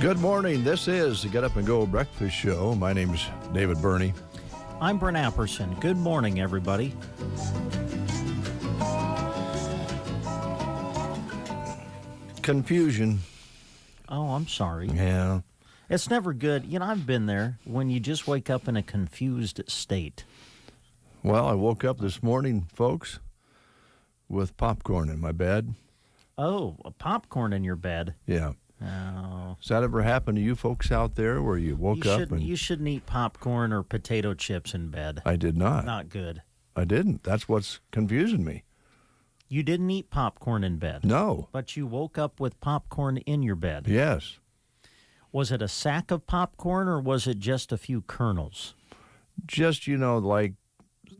Good morning. This is the Get Up and Go Breakfast Show. My name's David Burney. I'm Brent Apperson. Good morning, everybody. Confusion. Oh, I'm sorry. Yeah. It's never good. You know, I've been there when you just wake up in a confused state. Well, I woke up this morning, folks, with popcorn in my bed. Oh, popcorn in your bed. Yeah. Oh. Has that ever happened to you folks out there where you woke up and... You shouldn't eat popcorn or potato chips in bed. I did not. Not good. I didn't. That's what's confusing me. You didn't eat popcorn in bed? No. But you woke up with popcorn in your bed? Yes. Was it a sack of popcorn or was it just a few kernels? Just, like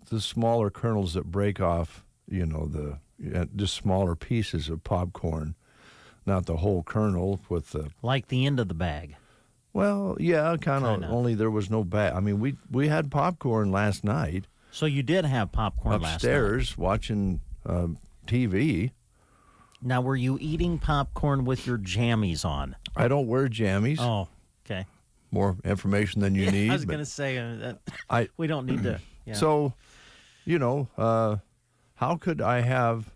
the smaller kernels that break off, just smaller pieces of popcorn. Not the whole kernel with the... Like the end of the bag. Well, yeah, kind of. Only there was no bag. I mean, we had popcorn last night. So you did have popcorn last night? Upstairs, watching TV. Now, were you eating popcorn with your jammies on? I don't wear jammies. Oh, okay. More information than you need. I was going to say, we don't need to... Yeah. So, how could I have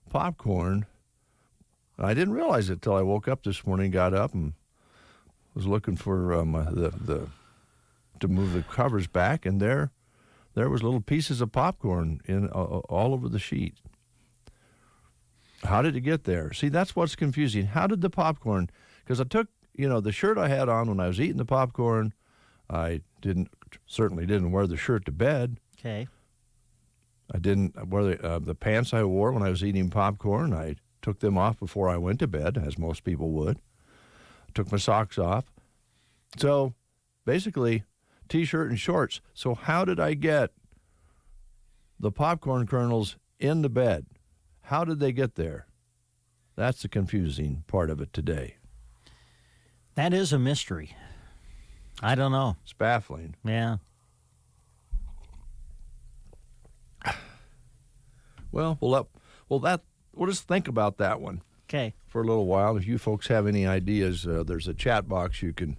popcorn... I didn't realize it till I woke up this morning, got up, and was looking for to move the covers back, and there was little pieces of popcorn in all over the sheet. How did it get there? See, that's what's confusing. How did the popcorn? Because I took the shirt I had on when I was eating the popcorn. I certainly didn't wear the shirt to bed. Okay. I didn't wear the pants I wore when I was eating popcorn. I took them off before I went to bed, as most people would. Took my socks off. So, basically, T-shirt and shorts. So how did I get the popcorn kernels in the bed? How did they get there? That's the confusing part of it today. That is a mystery. I don't know. It's baffling. Yeah. Well, we'll just think about that one. Okay. For a little while. If you folks have any ideas, there's a chat box. You can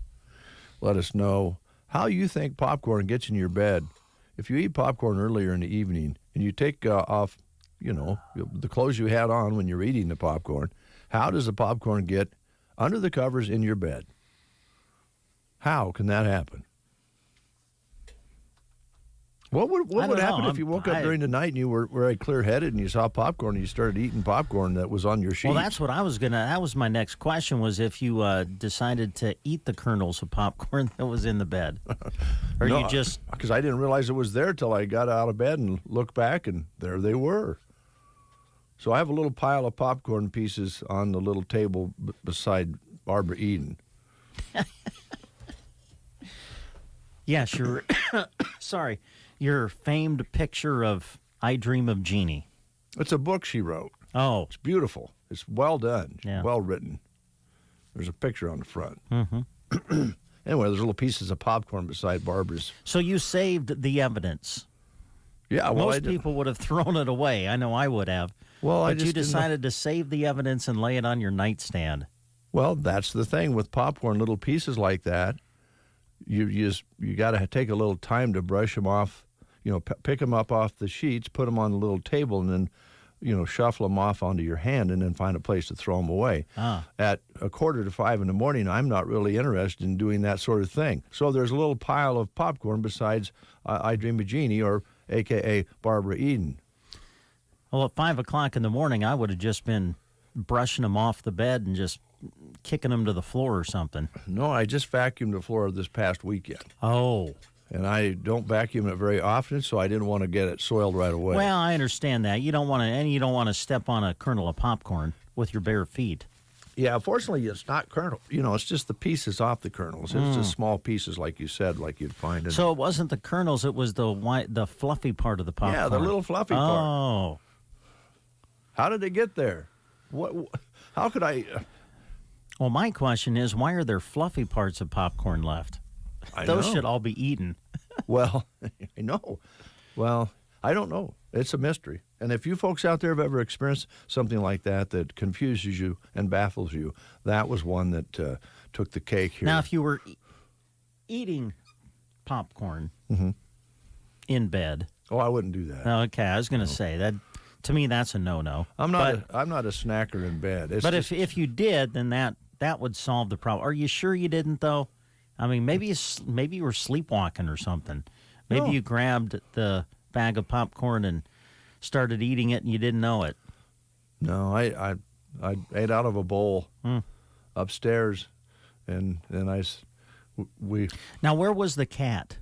let us know how you think popcorn gets in your bed. If you eat popcorn earlier in the evening and you take off, the clothes you had on when you're eating the popcorn, how does the popcorn get under the covers in your bed? How can that happen? What would happen if you woke up during the night and you were very clear-headed and you saw popcorn and you started eating popcorn that was on your sheet? Well, that's what that was my next question, was if you decided to eat the kernels of popcorn that was in the bed. Or no, you just... Because I didn't realize it was there till I got out of bed and looked back, and there they were. So I have a little pile of popcorn pieces on the little table beside Barbara Eden. Yes, sorry. Your famed picture of I Dream of Jeannie. It's a book she wrote. Oh. It's beautiful. It's well done. Yeah. Well written. There's a picture on the front. Mm-hmm. Anyway, there's little pieces of popcorn beside Barbara's. So you saved the evidence. Yeah, well, most people would have thrown it away. I know I would have. Well, but you decided to save the evidence and lay it on your nightstand. Well, that's the thing with popcorn, little pieces like that. You got to take a little time to brush them off. Pick them up off the sheets, put them on the little table, and then, shuffle them off onto your hand, and then find a place to throw them away. At 4:45 in the morning, I'm not really interested in doing that sort of thing. So there's a little pile of popcorn besides I Dream of Jeannie, or a.k.a. Barbara Eden. Well, at 5 o'clock in the morning, I would have just been brushing them off the bed and just kicking them to the floor or something. No, I just vacuumed the floor this past weekend. Oh. And I don't vacuum it very often, so I didn't want to get it soiled right away. Well, I understand that. You don't want to step on a kernel of popcorn with your bare feet. Yeah, fortunately, it's not kernel. It's just the pieces off the kernels. It's just small pieces, like you said, like you'd find in. So it wasn't the kernels; it was the fluffy part of the popcorn. Yeah, the little fluffy part. Oh. How did it get there? How could I? Well, my question is, why are there fluffy parts of popcorn left? Those should all be eaten. Well, I know. Well, I don't know. It's a mystery. And if you folks out there have ever experienced something like that confuses you and baffles you, that was one that took the cake here. Now, if you were eating popcorn in bed. Oh, I wouldn't do that. Okay, I was going to say that. To me, that's a no-no. I'm not a snacker in bed. But if you did, then that would solve the problem. Are you sure you didn't, though? I mean, maybe you were sleepwalking or something. Maybe you grabbed the bag of popcorn and started eating it and you didn't know it. No, I ate out of a bowl upstairs, and then we. Now, where was the cat?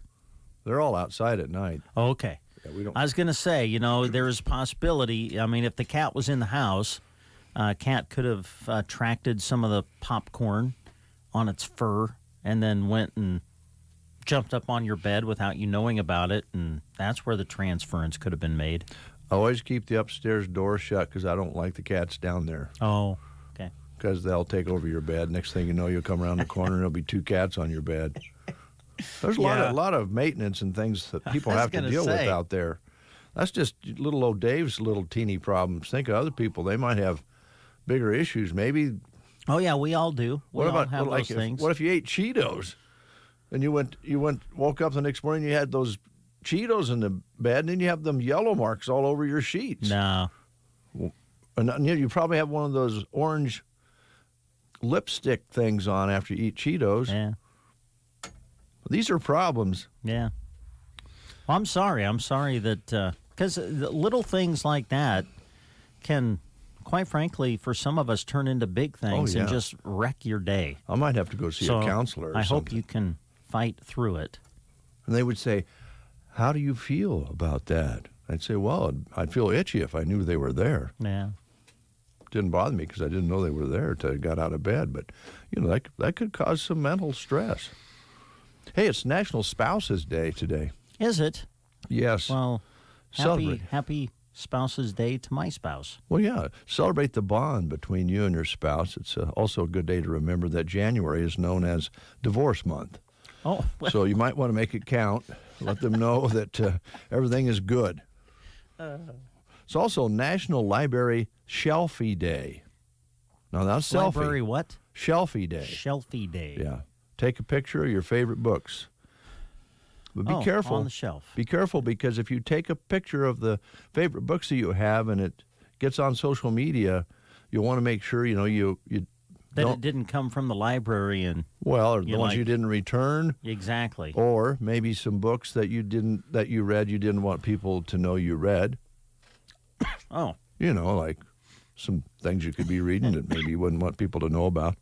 They're all outside at night. Oh, okay. Yeah, we don't. I was going to say, there is a possibility. I mean, if the cat was in the house, cat could have attracted some of the popcorn on its fur and then went and jumped up on your bed without you knowing about it, and that's where the transference could have been made. I always keep the upstairs door shut because I don't like the cats down there. Oh, okay. Because they'll take over your bed. Next thing you know, you'll come around the corner and there'll be 2 cats on your bed. There's a lot of maintenance and things that people have to deal with out there. That's just little old Dave's little teeny problems. Think of other people. They might have bigger issues. Maybe. Oh, yeah, we all do. We all have those things. What if you ate Cheetos and you woke up the next morning and you had those Cheetos in the bed and then you have them yellow marks all over your sheets? No. And you probably have one of those orange lipstick things on after you eat Cheetos. Yeah. These are problems. Yeah. Well, I'm sorry. I'm sorry that because little things like that can, quite frankly, for some of us, turn into big things and just wreck your day. I might have to go see a counselor. I hope you can fight through it. And they would say, "How do you feel about that?" I'd say, "Well, I'd feel itchy if I knew they were there." Yeah. It didn't bother me because I didn't know they were there until I got out of bed. But that could cause some mental stress. Hey, it's National Spouses Day today. Is it? Yes. Well, happy Spouses Day to my spouse. Well, yeah. Celebrate the bond between you and your spouse. It's also a good day to remember that January is known as Divorce Month. Oh. Well. So you might want to make it count. Let them know that everything is good. It's also National Library Shelfie Day. Now, that's selfie. Library what? Shelfie Day. Shelfie Day. Yeah. Take a picture of your favorite books. But be careful. On the shelf. Be careful because if you take a picture of the favorite books that you have and it gets on social media, you'll want to make sure, you that it didn't come from the library and or the ones you didn't return. Exactly. Or maybe some books that you read you didn't want people to know you read. Oh. Like some things you could be reading that maybe you wouldn't want people to know about.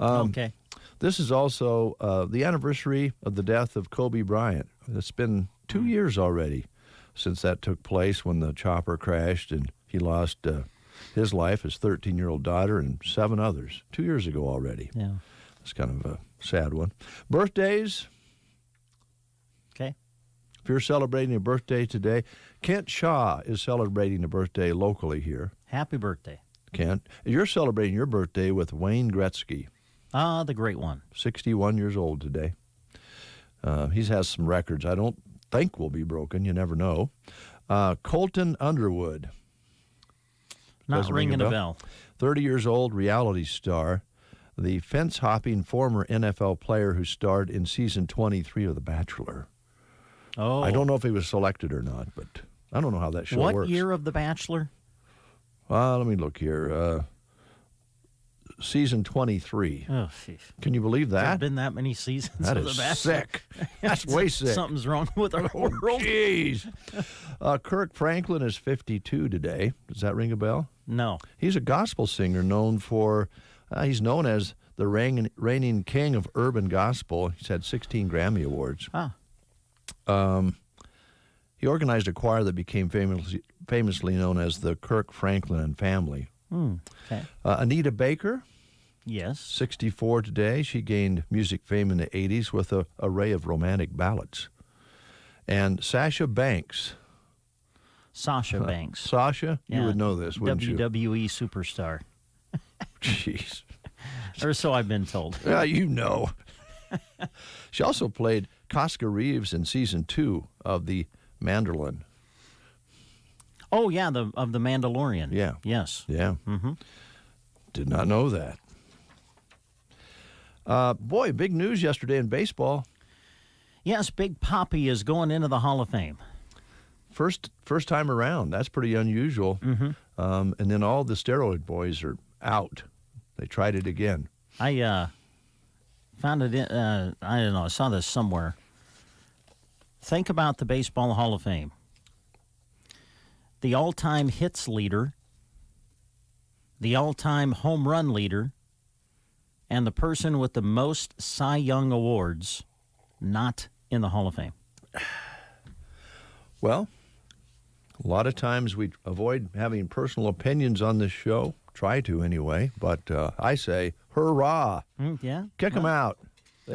Okay. This is also the anniversary of the death of Kobe Bryant. It's been 2 years already since that took place when the chopper crashed and he lost his life, his 13-year-old daughter, and 7 others. 2 years ago already. Yeah. It's kind of a sad one. Birthdays. Okay. If you're celebrating a birthday today, Kent Shaw is celebrating a birthday locally here. Happy birthday. Kent. You're celebrating your birthday with Wayne Gretzky. Ah, the great one. 61 years old today. He has some records I don't think will be broken. You never know. Colton Underwood. Not ringing a bell. 30 years old, reality star. The fence-hopping former NFL player who starred in season 23 of The Bachelor. Oh. I don't know if he was selected or not, but I don't know how that show works. What year of The Bachelor? Let me look here. Season 23. Oh, geez. Can you believe that? There's been that many seasons that of The Bachelor. Sick. That's way sick. Something's wrong with our world. Jeez. Kirk Franklin is 52 today. Does that ring a bell? No. He's a gospel singer known for He's known as the reigning king of urban gospel. He's had 16 Grammy Awards. He organized a choir that became famously known as the Kirk Franklin and Family. Okay. Anita Baker, Yes. 64 today. She gained music fame in the 80s with an array of romantic ballads. And Sasha Banks. Sasha, you would know this, wouldn't you? WWE superstar. Jeez. Or so I've been told. Yeah, you know. She also played Casca Reeves in season 2 of The Mandolin. Oh, yeah, of The Mandalorian. Yeah. Yes. Yeah. Mm-hmm. Did not know that. Boy, big news yesterday in baseball. Yes, Big Papi is going into the Hall of Fame. First time around. That's pretty unusual. Mm-hmm. And then all the steroid boys are out. They tried it again. I found it in, I don't know, I saw this somewhere. Think about the Baseball Hall of Fame. The all-time hits leader, the all-time home run leader, and the person with the most Cy Young awards not in the Hall of Fame. Well, a lot of times we avoid having personal opinions on this show. Try to anyway, but I say, hurrah! Yeah, Kick them out. They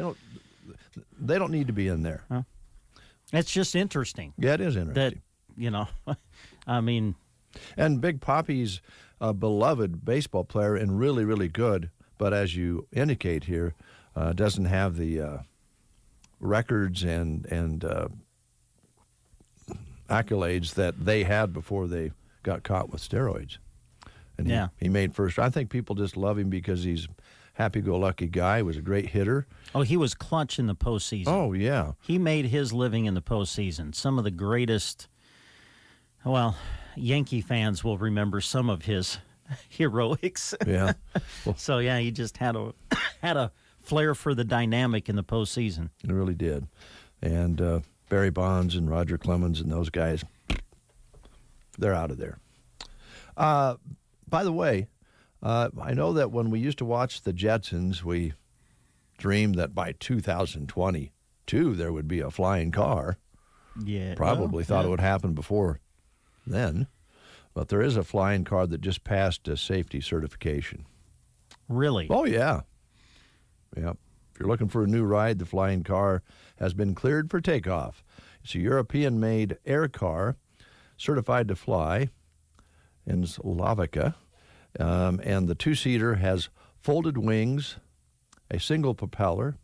don't need to be in there. It's just interesting. Yeah, it is interesting. I mean, and Big Papi's a beloved baseball player and really, really good. But as you indicate here, doesn't have the records and accolades that they had before they got caught with steroids. And he made first. I think people just love him because he's a happy-go-lucky guy. He was a great hitter. Oh, he was clutch in the postseason. Oh, yeah. He made his living in the postseason. Some of the greatest, Yankee fans will remember some of his heroics. Yeah. Well, so, yeah, he just had a flair for the dynamic in the postseason. He really did. And Barry Bonds and Roger Clemens and those guys, they're out of there. By the way, I know that when we used to watch the Jetsons, we dreamed that by 2022 there would be a flying car. Yeah. Probably thought it would happen before then. But there is a flying car that just passed a safety certification. Really? Oh, yeah. Yep. If you're looking for a new ride, the flying car has been cleared for takeoff. It's a European-made air car certified to fly in Slovakia. And the two-seater has folded wings, a single propeller,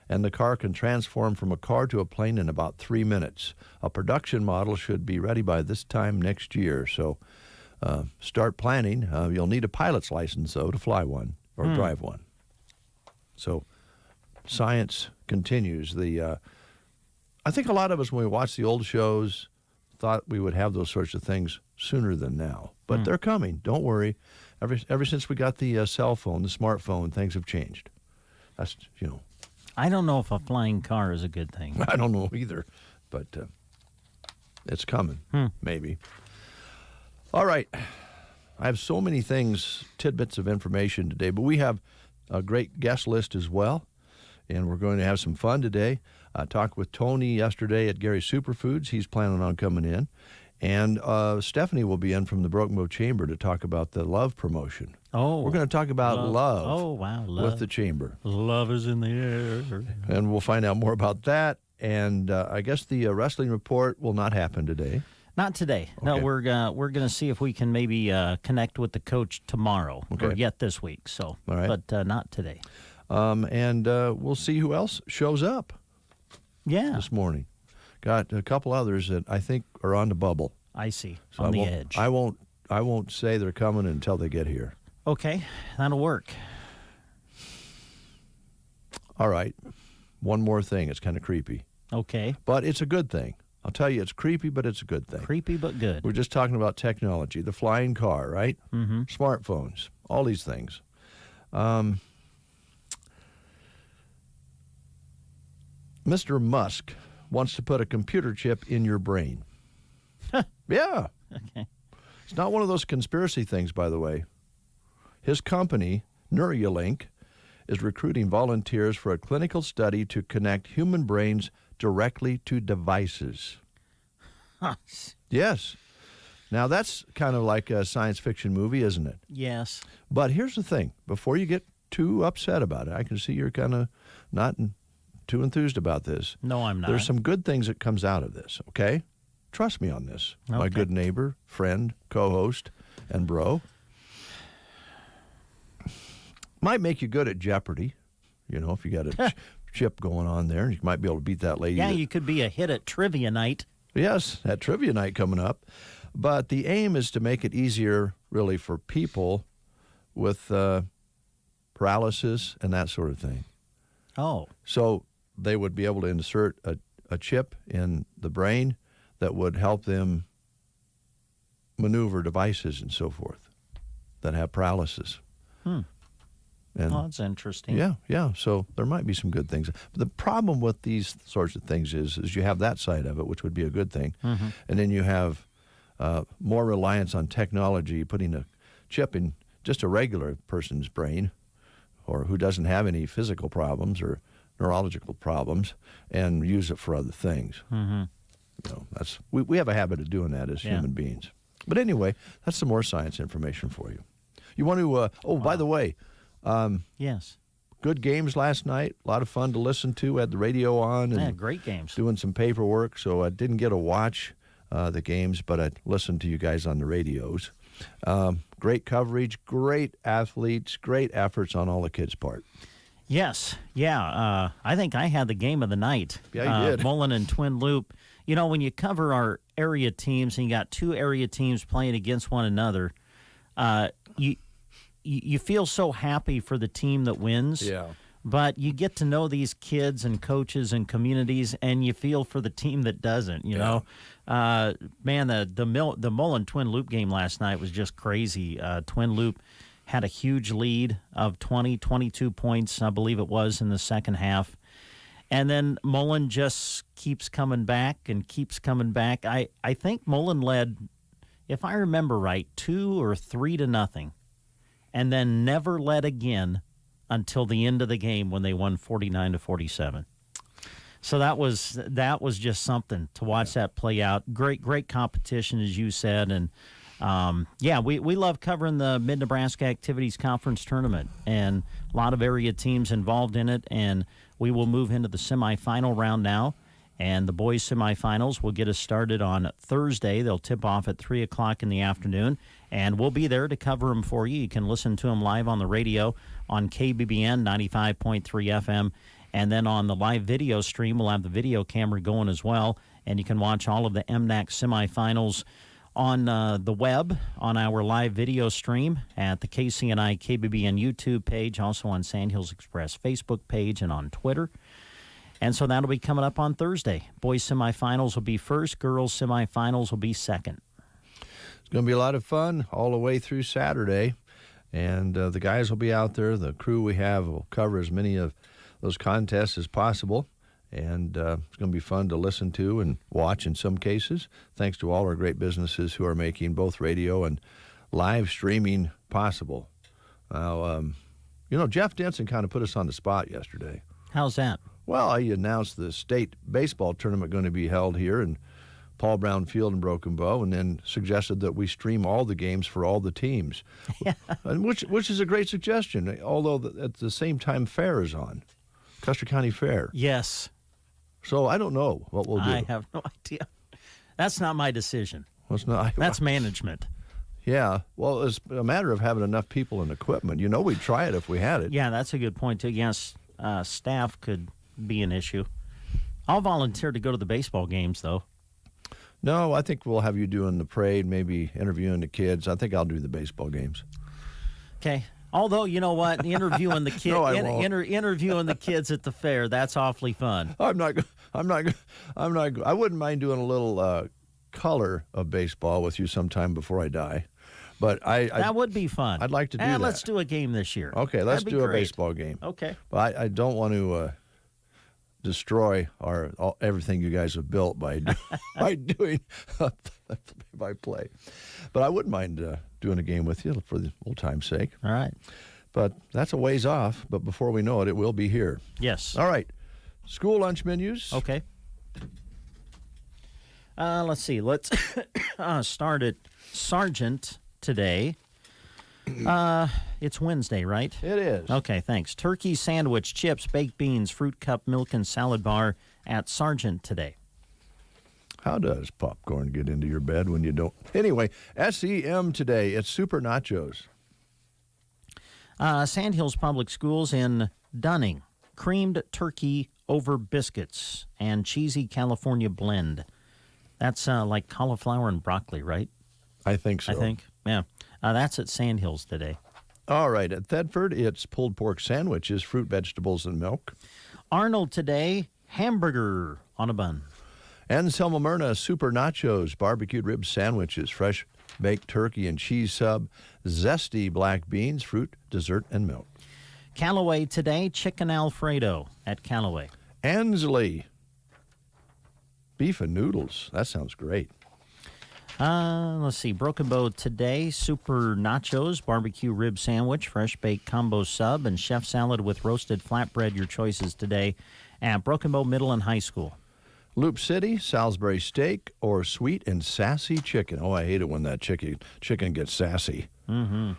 and the car can transform from a car to a plane in about 3 minutes. A production model should be ready by this time next year. So start planning. You'll need a pilot's license, though, to fly one or drive one. So science continues. I think a lot of us, when we watch the old shows, thought we would have those sorts of things sooner than now. But they're coming. Don't worry. Ever since we got the cell phone, the smartphone, things have changed. That's, I don't know if a flying car is a good thing. I don't know either, but it's coming, maybe. All right. I have so many things, tidbits of information today, but we have a great guest list as well, and we're going to have some fun today. I talked with Tony yesterday at Gary's Superfoods. He's planning on coming in. And Stephanie will be in from the Broken Bow Chamber to talk about the love promotion. Oh. We're going to talk about love. Oh, wow. Love. With the chamber. Love is in the air. And we'll find out more about that. And I guess the wrestling report will not happen today. Not today. Okay. No, we're going to see if we can maybe connect with the coach tomorrow or yet this week. So, all right. But not today. And we'll see who else shows up. Yeah. This morning. Got a couple others that I think are on the bubble. I see. So on the edge. I won't say they're coming until they get here. Okay, that'll work. All right. One more thing. It's kind of creepy. Okay. But it's a good thing. I'll tell you, it's creepy, but it's a good thing. Creepy, but good. We're just talking about technology, the flying car, right? Mm-hmm. Smartphones, all these things. Mr. Musk wants to put a computer chip in your brain. Yeah. Okay. It's not one of those conspiracy things, by the way. His company, Neuralink is recruiting volunteers for a clinical study to connect human brains directly to devices. Huh. Yes. Now, that's kind of like a science fiction movie, isn't it? Yes. But here's the thing. Before you get too upset about it, I can see you're kind of not too enthused about this. No, I'm not. There's some good things that comes out of this, okay? Trust me on this. Okay. My good neighbor, friend, co-host, and bro. Might make you good at Jeopardy. You know, if you got a chip going on there, you might be able to beat that lady. Yeah, you could be a hit at trivia night. Yes, that trivia night coming up. But the aim is to make it easier, really, for people with paralysis and that sort of thing. Oh. So they would be able to insert a chip in the brain that would help them maneuver devices and so forth that have paralysis. And oh, that's interesting. Yeah. So there might be some good things. But the problem with these sorts of things is you have that side of it, which would be a good thing. And then you have more reliance on technology, putting a chip in just a regular person's brain or who doesn't have any physical problems or neurological problems and use it for other things. You know, we have a habit of doing that as human beings. But anyway, that's some more science information for you. You want to, by the way, yes. Good games last night. A lot of fun to listen to. Had the radio on. And great games. Doing some paperwork, so I didn't get to watch the games, but I listened to you guys on the radios. Great coverage, great athletes, great efforts on all the kids' part. Yes. Yeah. I think I had the game of the night. Yeah, you did. Mullen and Twin Loop. You know, when you cover our area teams and you got two area teams playing against one another, you feel so happy for the team that wins. Yeah. But you get to know these kids and coaches and communities, and you feel for the team that doesn't, you know. Man, the Mullen Twin Loop game last night was just crazy. Twin Loop had a huge lead of 22 points, I believe it was, in the second half. And then Mullen just keeps coming back and keeps coming back. I think Mullen led, if I remember right, 2 or 3-0, and then never led again until the end of the game when they won 49-47. So that was just something to watch that play out. Great competition, as you said, and we love covering the Mid-Nebraska Activities Conference Tournament, and a lot of area teams involved in it, and we will move into the semifinal round now, and the boys' semifinals will get us started on Thursday. They'll tip off at 3 o'clock in the afternoon, and we'll be there to cover them for you. You can listen to them live on the radio on KBBN 95.3 FM, and then on the live video stream, we'll have the video camera going as well, and you can watch all of the MNAC semifinals on the web, on our live video stream at the KCNI KBBN YouTube page, also on Sandhills Express Facebook page and on Twitter. And so that'll be coming up on Thursday. Boys semifinals will be first, girls semifinals will be second. It's going to be a lot of fun all the way through Saturday, and the guys will be out there. The crew we have will cover as many of those contests as possible. And it's going to be fun to listen to and watch in some cases, thanks to all our great businesses who are making both radio and live streaming possible. Now, Jeff Denson kind of put us on the spot yesterday. How's that? Well, he announced the state baseball tournament going to be held here in Paul Brown Field in Broken Bow, and then suggested that we stream all the games for all the teams, and which is a great suggestion, although at the same time fair is on, Custer County Fair. Yes. So I don't know what we'll do. I have no idea. That's not my decision. Well, it's not. That's management. Yeah. Well, it's a matter of having enough people and equipment. We'd try it if we had it. Yeah, that's a good point, too. Yes, staff could be an issue. I'll volunteer to go to the baseball games, though. No, I think we'll have you doing the parade, maybe interviewing the kids. I think I'll do the baseball games. Okay. Although, you know what, interviewing the kids, No, I won't. interviewing the kids at the fair, that's awfully fun. I wouldn't mind doing a little color of baseball with you sometime before I die. But that would be fun. I'd like to do that. Let's do a game this year. Okay, let's do a baseball game. Okay. But I don't want to destroy everything you guys have built by doing by play. But I wouldn't mind doing a game with you for the old time's sake. All right. But that's a ways off. But before we know it, it will be here. Yes. All right. School lunch menus. Okay. Let's see. Let's start at Sargent today. It's Wednesday, right? It is. Okay, thanks. Turkey sandwich, chips, baked beans, fruit cup, milk, and salad bar at Sargent today. How does popcorn get into your bed when you don't? Anyway, SEM today. It's Super Nachos. Sandhills Public Schools in Dunning. Creamed turkey over biscuits and cheesy California blend. That's like cauliflower and broccoli, right? I think so. I think, yeah. That's at Sandhills today. All right. At Thedford, it's pulled pork sandwiches, fruit, vegetables, and milk. Arnold today, hamburger on a bun. And Selma Myrna, Super Nachos, barbecued rib sandwiches, fresh baked turkey and cheese sub, zesty black beans, fruit, dessert, and milk. Callaway today, chicken Alfredo at Callaway. Ansley, beef and noodles. That sounds great. Let's see. Broken Bow today, Super Nachos, barbecue rib sandwich, fresh baked combo sub, and chef salad with roasted flatbread. Your choices today at Broken Bow Middle and High School. Loop City, Salisbury steak, or sweet and sassy chicken. Oh, I hate it when that chicken gets sassy. Mm-hmm.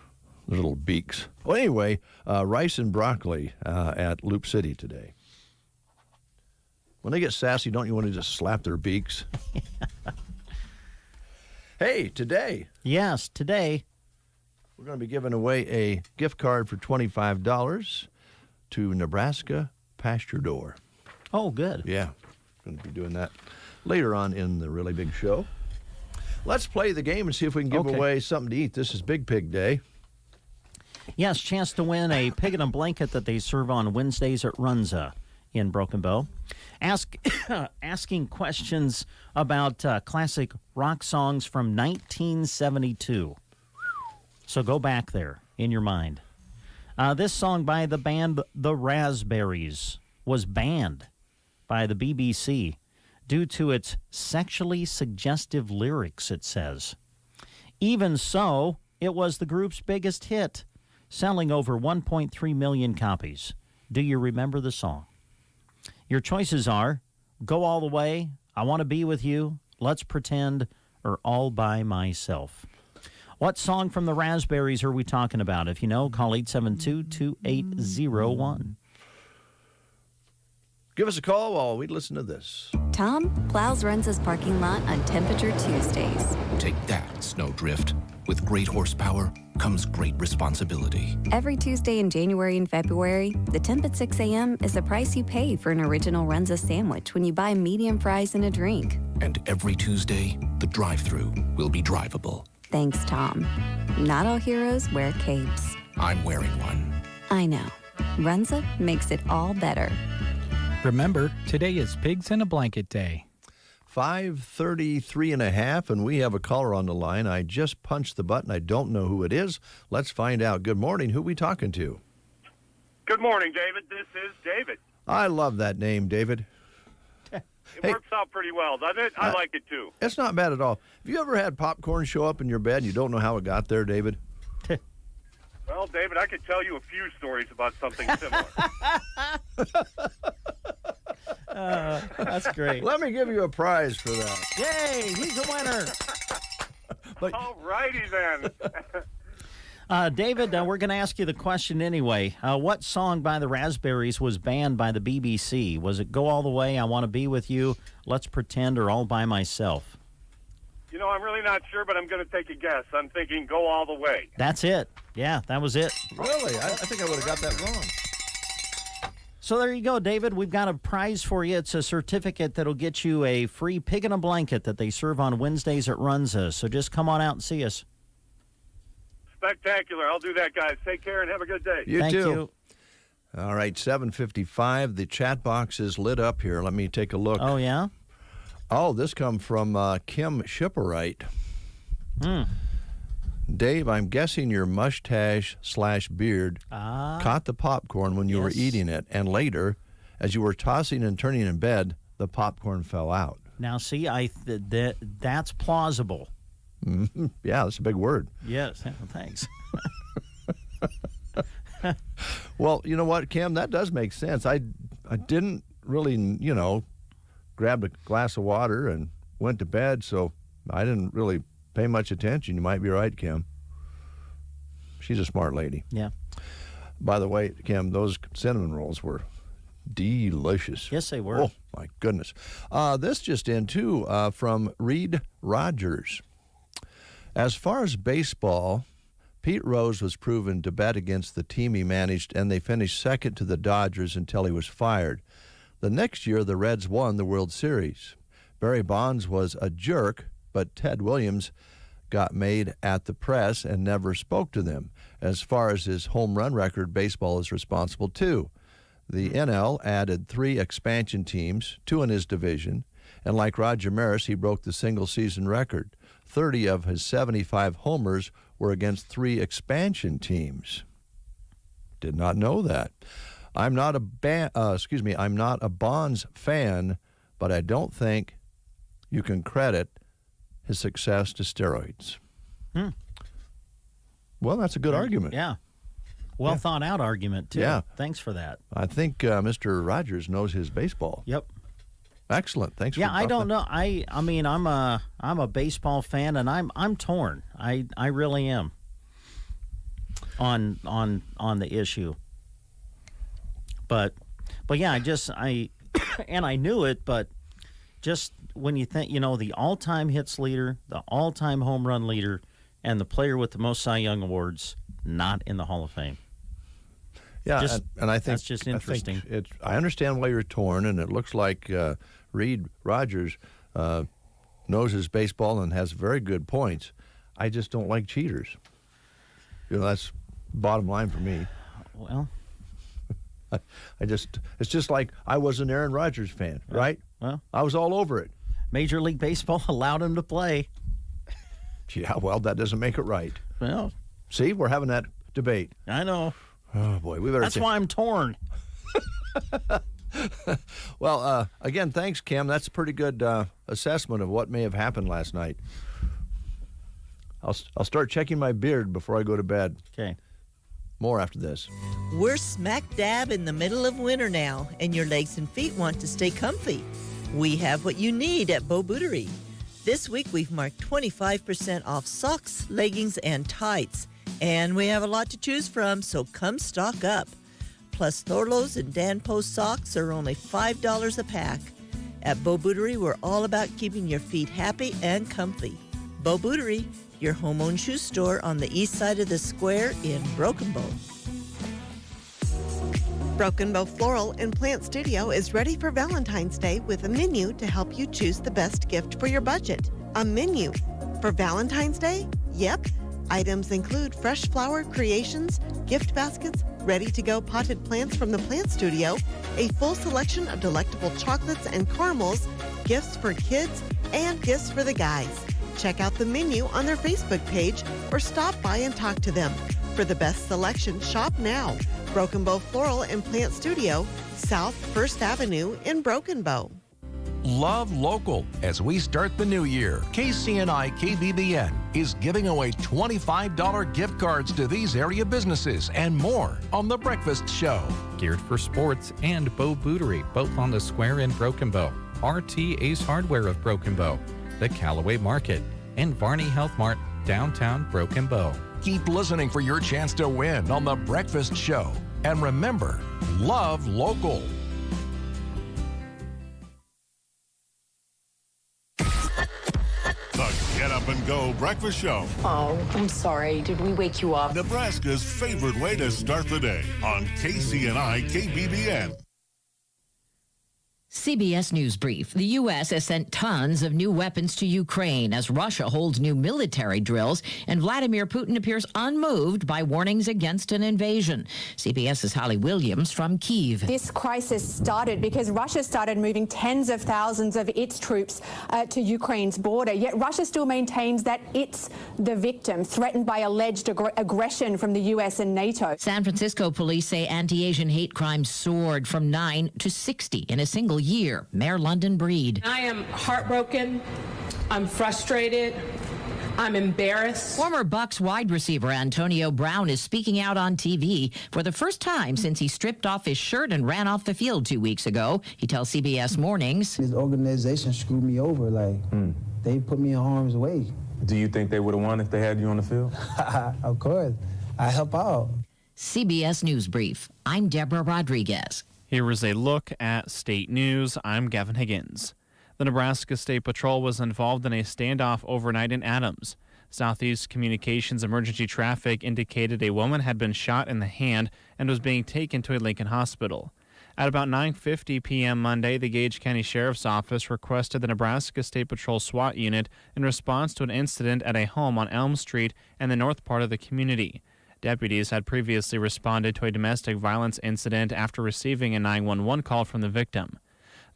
The little beaks. Well, anyway, rice and broccoli at Loop City today. When they get sassy, don't you want to just slap their beaks? Hey, today. Yes, today. We're going to be giving away a gift card for $25 to Nebraska Pasture Door. Oh, good. Yeah, going to be doing that later on in the really big show. Let's play the game and see if we can give away something to eat. This is Big Pig Day. Yes, chance to win a pig in a blanket that they serve on Wednesdays at Runza in Broken Bow. Asking questions about classic rock songs from 1972. So go back there in your mind. This song by the band The Raspberries was banned by the BBC due to its sexually suggestive lyrics, it says. Even so, it was the group's biggest hit, selling over 1.3 million copies. Do you remember the song? Your choices are Go All the Way, I Want to Be With You, Let's Pretend, or All By Myself. What song from the Raspberries are we talking about? If you know, call 872-2801. Give us a call while we listen to this. Tom plows Runza's parking lot on Temperature Tuesdays. Take that, Snowdrift. With great horsepower comes great responsibility. Every Tuesday in January and February, the temp at 6 a.m. is the price you pay for an original Runza sandwich when you buy medium fries and a drink. And every Tuesday, the drive-thru will be drivable. Thanks, Tom. Not all heroes wear capes. I'm wearing one. I know. Runza makes it all better. Remember, today is Pigs in a Blanket Day. 5:33 and a half, and we have a caller on the line. I just punched the button. I don't know who it is. Let's find out. Good morning. Who we talking to? Good morning, David. This is David. I love that name, David. It works out pretty well, doesn't it? I like it, too. It's not bad at all. Have you ever had popcorn show up in your bed and you don't know how it got there, David? Well, David, I could tell you a few stories about something similar. That's great. Let me give you a prize for that. Yay, he's a winner. All righty, then. David, we're going to ask you the question anyway. What song by the Raspberries was banned by the BBC? Was it Go All the Way, I Want to Be With You, Let's Pretend, or All By Myself? You know, I'm really not sure, but I'm going to take a guess. I'm thinking Go All the Way. That's it. Yeah, that was it. Really? I think I would have got that wrong. So there you go, David. We've got a prize for you. It's a certificate that'll get you a free pig in a blanket that they serve on Wednesdays at Runza. So just come on out and see us. Spectacular. I'll do that, guys. Take care and have a good day. Thank you. All right, 7:55. The chat box is lit up here. Let me take a look. Oh, yeah? Oh, this come from Kim Shipperite. Dave, I'm guessing your mustache/beard caught the popcorn when you were eating it, and later, as you were tossing and turning in bed, the popcorn fell out. Now, see, that's plausible. Mm-hmm. Yeah, that's a big word. Yes, thanks. Well, you know what, Kim? That does make sense. I didn't really, grab a glass of water and went to bed, so I didn't really pay much attention. You might be right, Kim. She's a smart lady. Yeah. By the way, Kim, those cinnamon rolls were delicious. Yes, they were. Oh, my goodness. This just in, too, from Reed Rogers. As far as baseball, Pete Rose was proven to bet against the team he managed, and they finished second to the Dodgers until he was fired. The next year, the Reds won the World Series. Barry Bonds was a jerk, but Ted Williams got made at the press and never spoke to them. As far as his home run record, baseball is responsible, too. The NL added 3 expansion teams, 2 in his division, and like Roger Maris, he broke the single-season record. 30 of his 75 homers were against 3 expansion teams. Did not know that. I'm not a Bonds fan, but I don't think you can credit his success to steroids. Well, that's a good argument. Yeah. Well thought out argument, too. Yeah. Thanks for that. I think Mr. Rogers knows his baseball. Yep. Excellent. Thanks for I don't know. I mean, I'm a baseball fan, and I'm torn. I really am on the issue. But yeah, and I knew it, but just when you think, the all-time hits leader, the all-time home run leader, and the player with the most Cy Young awards not in the Hall of Fame. Yeah, and I think that's just interesting. I understand why you're torn, and it looks like Reed Rogers knows his baseball and has very good points. I just don't like cheaters. That's bottom line for me. Well, it's just like I was an Aaron Rodgers fan, right? Well, I was all over it. Major League Baseball allowed him to play. Yeah, well, that doesn't make it right. Well, see, we're having that debate. I know. Oh boy, we better. That's why I'm torn. Well, again, thanks, Kim. That's a pretty good assessment of what may have happened last night. I'll start checking my beard before I go to bed. Okay. More after this. We're smack dab in the middle of winter now, and your legs and feet want to stay comfy. We have what you need at Bo Bootery. This week, we've marked 25% off socks, leggings, and tights. And we have a lot to choose from, so come stock up. Plus, Thorlos and Danpo socks are only $5 a pack. At Bo Bootery, we're all about keeping your feet happy and comfy. Bo Bootery, your home-owned shoe store on the east side of the square in Broken Bow. Broken Bow Floral and Plant Studio is ready for Valentine's Day with a menu to help you choose the best gift for your budget. A menu for Valentine's Day? Yep. Items include fresh flower creations, gift baskets, ready-to-go potted plants from the Plant Studio, a full selection of delectable chocolates and caramels, gifts for kids, and gifts for the guys. Check out the menu on their Facebook page or stop by and talk to them. For the best selection, shop now. Broken Bow Floral and Plant Studio, South 1st Avenue in Broken Bow. Love local. As we start the new year, KCNI KBBN is giving away $25 gift cards to these area businesses and more on The Breakfast Show. Geared for sports and Bo Bootery, both on the square in Broken Bow. RT Ace Hardware of Broken Bow, the Callaway Market, and Varney Health Mart, downtown Broken Bow. Keep listening for your chance to win on The Breakfast Show. And remember, love local. The Get Up and Go Breakfast Show. Oh, I'm sorry. Did we wake you up? Nebraska's favorite way to start the day on KCNI KBBN. CBS News Brief. The U.S. has sent tons of new weapons to Ukraine as Russia holds new military drills, and Vladimir Putin appears unmoved by warnings against an invasion. CBS's Holly Williams from Kyiv. This crisis started because Russia started moving tens of thousands of its troops to Ukraine's border, yet Russia still maintains that it's the victim, threatened by alleged aggression from the U.S. and NATO. San Francisco police say anti-Asian hate crimes soared from 9 to 60 in a single year. Mayor London Breed. I am heartbroken. I'm frustrated. I'm embarrassed. Former Bucs wide receiver Antonio Brown is speaking out on TV for the first time since he stripped off his shirt and ran off the field 2 weeks ago. He tells CBS Mornings. This organization screwed me over. They put me in harm's way. Do you think they would have won if they had you on the field? Of course. I help out. CBS News Brief. I'm Deborah Rodriguez. Here is a look at state news. I'm Gavin Higgins. The Nebraska State Patrol was involved in a standoff overnight in Adams. Southeast Communications Emergency Traffic indicated a woman had been shot in the hand and was being taken to a Lincoln hospital. At about 9:50 p.m. Monday, the Gage County Sheriff's Office requested the Nebraska State Patrol SWAT unit in response to an incident at a home on Elm Street in the north part of the community. Deputies had previously responded to a domestic violence incident after receiving a 911 call from the victim.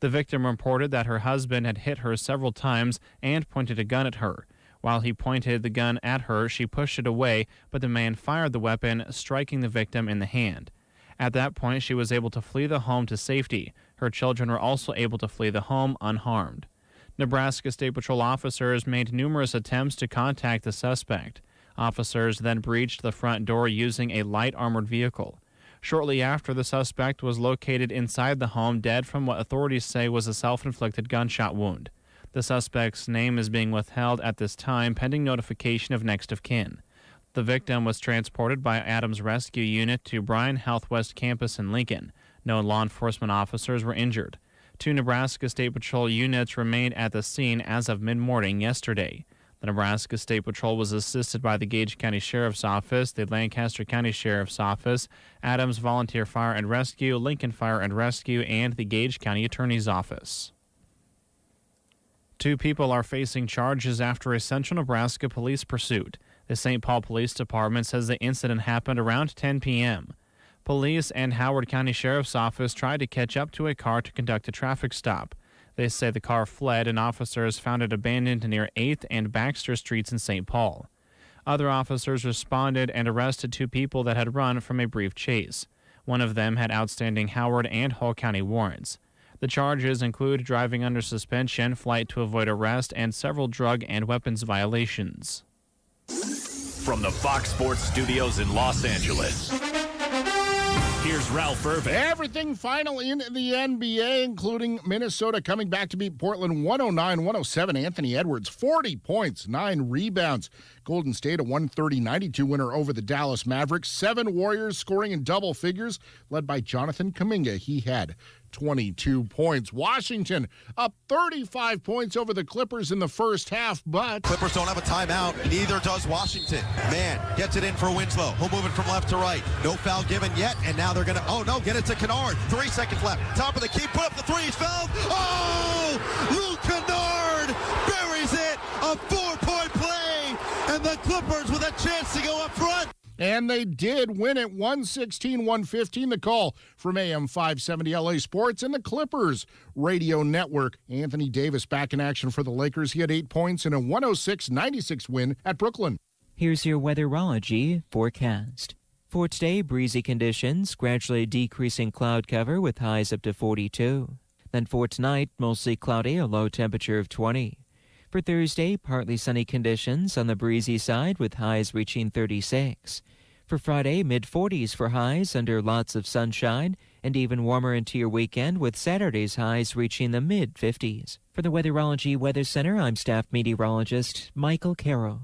The victim reported that her husband had hit her several times and pointed a gun at her. While he pointed the gun at her, she pushed it away, but the man fired the weapon, striking the victim in the hand. At that point, she was able to flee the home to safety. Her children were also able to flee the home unharmed. Nebraska State Patrol officers made numerous attempts to contact the suspect. Officers then breached the front door using a light armored vehicle. Shortly after, the suspect was located inside the home, dead from what authorities say was a self-inflicted gunshot wound. The suspect's name is being withheld at this time, pending notification of next of kin. The victim was transported by Adams Rescue Unit to Bryan Health West Campus in Lincoln. No law enforcement officers were injured. 2 Nebraska State Patrol units remained at the scene as of mid-morning yesterday. The Nebraska State Patrol was assisted by the Gage County Sheriff's Office, the Lancaster County Sheriff's Office, Adams Volunteer Fire and Rescue, Lincoln Fire and Rescue, and the Gage County Attorney's Office. 2 people are facing charges after a Central Nebraska police pursuit. The St. Paul Police Department says the incident happened around 10 p.m. Police and Howard County Sheriff's Office tried to catch up to a car to conduct a traffic stop. They say the car fled and officers found it abandoned near 8th and Baxter Streets in St. Paul. Other officers responded and arrested 2 people that had run from a brief chase. One of them had outstanding Howard and Hull County warrants. The charges include driving under suspension, flight to avoid arrest, and several drug and weapons violations. From the Fox Sports Studios in Los Angeles, here's Ralph Irvin. Everything final in the NBA, including Minnesota coming back to beat Portland 109-107. Anthony Edwards, 40 points, 9 rebounds. Golden State, a 130-92 winner over the Dallas Mavericks. 7 Warriors scoring in double figures, led by Jonathan Kuminga. He had 22 points. Washington up 35 points over the Clippers in the first half, but Clippers don't have a timeout. Neither does Washington. Man gets it in for Winslow. He'll move it from left to right. No foul given yet, and now they're going to, get it to Kennard. 3 seconds left. Top of the key, put up the three. He's fouled. Oh! Luke Kennard buries it. A 4-point play, and the Clippers with a chance to go up front. And they did win it 116-115. The call from AM 570 LA Sports and the Clippers Radio Network. Anthony Davis back in action for the Lakers. He had 8 points in a 106-96 win at Brooklyn. Here's your weatherology forecast. For today, breezy conditions, gradually decreasing cloud cover with highs up to 42. Then for tonight, mostly cloudy, a low temperature of 20. For Thursday, partly sunny conditions on the breezy side with highs reaching 36. For Friday, mid-40s for highs under lots of sunshine, and even warmer into your weekend with Saturday's highs reaching the mid-50s. For the Weatherology Weather Center, I'm staff meteorologist Michael Carroll.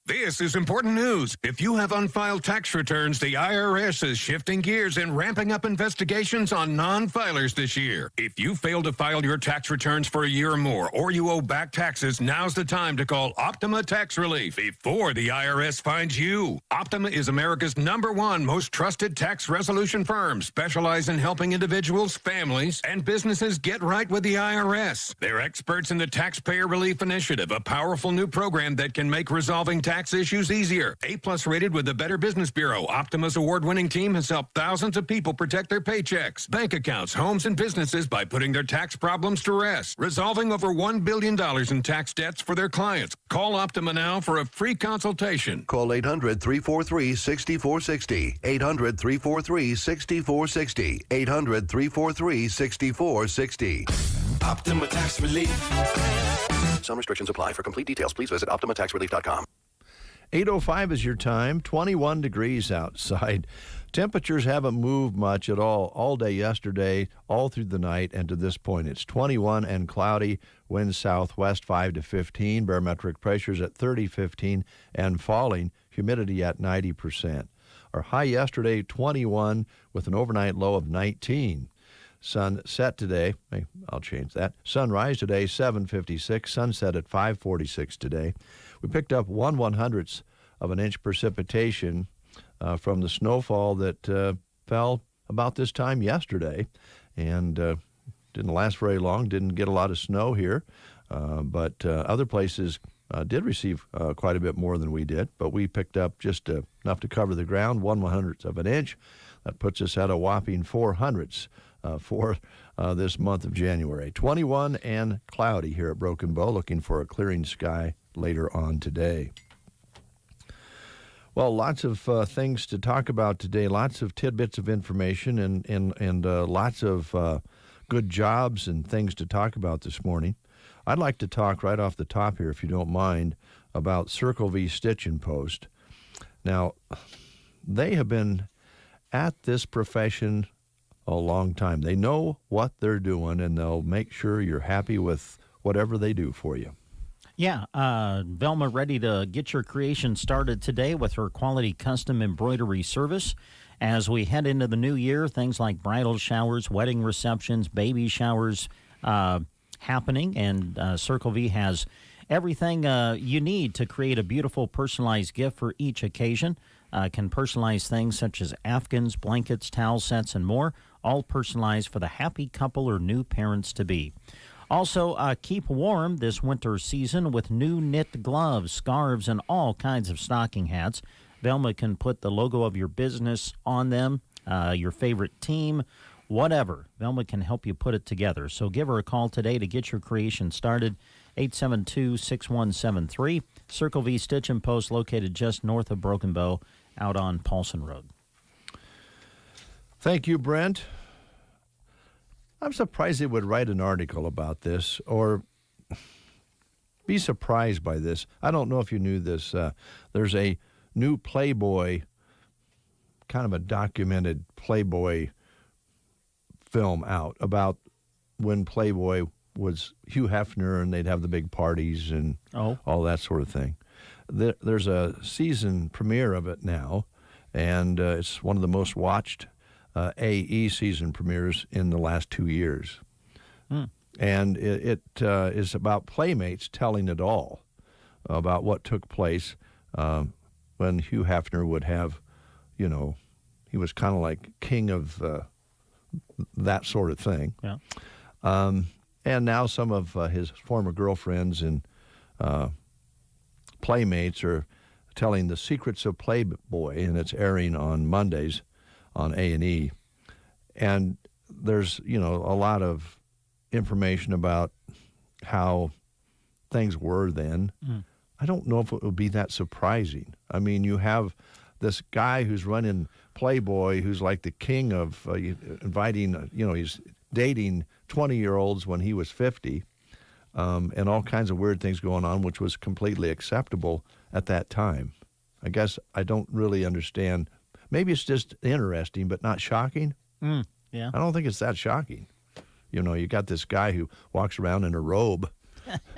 This is important news. If you have unfiled tax returns, the IRS is shifting gears and ramping up investigations on non-filers this year. If you failed to file your tax returns for a year or more, or you owe back taxes, now's the time to call Optima Tax Relief before the IRS finds you. Optima is America's #1 most trusted tax resolution firm, specialize in helping individuals, families, and businesses get right with the IRS. They're experts in the Taxpayer Relief Initiative, a powerful new program that can make resolving tax issues easier. A+ rated with the Better Business Bureau, Optima's award-winning team has helped thousands of people protect their paychecks, bank accounts, homes, and businesses by putting their tax problems to rest, resolving over $1 billion in tax debts for their clients. Call Optima now for a free consultation. Call 800-343-6460. 800-343-6460. 800-343-6460. Optima Tax Relief. Some restrictions apply. For complete details, please visit OptimaTaxRelief.com. 8:05 is your time, 21 degrees outside. Temperatures haven't moved much at all day yesterday, all through the night, and to this point it's 21 and cloudy, winds southwest 5 to 15, barometric pressures at 30-15 and falling, humidity at 90%. Our high yesterday, 21, with an overnight low of 19. Sunset today, I'll change that. Sunrise today, 7:56, sunset at 5:46 today. We picked up 1/100th of an inch precipitation from the snowfall that fell about this time yesterday, and didn't last very long, didn't get a lot of snow here, but other places did receive quite a bit more than we did, but we picked up just enough to cover the ground, 1/100th of an inch. That puts us at a whopping 400ths for this month of January. 21 and cloudy here at Broken Bow, looking for a clearing sky later on today. Well, lots of things to talk about today, lots of tidbits of information and lots of good jobs and things to talk about this morning. I'd like to talk right off the top here, if you don't mind, about Circle V Stitch and Post. Now, they have been at this profession a long time. They know what they're doing, and they'll make sure you're happy with whatever they do for you. Yeah, Velma ready to get your creation started today with her quality custom embroidery service. As we head into the new year, things like bridal showers, wedding receptions, baby showers happening, and Circle V has everything you need to create a beautiful personalized gift for each occasion. Can personalize things such as afghans, blankets, towel sets, and more, all personalized for the happy couple or new parents-to-be. Also, keep warm this winter season with new knit gloves, scarves, and all kinds of stocking hats. Velma can put the logo of your business on them, your favorite team, whatever. Velma can help you put it together. So give her a call today to get your creation started, 872-6173. Circle V Stitch and Post, located just north of Broken Bow, out on Paulson Road. Thank you, Brent. I'm surprised they would write an article about this or be surprised by this. I don't know if you knew this. There's a new Playboy, kind of a documented Playboy film out about when Playboy was Hugh Hefner and they'd have the big parties and all that sort of thing. There's a season premiere of it now, and it's one of the most watched AE season premieres in the last 2 years. And it is about playmates telling it all about what took place when Hugh Hefner would have, he was kind of like king of that sort of thing. Yeah. And now some of his former girlfriends and playmates are telling the secrets of Playboy, and it's airing on Mondays on A&E. And there's, a lot of information about how things were then. I don't know if it would be that surprising. I mean, you have this guy who's running Playboy who's like the king of inviting, he's dating 20-year-olds when he was 50, and all kinds of weird things going on, which was completely acceptable at that time. I guess I don't really understand. Maybe it's just interesting, but not shocking. Yeah. I don't think it's that shocking. You got this guy who walks around in a robe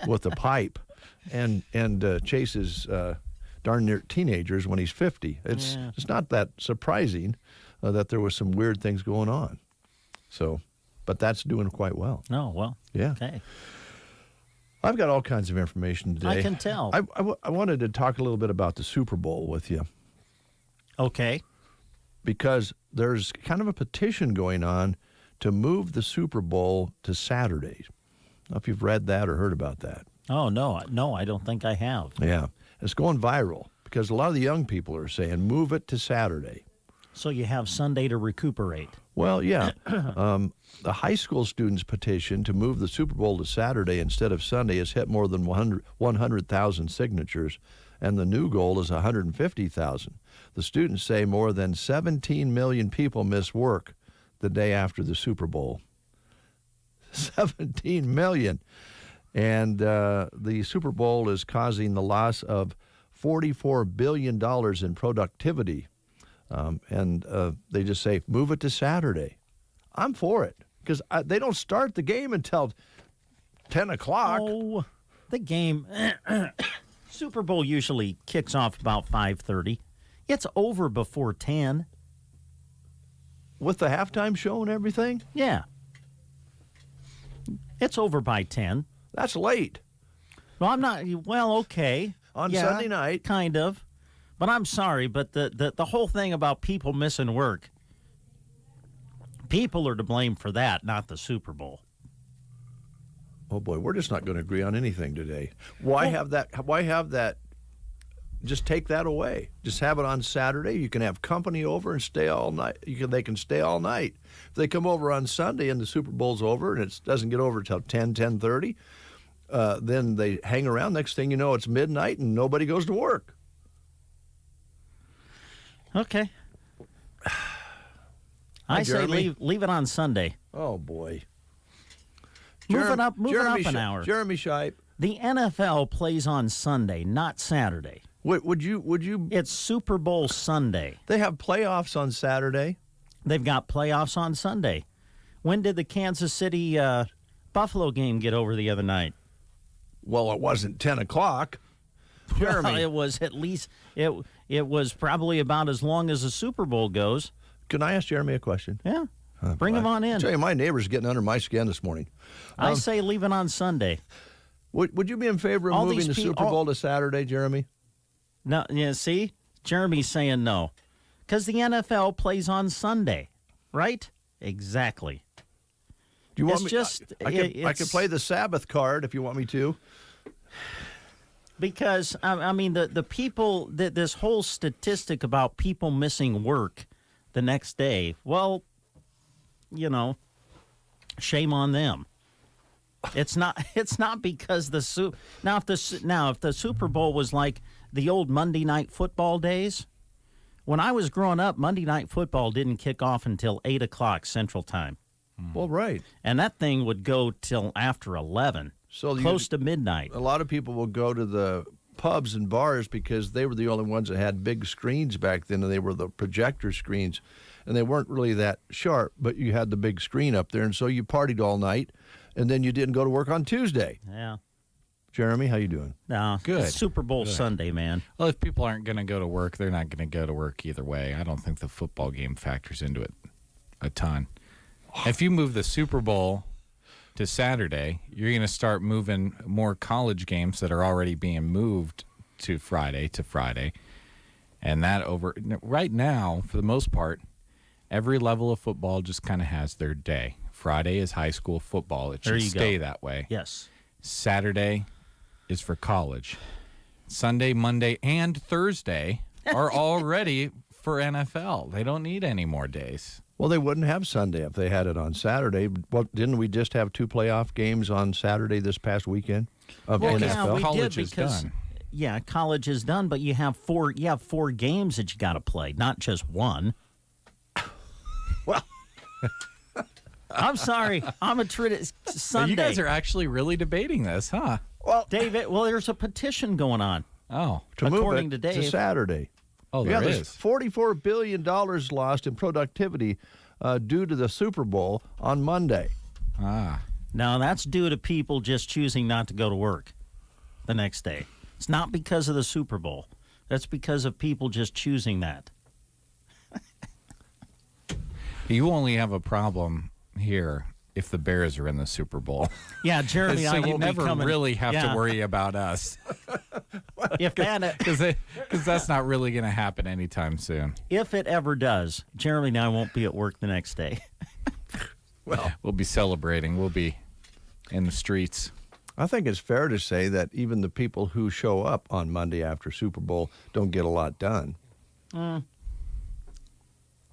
with a pipe and chases darn near teenagers when he's 50. It's not that surprising that there was some weird things going on. So, but that's doing quite well. Oh, well. Yeah. Okay. I've got all kinds of information today. I can tell. I wanted to talk a little bit about the Super Bowl with you. Okay. Because there's kind of a petition going on to move the Super Bowl to Saturdays. I don't know if you've read that or heard about that. Oh, no, I don't think I have. Yeah. It's going viral because a lot of the young people are saying, move it to Saturday. So you have Sunday to recuperate. Well, yeah. The high school students' petition to move the Super Bowl to Saturday instead of Sunday has hit more than 100,000 signatures, and the new goal is 150,000. The students say more than 17 million people miss work the day after the Super Bowl. $17 million. And the Super Bowl is causing the loss of $44 billion in productivity. And they just say, move it to Saturday. I'm for it because they don't start the game until 10 o'clock. Oh, the game, Super Bowl usually kicks off about 5:30. It's over before 10. With the halftime show and everything? Yeah. It's over by 10. That's late. Well, I'm not, well, okay. On Sunday night. Kind of. But I'm sorry, but the whole thing about people missing work, people are to blame for that, not the Super Bowl. Oh, boy, we're just not going to agree on anything today. Why have that? Just take that away. Just have it on Saturday. You can have company over and stay all night. They can stay all night. If they come over on Sunday and the Super Bowl's over and it doesn't get over until 10:30, then they hang around. Next thing you know, it's midnight and nobody goes to work. Okay. I say leave it on Sunday. Oh, boy. Move it up an hour. Jeremy Shipe. The NFL plays on Sunday, not Saturday. Would you? It's Super Bowl Sunday. They have playoffs on Saturday. They've got playoffs on Sunday. When did the Kansas City Buffalo game get over the other night? Well, it wasn't 10 o'clock. Jeremy. Well, it was at least it was probably about as long as the Super Bowl goes. Can I ask Jeremy a question? Yeah. Bring him on in. I'll tell you, my neighbor's getting under my skin this morning. I say leave it on Sunday. Would you be in favor of moving the Super Bowl to Saturday, Jeremy? No, yeah, see? Jeremy's saying no. Because the NFL plays on Sunday, right? Exactly. Do you want me? I can play the Sabbath card if you want me to. Because, I mean, the people, this whole statistic about people missing work the next day, well, you know, shame on them. It's not because if the Super Bowl was like the old Monday Night Football days, when I was growing up, Monday Night Football didn't kick off until 8 o'clock Central Time. Well, right. And that thing would go till after 11, so close to midnight. A lot of people will go to the pubs and bars because they were the only ones that had big screens back then, and they were the projector screens, and they weren't really that sharp, but you had the big screen up there, and so you partied all night, and then you didn't go to work on Tuesday. Yeah. Jeremy, how you doing? No, good. It's Super Bowl Sunday, man. Well, if people aren't going to go to work, they're not going to go to work either way. I don't think the football game factors into it a ton. If you move the Super Bowl to Saturday, you're going to start moving more college games that are already being moved to Friday. And that right now, for the most part, every level of football just kind of has their day. Friday is high school football. It should stay that way. Yes. Saturday is for college. Sunday, Monday, and Thursday are already for NFL. They don't need any more days. Well, they wouldn't have Sunday if they had it on Saturday. Well, didn't we just have 2 playoff games on Saturday this past weekend of NFL? Yeah, we college did because, done. Yeah, college is done, but you have four games that you got to play, not just one. Well, I'm sorry. I'm a Sunday. So you guys are actually really debating this, huh? Well, David, there's a petition going on. Oh, to according move it to Dave. to Saturday. Oh, there is. $44 billion lost in productivity due to the Super Bowl on Monday. Now, that's due to people just choosing not to go to work the next day. It's not because of the Super Bowl. That's because of people just choosing that. You only have a problem here if the Bears are in the Super Bowl. Yeah, Jeremy, so you never really have to worry about us. If that, because that's not really going to happen anytime soon. If it ever does, Jeremy and I won't be at work the next day. Well, we'll be celebrating. We'll be in the streets. I think it's fair to say that even the people who show up on Monday after Super Bowl don't get a lot done.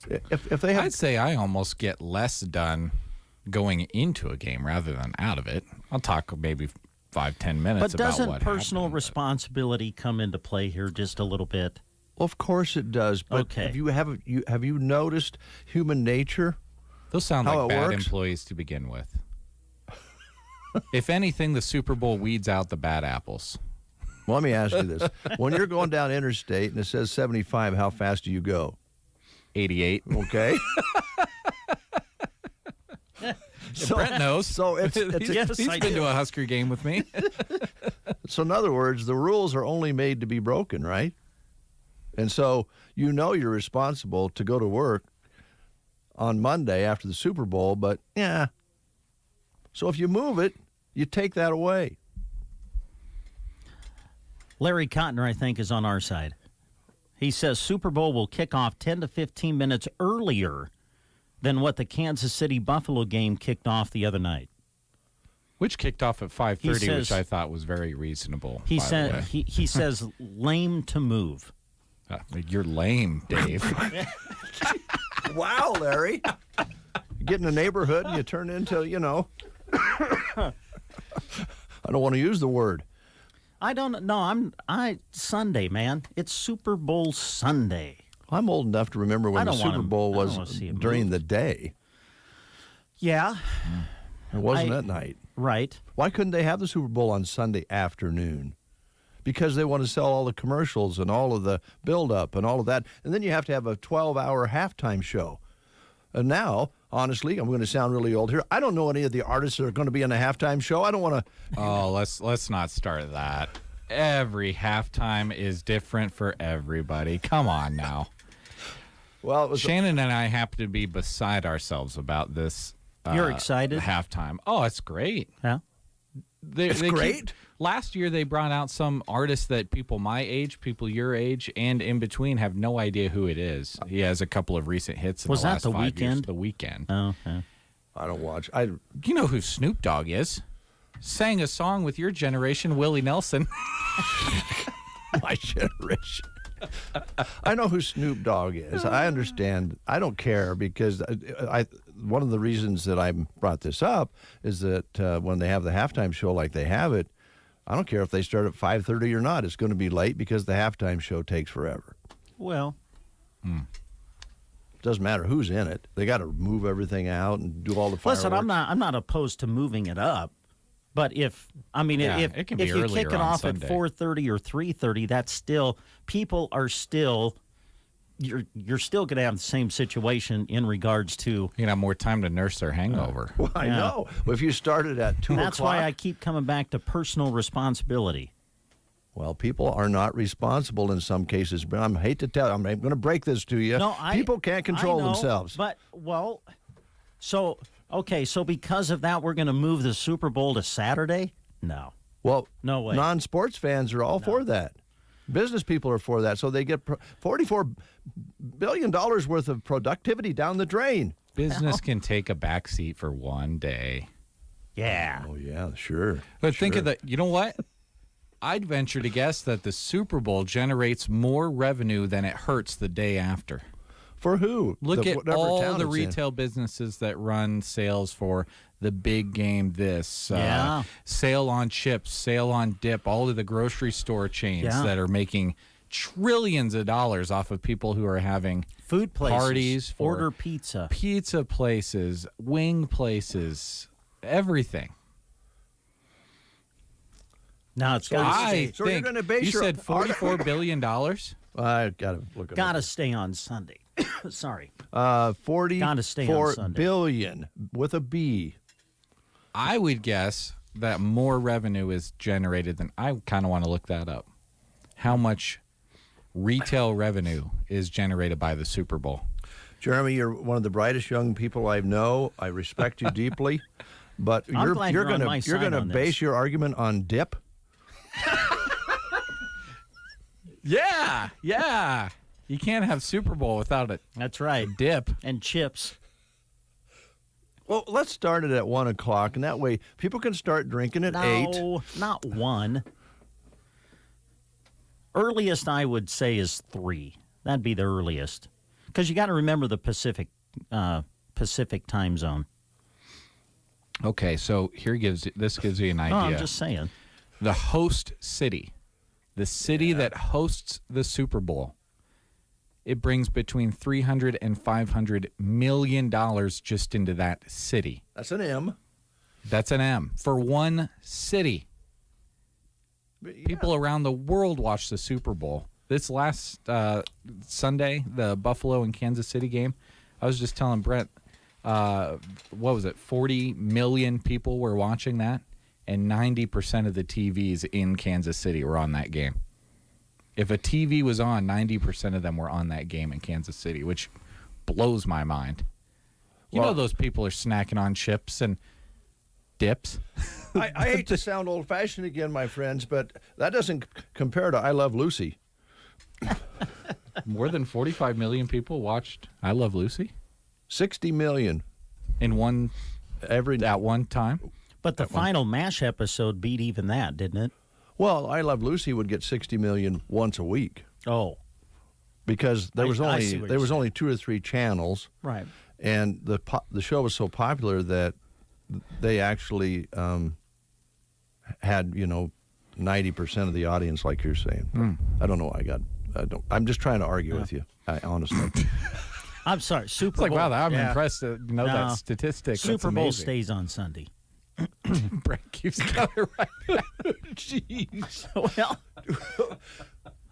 If they have, I'd say I almost get less done going into a game rather than out of it. I'll talk maybe 5-10 minutes about what happened. But doesn't personal responsibility come into play here just a little bit? Well, of course it does. But okay. Have you noticed human nature? Those sound like bad employees to begin with. If anything, the Super Bowl weeds out the bad apples. Well, let me ask you this. When you're going down interstate and it says 75, how fast do you go? 88. Okay. So, Brent knows. So it's he's been to a Husker game with me. So in other words, the rules are only made to be broken, right? And so you know you're responsible to go to work on Monday after the Super Bowl, but yeah. So if you move it, you take that away. Larry Cotner, I think, is on our side. He says Super Bowl will kick off 10 to 15 minutes earlier than what the Kansas City-Buffalo game kicked off the other night. Which kicked off at 5:30, which I thought was very reasonable. He says lame to move. You're lame, Dave. Wow, Larry. You get in a neighborhood and you turn into, I don't want to use the word. I don't know. Sunday, man. It's Super Bowl Sunday. I'm old enough to remember when the Super Bowl was during the day. Yeah. It wasn't at night. Right. Why couldn't they have the Super Bowl on Sunday afternoon? Because they want to sell all the commercials and all of the build-up and all of that. And then you have to have a 12-hour halftime show. And now, honestly, I'm going to sound really old here. I don't know any of the artists that are going to be in a halftime show. I don't want to. Oh, let's not start that. Every halftime is different for everybody. Come on now. Well, Shannon and I happen to be beside ourselves about this. You're excited? Halftime. Oh, it's great. Yeah. It's great. Last year, they brought out some artists that people my age, people your age, and in between have no idea who it is. He has a couple of recent hits in the last 5 years. Was that The Weeknd? The Weeknd. Oh, okay. I don't watch. You know who Snoop Dogg is? Sang a song with your generation, Willie Nelson. My generation. I know who Snoop Dogg is. I understand. I don't care because one of the reasons that I brought this up is that when they have the halftime show like they have it, I don't care if they start at 5:30 or not. It's going to be late because the halftime show takes forever. Well, doesn't matter who's in it. They got to move everything out and do all the fireworks. Listen, I'm not opposed to moving it up, but if you kick it off at 4:30 or 3:30, that's still people are still. You're still going to have the same situation in regards to... You're going to have more time to nurse their hangover. Well, I know. Well, if you started at 2 o'clock... That's why I keep coming back to personal responsibility. Well, people are not responsible in some cases. But I hate to tell you, I'm going to break this to you. People can't control themselves. But, so because of that, we're going to move the Super Bowl to Saturday? No. Well, no way. Non-sports fans are all for that. Business people are for that, so they get $44 billion worth of productivity down the drain. Business can take a backseat for one day. Yeah. Oh, yeah, sure. But think of that. You know what? I'd venture to guess that the Super Bowl generates more revenue than it hurts the day after. For who? Look at all the retail businesses that run sales for the big game, sale on chips, sale on dip, all of the grocery store chains that are making trillions of dollars off of people who are having food places, parties, order pizza places, wing places, everything. Now it's you're going to base you said $44 billion? I got to look at it. Got to stay on Sunday. Sorry. 44 billion with a B. I would guess that more revenue is generated than I kind of want to look that up. How much retail revenue is generated by the Super Bowl? Jeremy, you're one of the brightest young people I know. I respect you deeply, but you're going to base your argument on dip. Yeah. You can't have Super Bowl without it. That's right. Dip. And chips. Well, let's start it at 1 o'clock, and that way people can start drinking at 8. No, not 1. Earliest I would say is 3. That'd be the earliest. Because you got to remember the Pacific time zone. Okay, so this gives you an idea. No, I'm just saying. The host city, the city that hosts the Super Bowl, it brings between $300 and $500 million just into that city. That's an M. That's an M. For one city. People around the world watch the Super Bowl. This last Sunday, the Buffalo and Kansas City game, I was just telling Brent, what was it, 40 million people were watching that, and 90% of the TVs in Kansas City were on that game. If a TV was on, 90% of them were on that game in Kansas City, which blows my mind. You know those people are snacking on chips and dips. I hate to sound old-fashioned again, my friends, but that doesn't compare to I Love Lucy. More than 45 million people watched I Love Lucy? 60 million. In one, at one time? But the final MASH episode beat even that, didn't it? Well, I Love Lucy would get 60 million once a week. Oh. Because there was only 2 or 3 channels. Right. And the show was so popular that they actually had, 90% of the audience, like you're saying. I don't know why I'm just trying to argue with you, honestly. I'm sorry, Super Bowl. Wow, I'm impressed to know that statistic. Super Bowl stays on Sunday. Brett keeps got it right. Jeez. Well,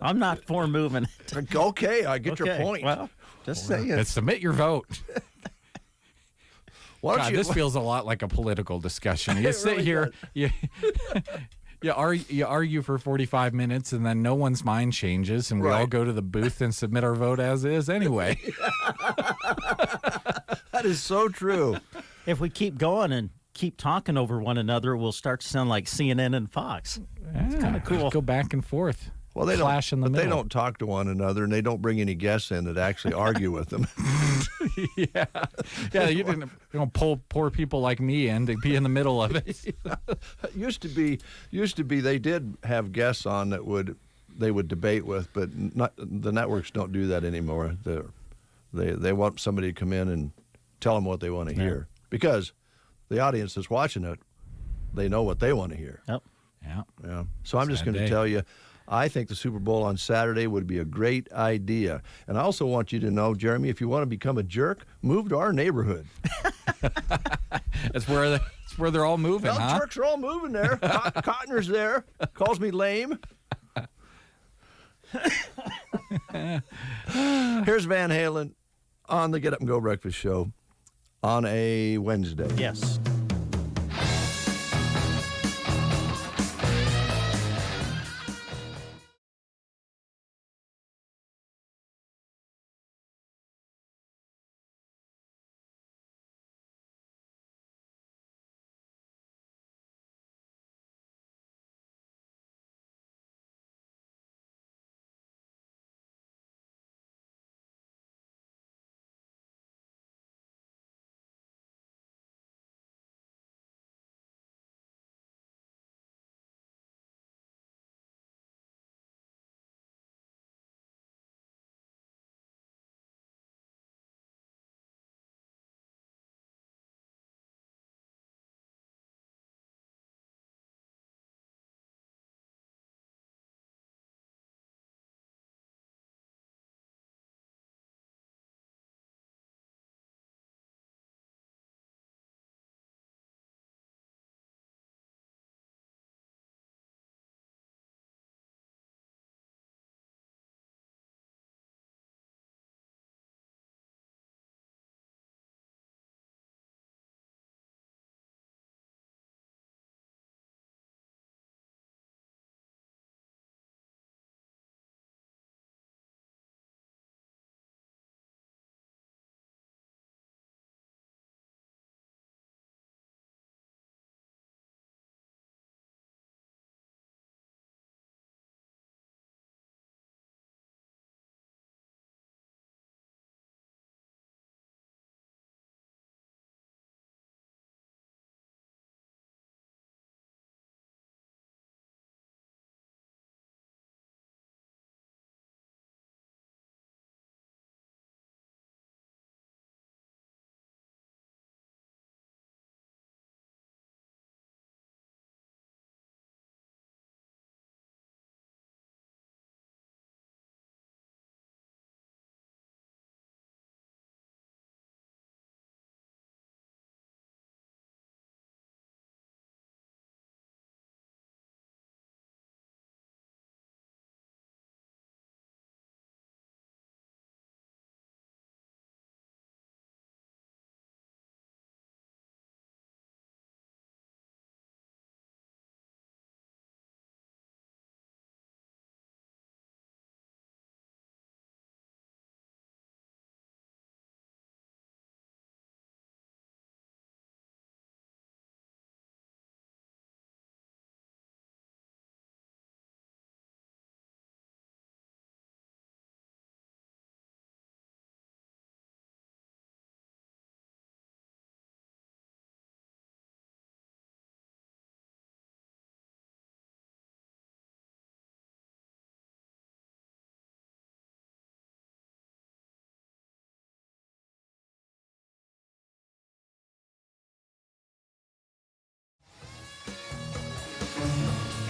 I'm not for moving it. Okay, I get your point. Well, just saying. Let's submit your vote. God, this feels a lot like a political discussion. You sit here, you argue for 45 minutes, and then no one's mind changes, and we all go to the booth and submit our vote as is anyway. That is so true. If we keep going and keep talking over one another, we'll start to sound like CNN and Fox. It's kind of cool. Go back and forth. Well, they clash in the middle. They don't talk to one another, and they don't bring any guests in that actually argue with them. Yeah. You don't pull poor people like me in to be in the middle of it. Used to be. They did have guests on that they would debate with, but the networks don't do that anymore. They want somebody to come in and tell them what they want to hear, because the audience that's watching it, they know what they want to hear. Yep. Yeah. So I'm just going to tell you, I think the Super Bowl on Saturday would be a great idea. And I also want you to know, Jeremy, if you want to become a jerk, move to our neighborhood. That's where they're all moving, huh? Jerks are all moving there. Cotner's there. Calls me lame. Here's Van Halen on the Get Up and Go Breakfast Show on a Wednesday. Yes.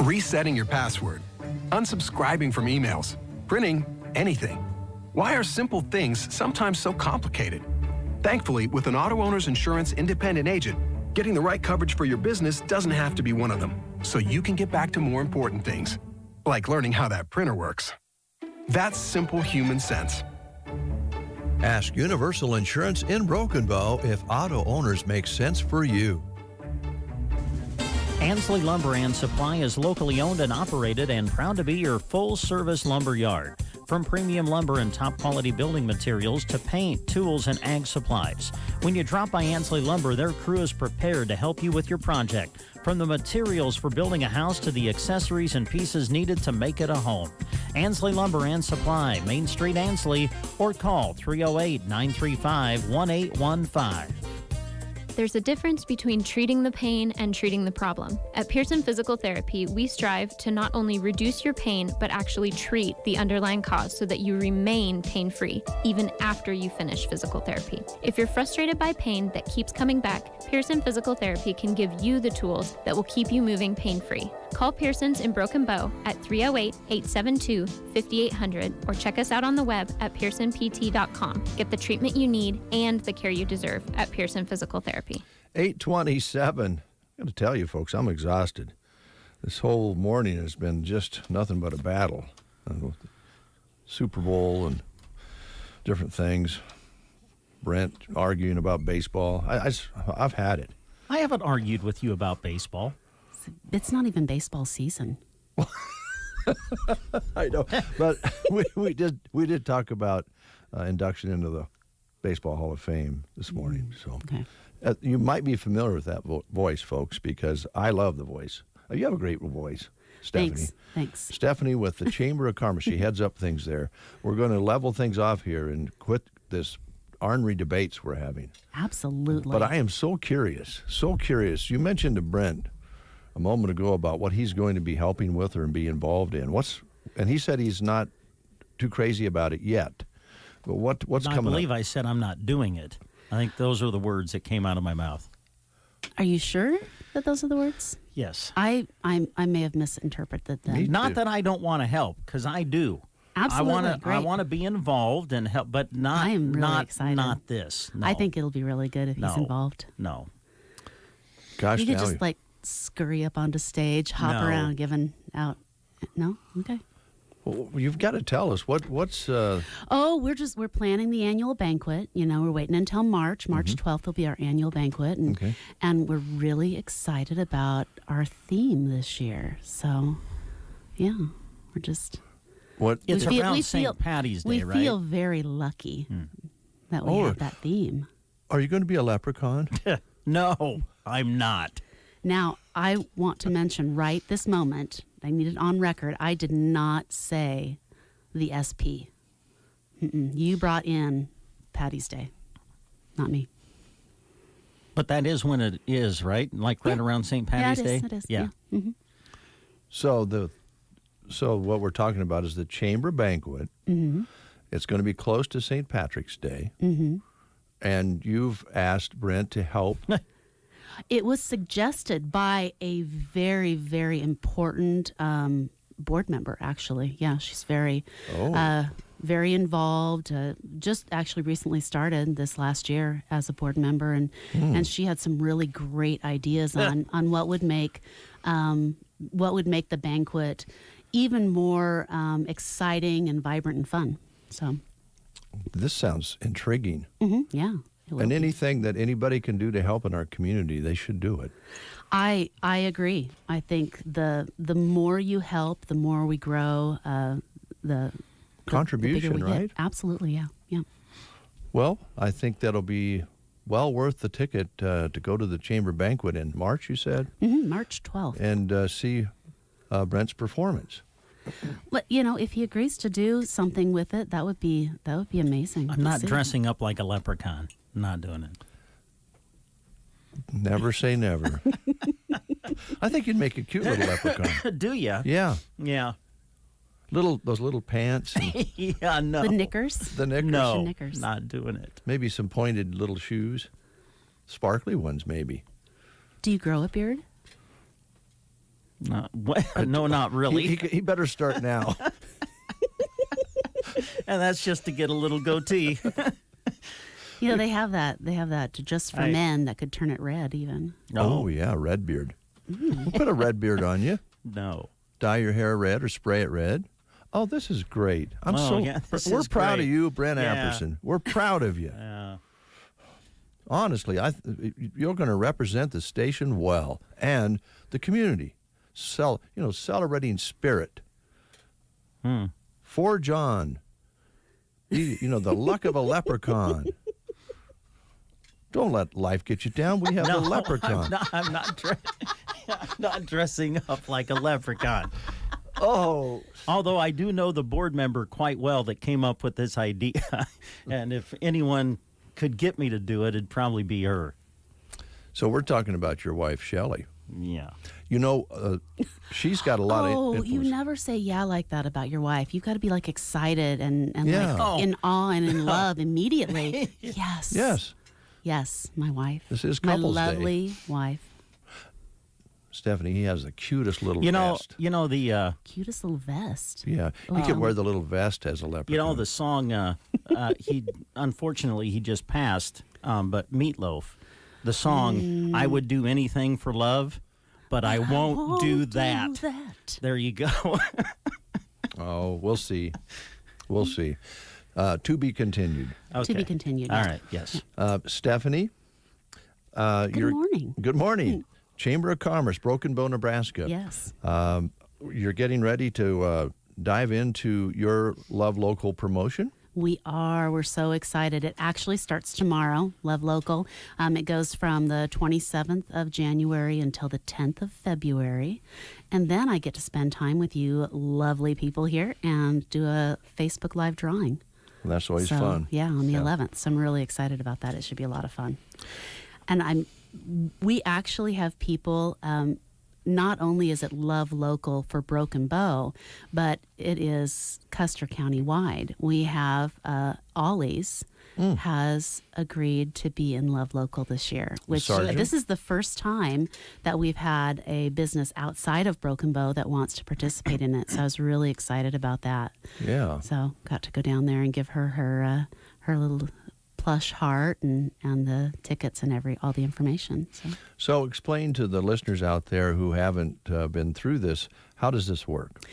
resetting your password, unsubscribing from emails, printing anything. Why are simple things sometimes so complicated? Thankfully, with an auto owner's insurance independent agent, getting the right coverage for your business doesn't have to be one of them, so you can get back to more important things, like learning how that printer works. That's simple human sense. Ask Universal Insurance in Broken Bow if auto owners make sense for you. Ansley Lumber and Supply is locally owned and operated and proud to be your full-service lumber yard. From premium lumber and top-quality building materials to paint, tools, and ag supplies. When you drop by Ansley Lumber, their crew is prepared to help you with your project. From the materials for building a house to the accessories and pieces needed to make it a home. Ansley Lumber and Supply, Main Street, Ansley, or call 308-935-1815. There's a difference between treating the pain and treating the problem. At Pearson Physical Therapy, we strive to not only reduce your pain, but actually treat the underlying cause so that you remain pain-free, even after you finish physical therapy. If you're frustrated by pain that keeps coming back, Pearson Physical Therapy can give you the tools that will keep you moving pain-free. Call Pearson's in Broken Bow at 308-872-5800 or check us out on the web at pearsonpt.com. Get the treatment you need and the care you deserve at Pearson Physical Therapy. 8:27. I got to tell you, folks, I'm exhausted. This whole morning has been just nothing but a battle. Super Bowl and different things. Brent arguing about baseball. I've had it. I haven't argued with you about baseball. It's not even baseball season. I know, but we did talk about induction into the Baseball Hall of Fame this morning. So okay. You might be familiar with that voice, folks, because I love the voice. You have a great voice, Stephanie. Thanks. Stephanie with the Chamber of Commerce. She heads up things there. We're going to level things off here and quit this ornery debates we're having. Absolutely. But I am so curious. You mentioned to Brent a moment ago about what he's going to be helping with or be involved in. And he said he's not too crazy about it yet. But what's coming up? I believe I said I'm not doing it. I think those are the words that came out of my mouth. Are you sure that those are the words? Yes. I may have misinterpreted them. Not that I don't want to help, because I do. Absolutely. I want to be involved and help, but not. I am really excited. Not this. No. I think it'll be really good if he's involved. No. Gosh, you could just scurry up onto stage, hop around, giving out. No? Okay. Well, you've got to tell us what's. We're planning the annual banquet. We're waiting until March. March 12th will be our annual banquet, and we're really excited about our theme this year. So, yeah, we're just. It's around St. Patty's Day, right? We feel very lucky that we have that theme. Are you going to be a leprechaun? No, I'm not. Now, I want to mention right this moment, I need it on record, I did not say the SP. You brought in Patty's Day, not me. But that is when it is, right? Like right around St. Patty's Day? It is. Yeah. Mm-hmm. So what we're talking about is the chamber banquet. Mm-hmm. It's going to be close to St. Patrick's Day. Mm-hmm. And you've asked Brent to help. It was suggested by a very, very important board member, actually. Yeah, she's very involved. Just actually recently started this last year as a board member, and she had some really great ideas on what would make the banquet even more exciting and vibrant and fun. So, this sounds intriguing. Mm-hmm, yeah. And anything that anybody can do to help in our community, they should do it. I agree. I think the more you help, the more we grow. The contribution, the bigger we right? Get. Absolutely, yeah. Well, I think that'll be well worth the ticket to go to the chamber banquet in March. You said March 12th, and see Brent's performance. But, if he agrees to do something with it, that would be amazing. I'm not dressing up like a leprechaun. I'm not doing it. Never say never. I think you'd make a cute little leprechaun. Do you? Yeah. Yeah. Those little pants. And yeah, no. The knickers? The knickers. No, the knickers. Not doing it. Maybe some pointed little shoes. Sparkly ones, maybe. Do you grow a beard? No, not really. He better start now. And that's just to get a little goatee. You know, they have that just for men that could turn it red even. Oh yeah, red beard. We'll put a red beard on you. No. Dye your hair red or spray it red. Oh, this is great. We're proud of you, Brent Apperson. We're proud of you. Honestly, you're going to represent the station well and the community. Celebrating spirit. For John. The luck of a leprechaun. Don't let life get you down. We have a leprechaun. I'm not dressing up like a leprechaun. Oh. Although I do know the board member quite well that came up with this idea. And if anyone could get me to do it, it'd probably be her. So we're talking about your wife, Shelley. Yeah. She's got a lot of influence. You never say yeah like that about your wife. You've got to be like excited and like in awe and in love immediately. Yes. Yes. Yes, my wife. This is couples my lovely day. Wife. Stephanie, he has the cutest little vest. The cutest little vest. Yeah, he could wear the little vest as a leprechaun. The song. Unfortunately he just passed. But Meatloaf, the song "I Would Do Anything for Love, but I won't do that." There you go. Oh, we'll see. We'll see. To be continued. Okay. To be continued. All right. Yes. Stephanie. Good morning. Good morning. Chamber of Commerce, Broken Bow, Nebraska. Yes. You're getting ready to dive into your Love Local promotion? We are. We're so excited. It actually starts tomorrow, Love Local. It goes from the 27th of January until the 10th of February. And then I get to spend time with you lovely people here and do a Facebook Live drawing. Well, that's always fun. Yeah, on the 11th. So I'm really excited about that. It should be a lot of fun. And we actually have people, not only is it Love Local for Broken Bow, but it is Custer County wide. We have Ollie's has agreed to be in Love Local this year, which this is the first time that we've had a business outside of Broken Bow that wants to participate in it. So I was really excited about that. Yeah. So got to go down there and give her her little plush heart and the tickets and all the information. So explain to the listeners out there who haven't been through this, how does this work?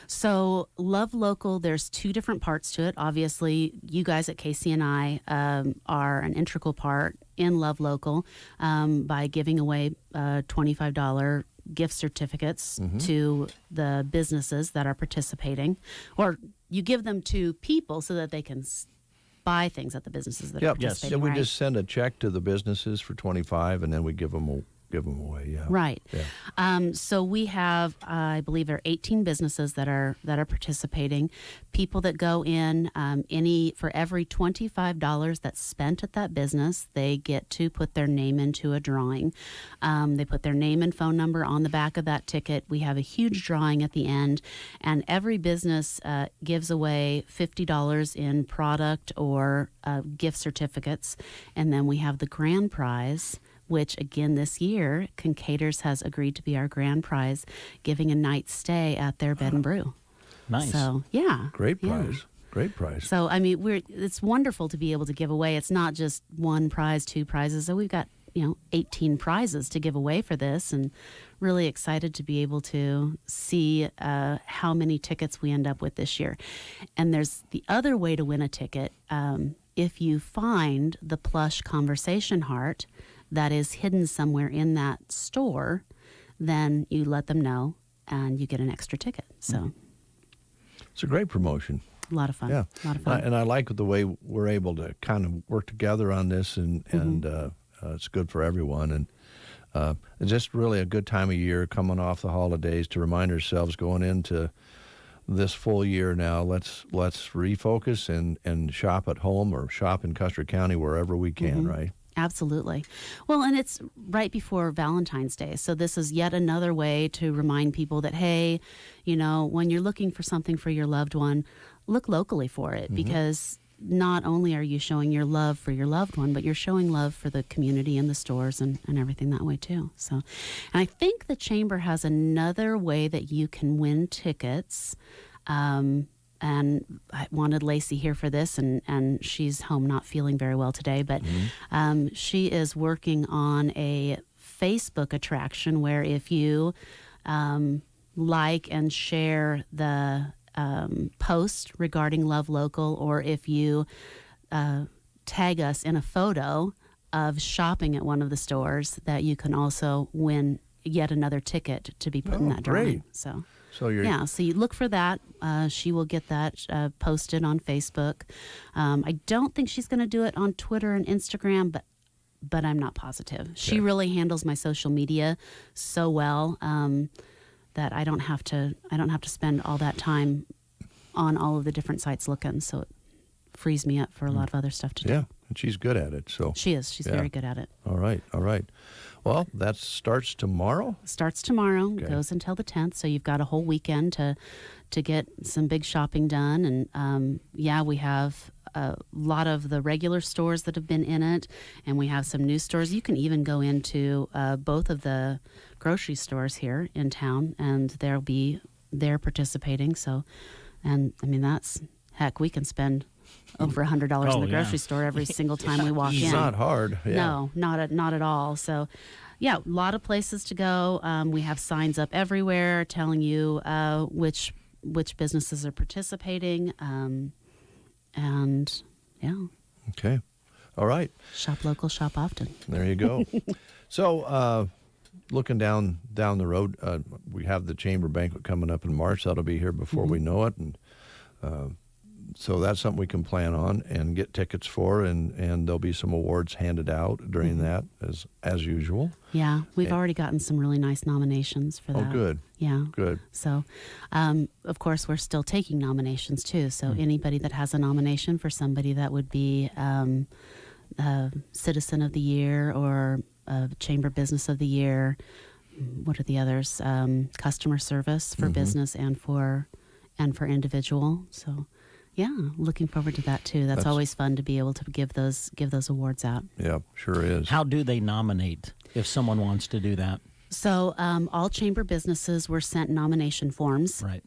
So Love Local, there's two different parts to it. Obviously, you guys at KCNI are an integral part in Love Local by giving away $25 gift certificates to the businesses that are participating, or you give them to people so that they can buy things at the businesses that are participating. Yes. So we just send a check to the businesses for $25, and then we give them away. Yeah. Right. Yeah. So we have, I believe, there are 18 businesses that are participating. People that go in, for every $25 that's spent at that business, they get to put their name into a drawing. They put their name and phone number on the back of that ticket. We have a huge drawing at the end, and every business gives away $50 in product or gift certificates, and then we have the grand prize, which again this year, Kincaider's has agreed to be our grand prize, giving a night's stay at their bed and brew. Nice. So, yeah. Great prize. Yeah. Great prize. So, I mean, it's wonderful to be able to give away. It's not just one prize, two prizes. So we've got, 18 prizes to give away for this, and really excited to be able to see how many tickets we end up with this year. And there's the other way to win a ticket. If you find the plush conversation heart that is hidden somewhere in that store, then you let them know and you get an extra ticket. So it's a great promotion. A lot of fun. Yeah. A lot of fun. And I like the way we're able to kind of work together on this, and it's good for everyone. And it's just really a good time of year coming off the holidays to remind ourselves going into this full year now, let's refocus and shop at home or shop in Custer County wherever we can, right? Absolutely. Well, and it's right before Valentine's Day. So this is yet another way to remind people that, hey, when you're looking for something for your loved one, look locally for it, because not only are you showing your love for your loved one, but you're showing love for the community and the stores and everything that way too. So, and I think the Chamber has another way that you can win tickets. And I wanted Lacey here for this, and she's home not feeling very well today, but she is working on a Facebook attraction where if you like and share the post regarding Love Local, or if you tag us in a photo of shopping at one of the stores, that you can also win yet another ticket to be put in that drawing. So you look for that. She will get that posted on Facebook. I don't think she's going to do it on Twitter and Instagram, but I'm not positive. Okay. She really handles my social media so well that I don't have to spend all that time on all of the different sites looking. So it frees me up for a lot of other stuff to do. Yeah, and she's good at it. So she is. She's very good at it. All right. Well, that starts tomorrow? Starts tomorrow, goes until the 10th, so you've got a whole weekend to get some big shopping done. And, we have a lot of the regular stores that have been in it, and we have some new stores. You can even go into both of the grocery stores here in town, and they're participating. So, and, I mean, we can spend over $100 in the grocery store every single time we walk in. It's not hard. Yeah. No, not at all. So, a lot of places to go. We have signs up everywhere telling you which businesses are participating, and Okay, all right. Shop local, shop often. There you go. So, looking down the road, we have the Chamber banquet coming up in March. That'll be here before we know it, and so that's something we can plan on and get tickets for, and there'll be some awards handed out during that as usual. Yeah, we've already gotten some really nice nominations for that. Oh, good. Yeah. Good. So, of course, we're still taking nominations too. So anybody that has a nomination for somebody that would be Citizen of the Year or Chamber Business of the Year, what are the others? Customer service for business and for individual. So. Yeah, looking forward to that too. That's always fun to be able to give those awards out. Yeah, sure is. How do they nominate if someone wants to do that? So all Chamber businesses were sent nomination forms. Right.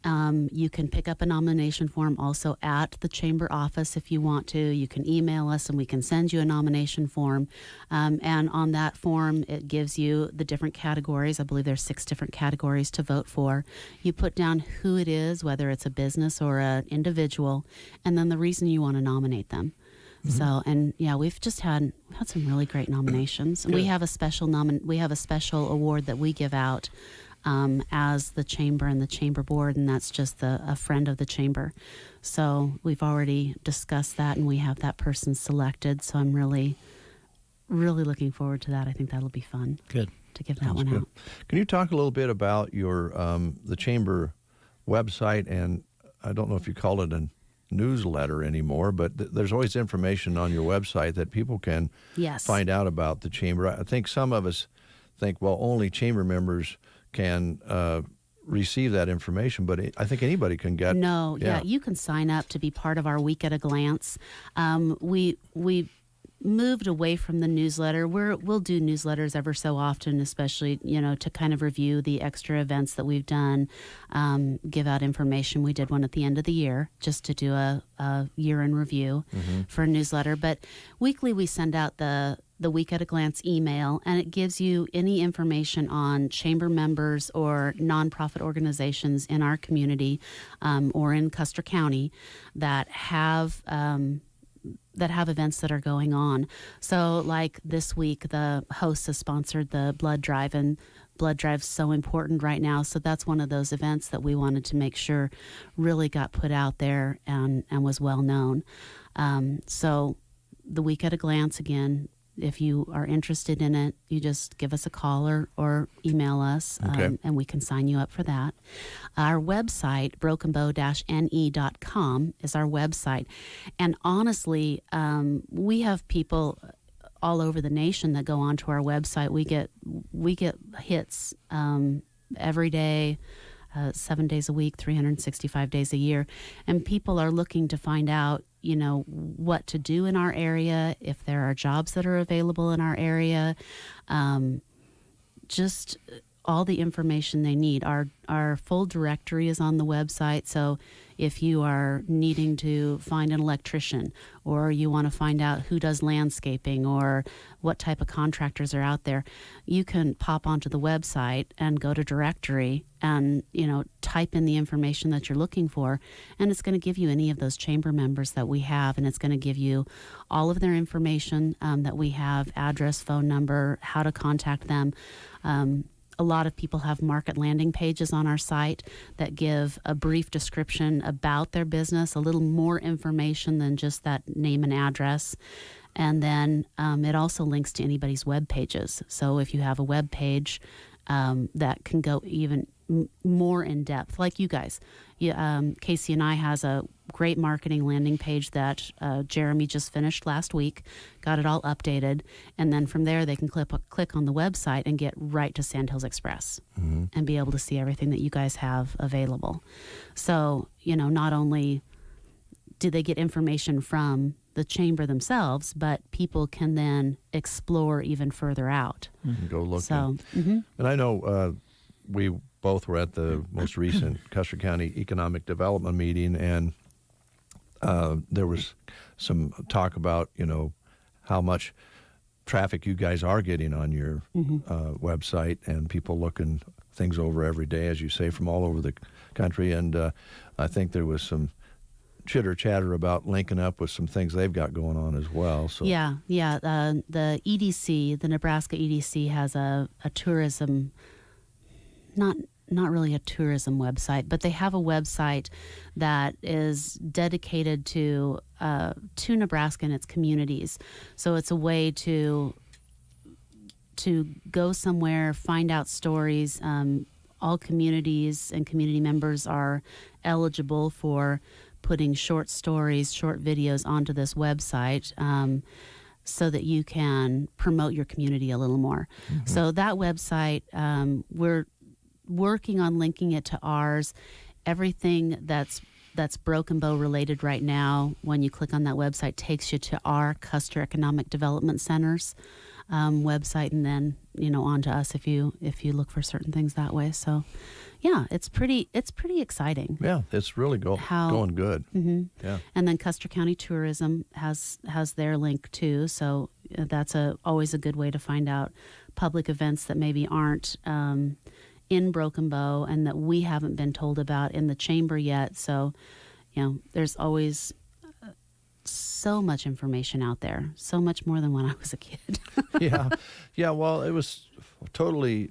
You can pick up a nomination form also at the Chamber office if you want to. You can email us and we can send you a nomination form. And on that form, it gives you the different categories. I believe there's 6 different categories to vote for. You put down who it is, whether it's a business or an individual, and then the reason you want to nominate them. So, and we've had some really great nominations. And we have a special award that we give out as the Chamber and the Chamber Board, and that's just a friend of the Chamber. So we've already discussed that, and we have that person selected. So I'm really, really looking forward to that. I think that'll be fun. Good. To give that one out. Can you talk a little bit about your the Chamber website, and I don't know if you call it a newsletter anymore, but there's always information on your website that people can find out about the Chamber. I think some of us think, well, only Chamber members can receive that information, but I think anybody can get. No, you can sign up to be part of our Week at a Glance. We moved away from the newsletter. We'll do newsletters ever so often, especially, to kind of review the extra events that we've done, give out information. We did one at the end of the year just to do a year in review for a newsletter. But weekly we send out the Week at a Glance email, and it gives you any information on Chamber members or nonprofit organizations in our community or in Custer County that have events that are going on. So like this week, the host has sponsored the blood drive, and blood drive's so important right now. So that's one of those events that we wanted to make sure really got put out there and was well known. So the Week at a Glance, again, if you are interested in it, you just give us a call or email us, and we can sign you up for that. Our website, brokenbow-ne.com, is our website. And honestly, we have people all over the nation that go onto our website. We get hits every day, 7 days a week, 365 days a year. And people are looking to find out, what to do in our area, if there are jobs that are available in our area, just all the information they need. Our full directory is on the website, so if you are needing to find an electrician, or you want to find out who does landscaping or what type of contractors are out there, you can pop onto the website and go to directory and type in the information that you're looking for, and it's going to give you any of those chamber members that we have, and it's going to give you all of their information that we have: address, phone number, how to contact them. A lot of people have market landing pages on our site that give a brief description about their business, a little more information than just that name and address. And then it also links to anybody's web pages. So if you have a web page that can go even more in depth, like you guys. KCNI has a great marketing landing page that Jeremy just finished last week, got it all updated, and then from there they can click on the website and get right to Sandhills Express and be able to see everything that you guys have available. So, not only do they get information from the chamber themselves, but people can then explore even further out. Go look. So, And I know we both were at the most recent Custer County Economic Development meeting, and there was some talk about, how much traffic you guys are getting on your website, and people looking things over every day, as you say, from all over the country. And I think there was some chitter-chatter about linking up with some things they've got going on as well. So Yeah. The EDC, the Nebraska EDC, has a tourism, not really a tourism website, but they have a website that is dedicated to Nebraska and its communities. So it's a way to go somewhere, find out stories. All communities and community members are eligible for putting short stories, short videos onto this website, so that you can promote your community a little more. So that website, we're working on linking it to ours. Everything that's Broken Bow related right now, when you click on that website, takes you to our Custer Economic Development Center's website, and then on to us if you look for certain things that way. So yeah, it's pretty exciting. Yeah, it's really going good. Yeah. And then Custer County Tourism has their link too, so that's always a good way to find out public events that maybe aren't in Broken Bow and that we haven't been told about in the chamber yet. So, there's always so much information out there, so much more than when I was a kid. Yeah. Well, it was totally,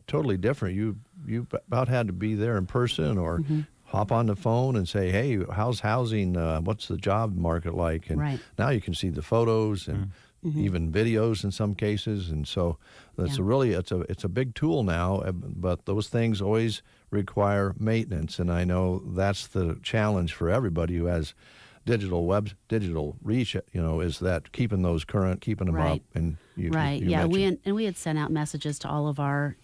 totally different. You about had to be there in person or hop on the phone and say, hey, how's housing? What's the job market like? And now you can see the photos and even videos in some cases. And so it's a big tool now, but those things always require maintenance. And I know that's the challenge for everybody who has digital reach, is that keeping those current, keeping them up. And you we had sent out messages to all of our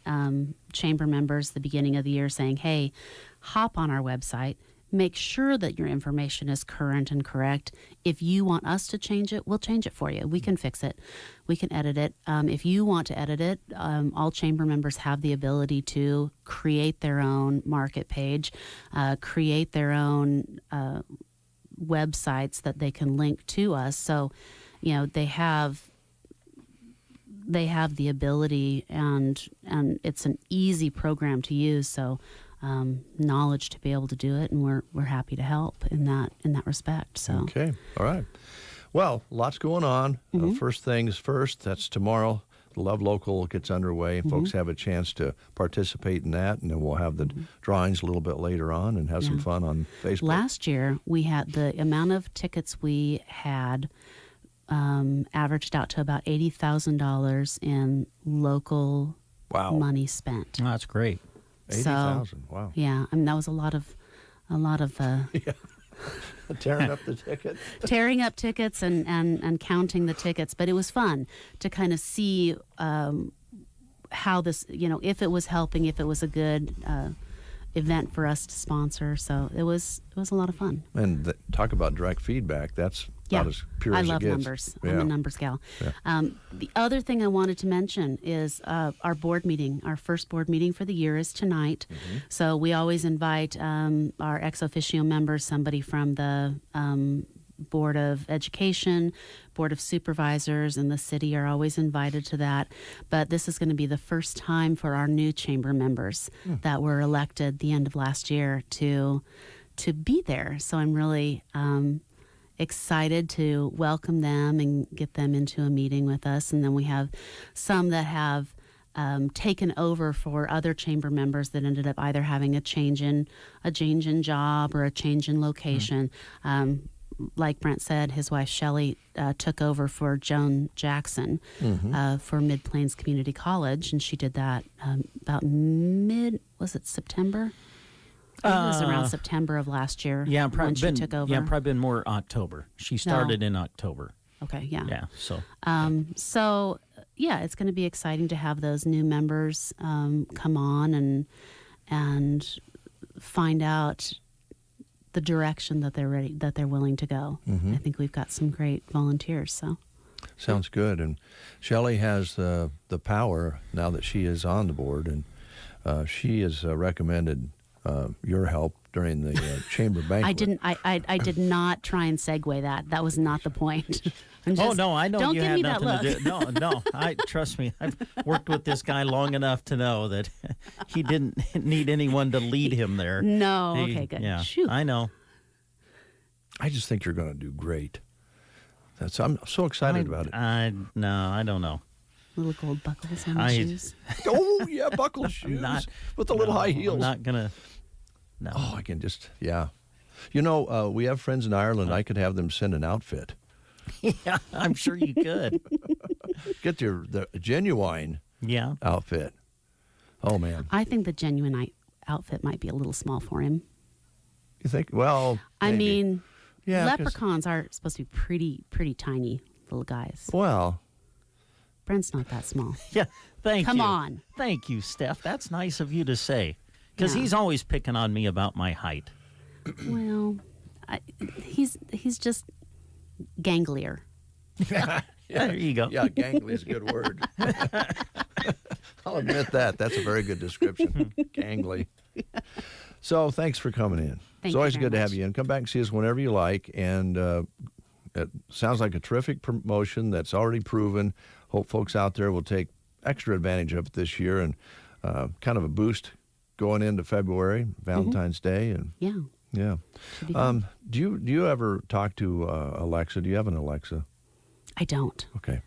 chamber members at the beginning of the year saying, hey, hop on our website, make sure that your information is current and correct. If you want us to change it, we'll change it for you. We can fix it. We can edit it. If you want to edit it, all chamber members have the ability to create their own market page, create their own websites that they can link to us. So, they have the ability, and it's an easy program to use. So, knowledge to be able to do it, and we're happy to help in that respect. So okay, all right. Well, lots going on. First things first. That's tomorrow. The Love Local gets underway, and folks have a chance to participate in that, and then we'll have the drawings a little bit later on and have some fun on Facebook. Last year, we had the amount of tickets we had averaged out to about $80,000 in local money spent. Oh, that's great. 80,000. Wow. Yeah, that was a lot of tearing up the ticket. Tearing up tickets and counting the tickets. But it was fun to kind of see how this, if it was helping, if it was a good event for us to sponsor. So it was a lot of fun. And talk about direct feedback. That's about as pure as it gets. I love numbers. Yeah. I'm a numbers gal. Yeah. The other thing I wanted to mention is our board meeting. Our first board meeting for the year is tonight. Mm-hmm. So we always invite our ex officio members, somebody from the Board of Education, Board of Supervisors, and the city are always invited to that. But this is going to be the first time for our new chamber members that were elected the end of last year to be there. So I'm really excited to welcome them and get them into a meeting with us. And then we have some that have taken over for other chamber members that ended up either having a change in job or a change in location. Like Brent said, his wife Shelley took over for Joan Jackson for Mid Plains Community College, and she did that about September? I think it was around September of last year when she took over. Yeah, probably been more October. She started in October. Okay, yeah. Yeah, so. It's going to be exciting to have those new members come on and find out the direction that they're willing to go. I think we've got some great volunteers. So sounds good. And Shelley has the power now that she is on the board, and she has recommended your help during the chamber banquet. I did not try and segue that. That was not the point. Oh no, I know you had nothing to do. No, trust me. I've worked with this guy long enough to know that he didn't need anyone to lead him there. No, okay, good. Yeah, shoot. I know. I just think you're going to do great. I'm so excited about it. I don't know. Little gold buckles on the shoes. Oh yeah, buckle shoes with the little high heels. I'm not gonna. No. Oh, I can just we have friends in Ireland. I could have them send an outfit. Yeah, I'm sure you could. Get the genuine outfit. Oh, man. I think the genuine outfit might be a little small for him. You think? Well, I mean, yeah, leprechauns are supposed to be pretty tiny little guys. Well. Brent's not that small. Yeah, thank you. Come on. Thank you, Steph. That's nice of you to say. Because he's always picking on me about my height. Well, he's just ganglier. Yeah, there you go. Yeah, gangly is a good word. I'll admit that. That's a very good description. Gangly. So thanks for coming in. It's always good to have you in. Come back and see us whenever you like. And it sounds like a terrific promotion that's already proven. Hope folks out there will take extra advantage of it this year and kind of a boost going into February, Valentine's Day. And yeah. Do you ever talk to Alexa? Do you have an Alexa? I don't. Okay.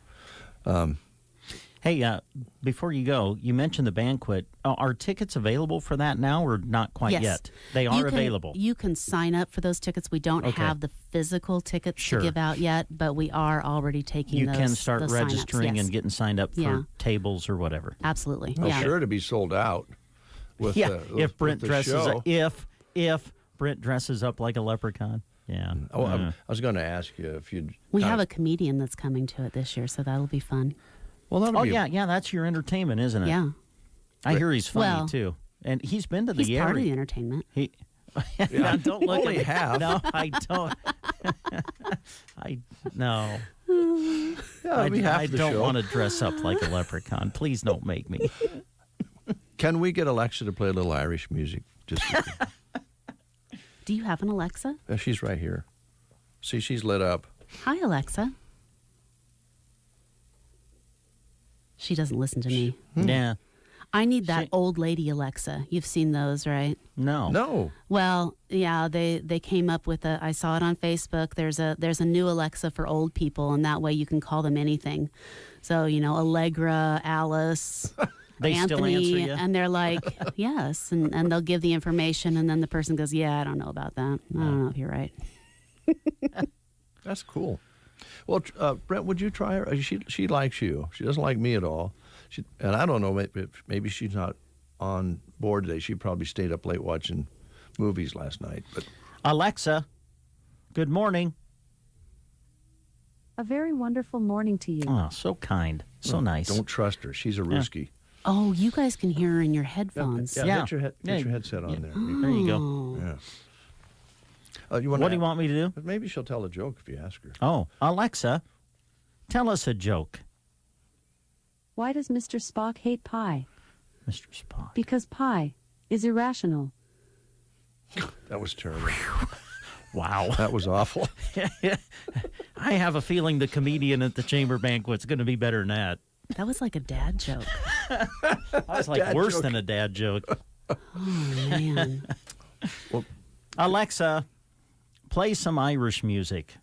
Hey, before you go, you mentioned the banquet. Are tickets available for that now or not quite yet? They are available. You can sign up for those tickets. We don't have the physical tickets to give out yet, but we are already taking those. You can start those registering sign-ups, and getting signed up for tables or whatever. Absolutely. Sure to be sold out. If Brent dresses if Brent dresses up like a leprechaun. Yeah. I was going to ask you if you'd. We have a comedian that's coming to it this year, so that'll be fun. Well, yeah, that's your entertainment, isn't it? Yeah. I hear he's funny too, and he's been to the area. He's part of the entertainment. Now, don't look Only at half. No, I don't. No. I don't want to dress up like a leprechaun. Please don't make me. Can we get Alexa to play a little Irish music? Do you have an Alexa? She's right here. See, she's lit up. Hi, Alexa. She doesn't listen to me. Yeah. I need that old lady Alexa. You've seen those, right? No. Well, yeah, they came up with I saw it on Facebook. There's a new Alexa for old people, and that way you can call them anything. So, Allegra, Alice, they Anthony, still answer you? And they're like, yes, and they'll give the information, and then the person goes, yeah, I don't know about that. I don't know if you're right. That's cool. Well, Brent, would you try her? She likes you. She doesn't like me at all. And I don't know, maybe she's not on board today. She probably stayed up late watching movies last night. But Alexa, good morning. A very wonderful morning to you. Oh, so kind. So nice. Don't trust her. She's a Ruski. Oh, you guys can hear her in your headphones. Yeah. Get your headset on there. There you go. Yeah. What do you want me to do? Maybe she'll tell a joke if you ask her. Oh, Alexa, tell us a joke. Why does Mr. Spock hate pie? Mr. Spock. Because pie is irrational. That was terrible. Wow. That was awful. I have a feeling the comedian at the chamber banquet's going to be better than that. That was like a dad joke. That was like worse than a dad joke. Oh, man. Well, Alexa, play some Irish music.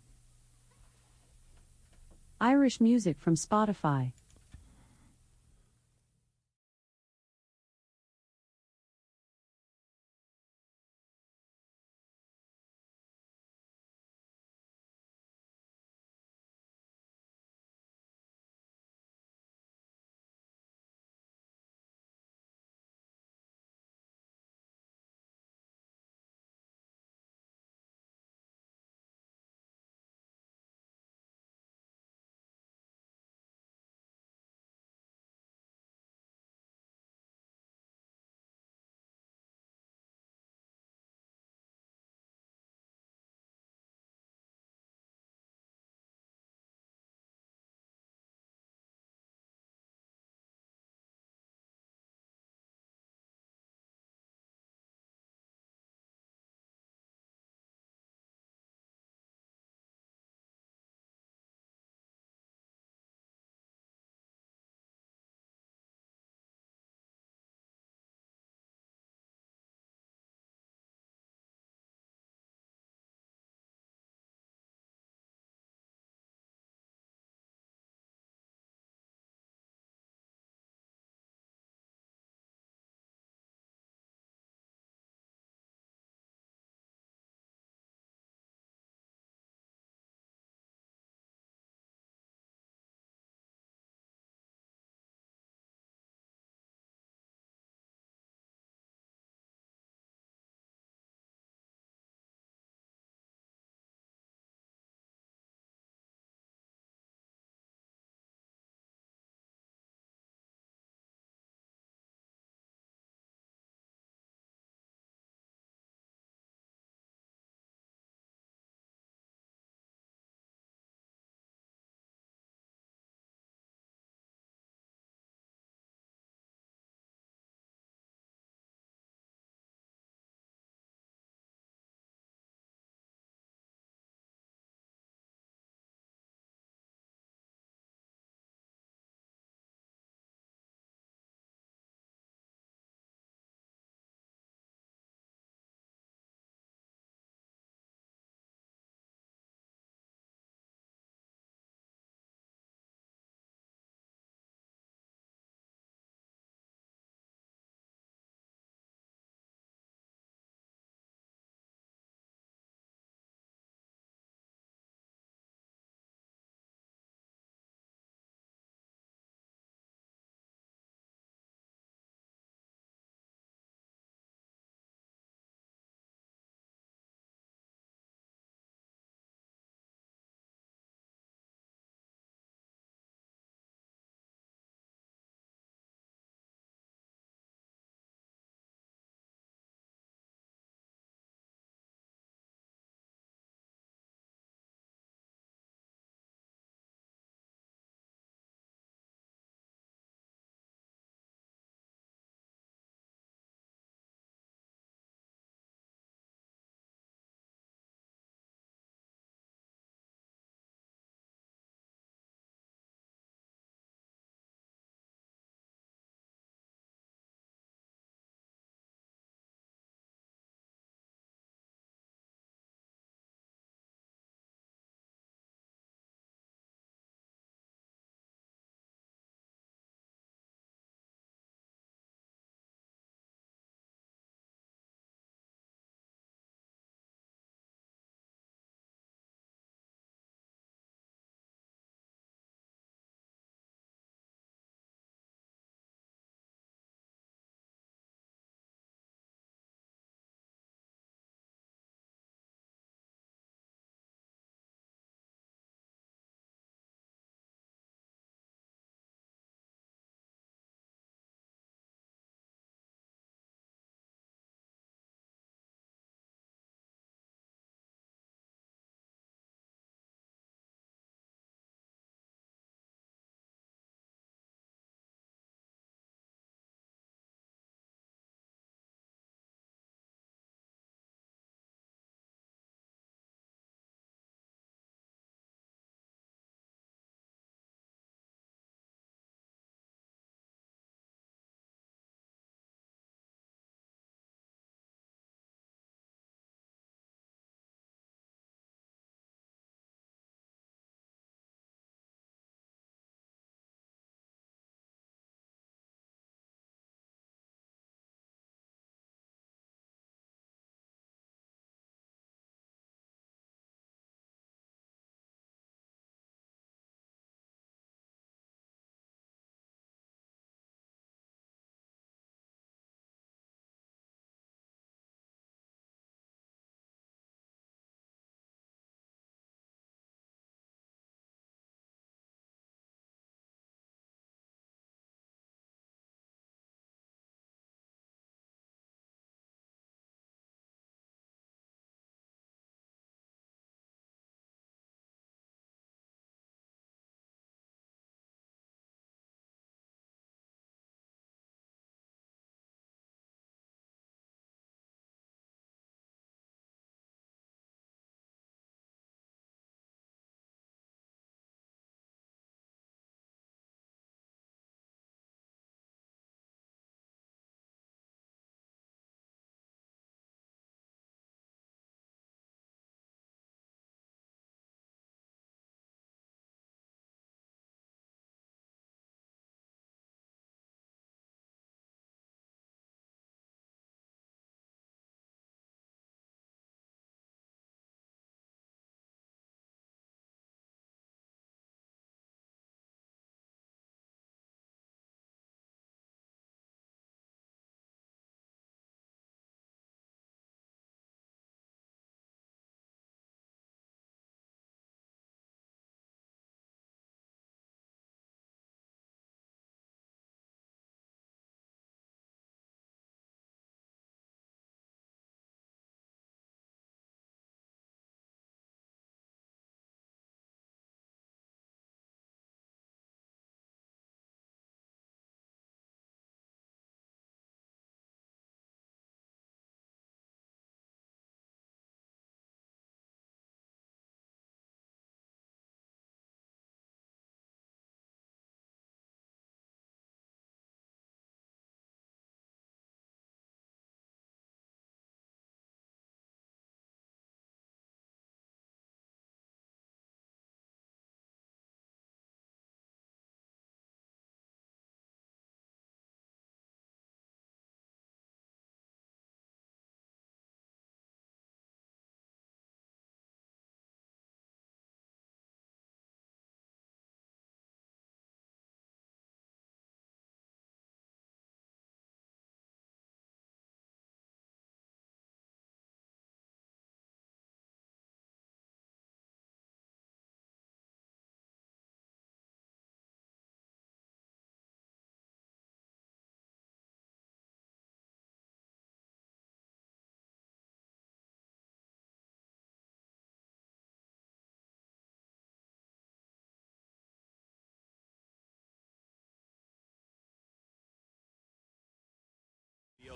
Irish music from Spotify.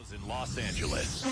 In Los Angeles.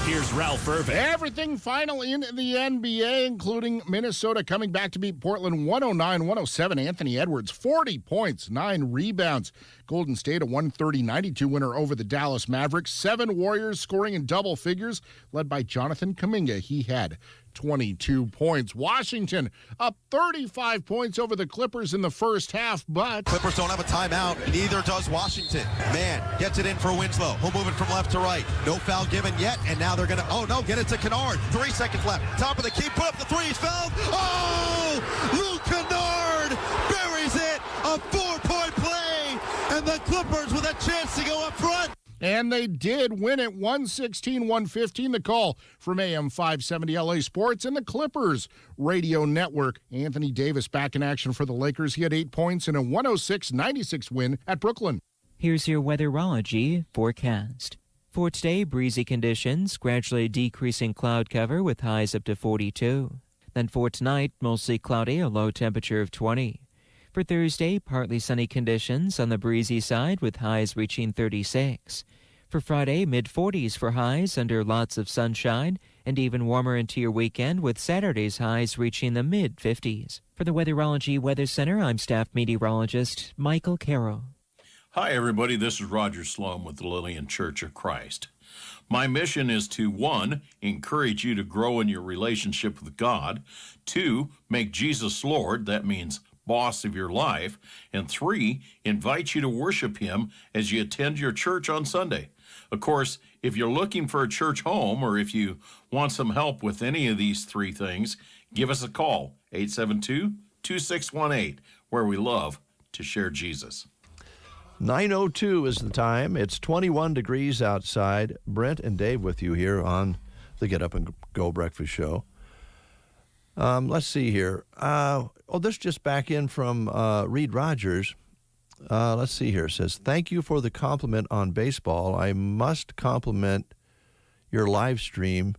Here's Ralph Irvin. Everything final in the NBA, including Minnesota coming back to beat Portland 109-107. Anthony Edwards, 40 points, 9 rebounds. Golden State, a 130-92 winner over the Dallas Mavericks. 7 Warriors scoring in double figures, led by Jonathan Kuminga. He had 22 points. Washington up 35 points over the Clippers in the first half, but Clippers don't have a timeout. Neither does Washington. Man gets it in for Winslow. He'll move it from left to right. No foul given yet, and now they're going to, oh no, get it to Kennard. 3 seconds left. Top of the key, put up the three. He's fouled. Oh! Luke Kennard buries it. A 4-point play, and the Clippers with a chance to go up front. And they did win it 116-115. The call from AM 570 LA Sports and the Clippers Radio Network. Anthony Davis back in action for the Lakers. He had 8 points in a 106-96 win at Brooklyn. Here's your weatherology forecast. For today, breezy conditions, gradually decreasing cloud cover with highs up to 42. Then for tonight, mostly cloudy, a low temperature of 20. For Thursday, partly sunny conditions on the breezy side with highs reaching 36. For Friday, mid-40s for highs under lots of sunshine, and even warmer into your weekend with Saturday's highs reaching the mid-50s. For the Weatherology Weather Center, I'm staff meteorologist Michael Carroll. Hi, everybody. This is Roger Sloan with the Lillian Church of Christ. My mission is to, 1, encourage you to grow in your relationship with God, 2, make Jesus Lord. That means boss of your life, and 3, invite you to worship him as you attend your church on Sunday. Of course, if you're looking for a church home or if you want some help with any of these 3 things, give us a call, 872-2618, where we love to share Jesus. 9:02 is the time. It's 21 degrees outside. Brent and Dave with you here on the Get Up and Go Breakfast Show. Let's see here. This just back in from Reed Rogers. Let's see here. It says, thank you for the compliment on baseball. I must compliment your live stream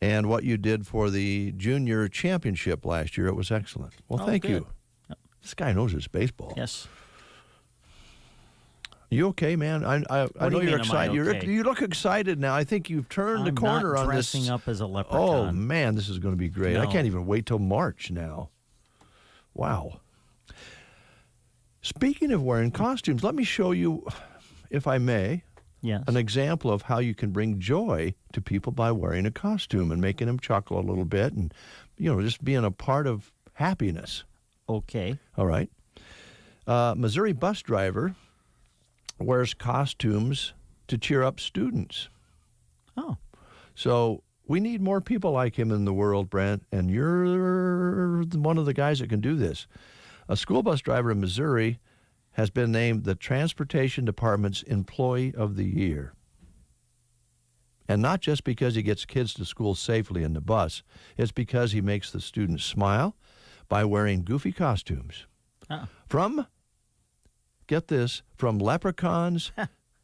and what you did for the junior championship last year. It was excellent. Well, thank you. This guy knows his baseball. Yes. You okay, man? I know you're excited. Okay? You look excited now. I think you've turned the corner on this. I'm dressing up as a leprechaun. Oh, man, this is going to be great. No. I can't even wait till March now. Wow. Speaking of wearing costumes, let me show you, if I may, an example of how you can bring joy to people by wearing a costume and making them chuckle a little bit and, just being a part of happiness. Okay. All right. Missouri bus driver wears costumes to cheer up students. Oh. So we need more people like him in the world, Brent, and you're one of the guys that can do this. A school bus driver in Missouri has been named the Transportation Department's Employee of the Year. And not just because he gets kids to school safely in the bus, it's because he makes the students smile by wearing goofy costumes. Oh. Get this, from leprechauns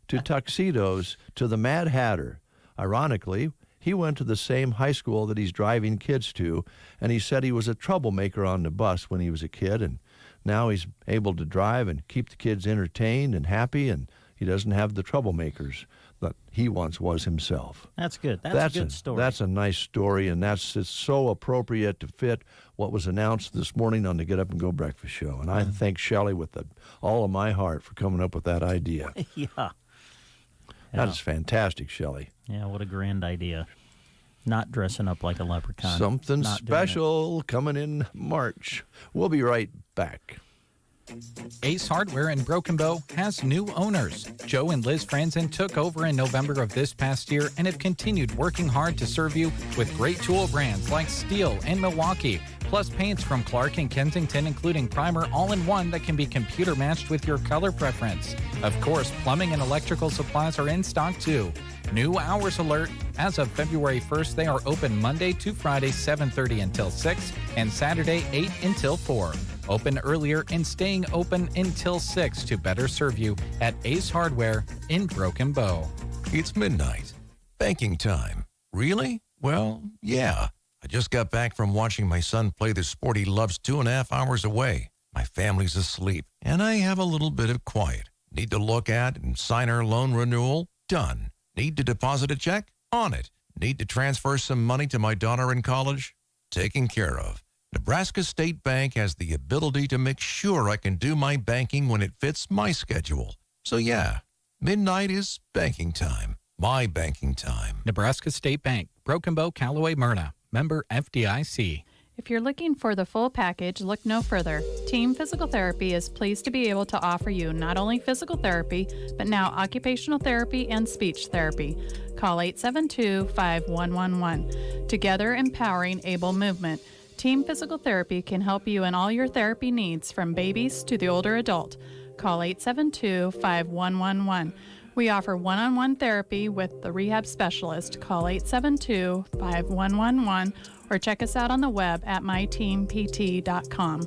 to tuxedos to the Mad Hatter. Ironically, he went to the same high school that he's driving kids to, and he said he was a troublemaker on the bus when he was a kid, and now he's able to drive and keep the kids entertained and happy, and he doesn't have the troublemakers that he once was himself. That's good. That's a good story. That's a nice story, and it's so appropriate to fit what was announced this morning on the Get Up and Go Breakfast Show. And I thank Shelley with all of my heart for coming up with that idea. Yeah. That is fantastic, Shelley. Yeah, what a grand idea. Not dressing up like a leprechaun. Something special coming in March. We'll be right back. Ace Hardware in Broken Bow has new owners. Joe and Liz Franzen took over in November of this past year and have continued working hard to serve you with great tool brands like Steel and Milwaukee, plus paints from Clark and Kensington, including primer all-in-one that can be computer matched with your color preference. Of course, plumbing and electrical supplies are in stock too. New hours alert. As of February 1st, they are open Monday to Friday, 7:30 until 6, and Saturday, 8 until 4. Open earlier and staying open until 6 to better serve you at Ace Hardware in Broken Bow. It's midnight. Banking time. Really? Well, yeah. I just got back from watching my son play the sport he loves 2.5 hours away. My family's asleep, and I have a little bit of quiet. Need to look at and sign our loan renewal? Done. Need to deposit a check? On it. Need to transfer some money to my daughter in college? Taken care of. Nebraska State Bank has the ability to make sure I can do my banking when it fits my schedule. So yeah, midnight is banking time. My banking time. Nebraska State Bank, Broken Bow, Callaway, Myrna. Member FDIC. If you're looking for the full package, look no further. Team Physical Therapy is pleased to be able to offer you not only physical therapy, but now occupational therapy and speech therapy. Call 872-5111. Together empowering able movement. Team Physical Therapy can help you in all your therapy needs from babies to the older adult. Call 872-5111. We offer one-on-one therapy with the rehab specialist. Call 872-5111 or check us out on the web at myteampt.com.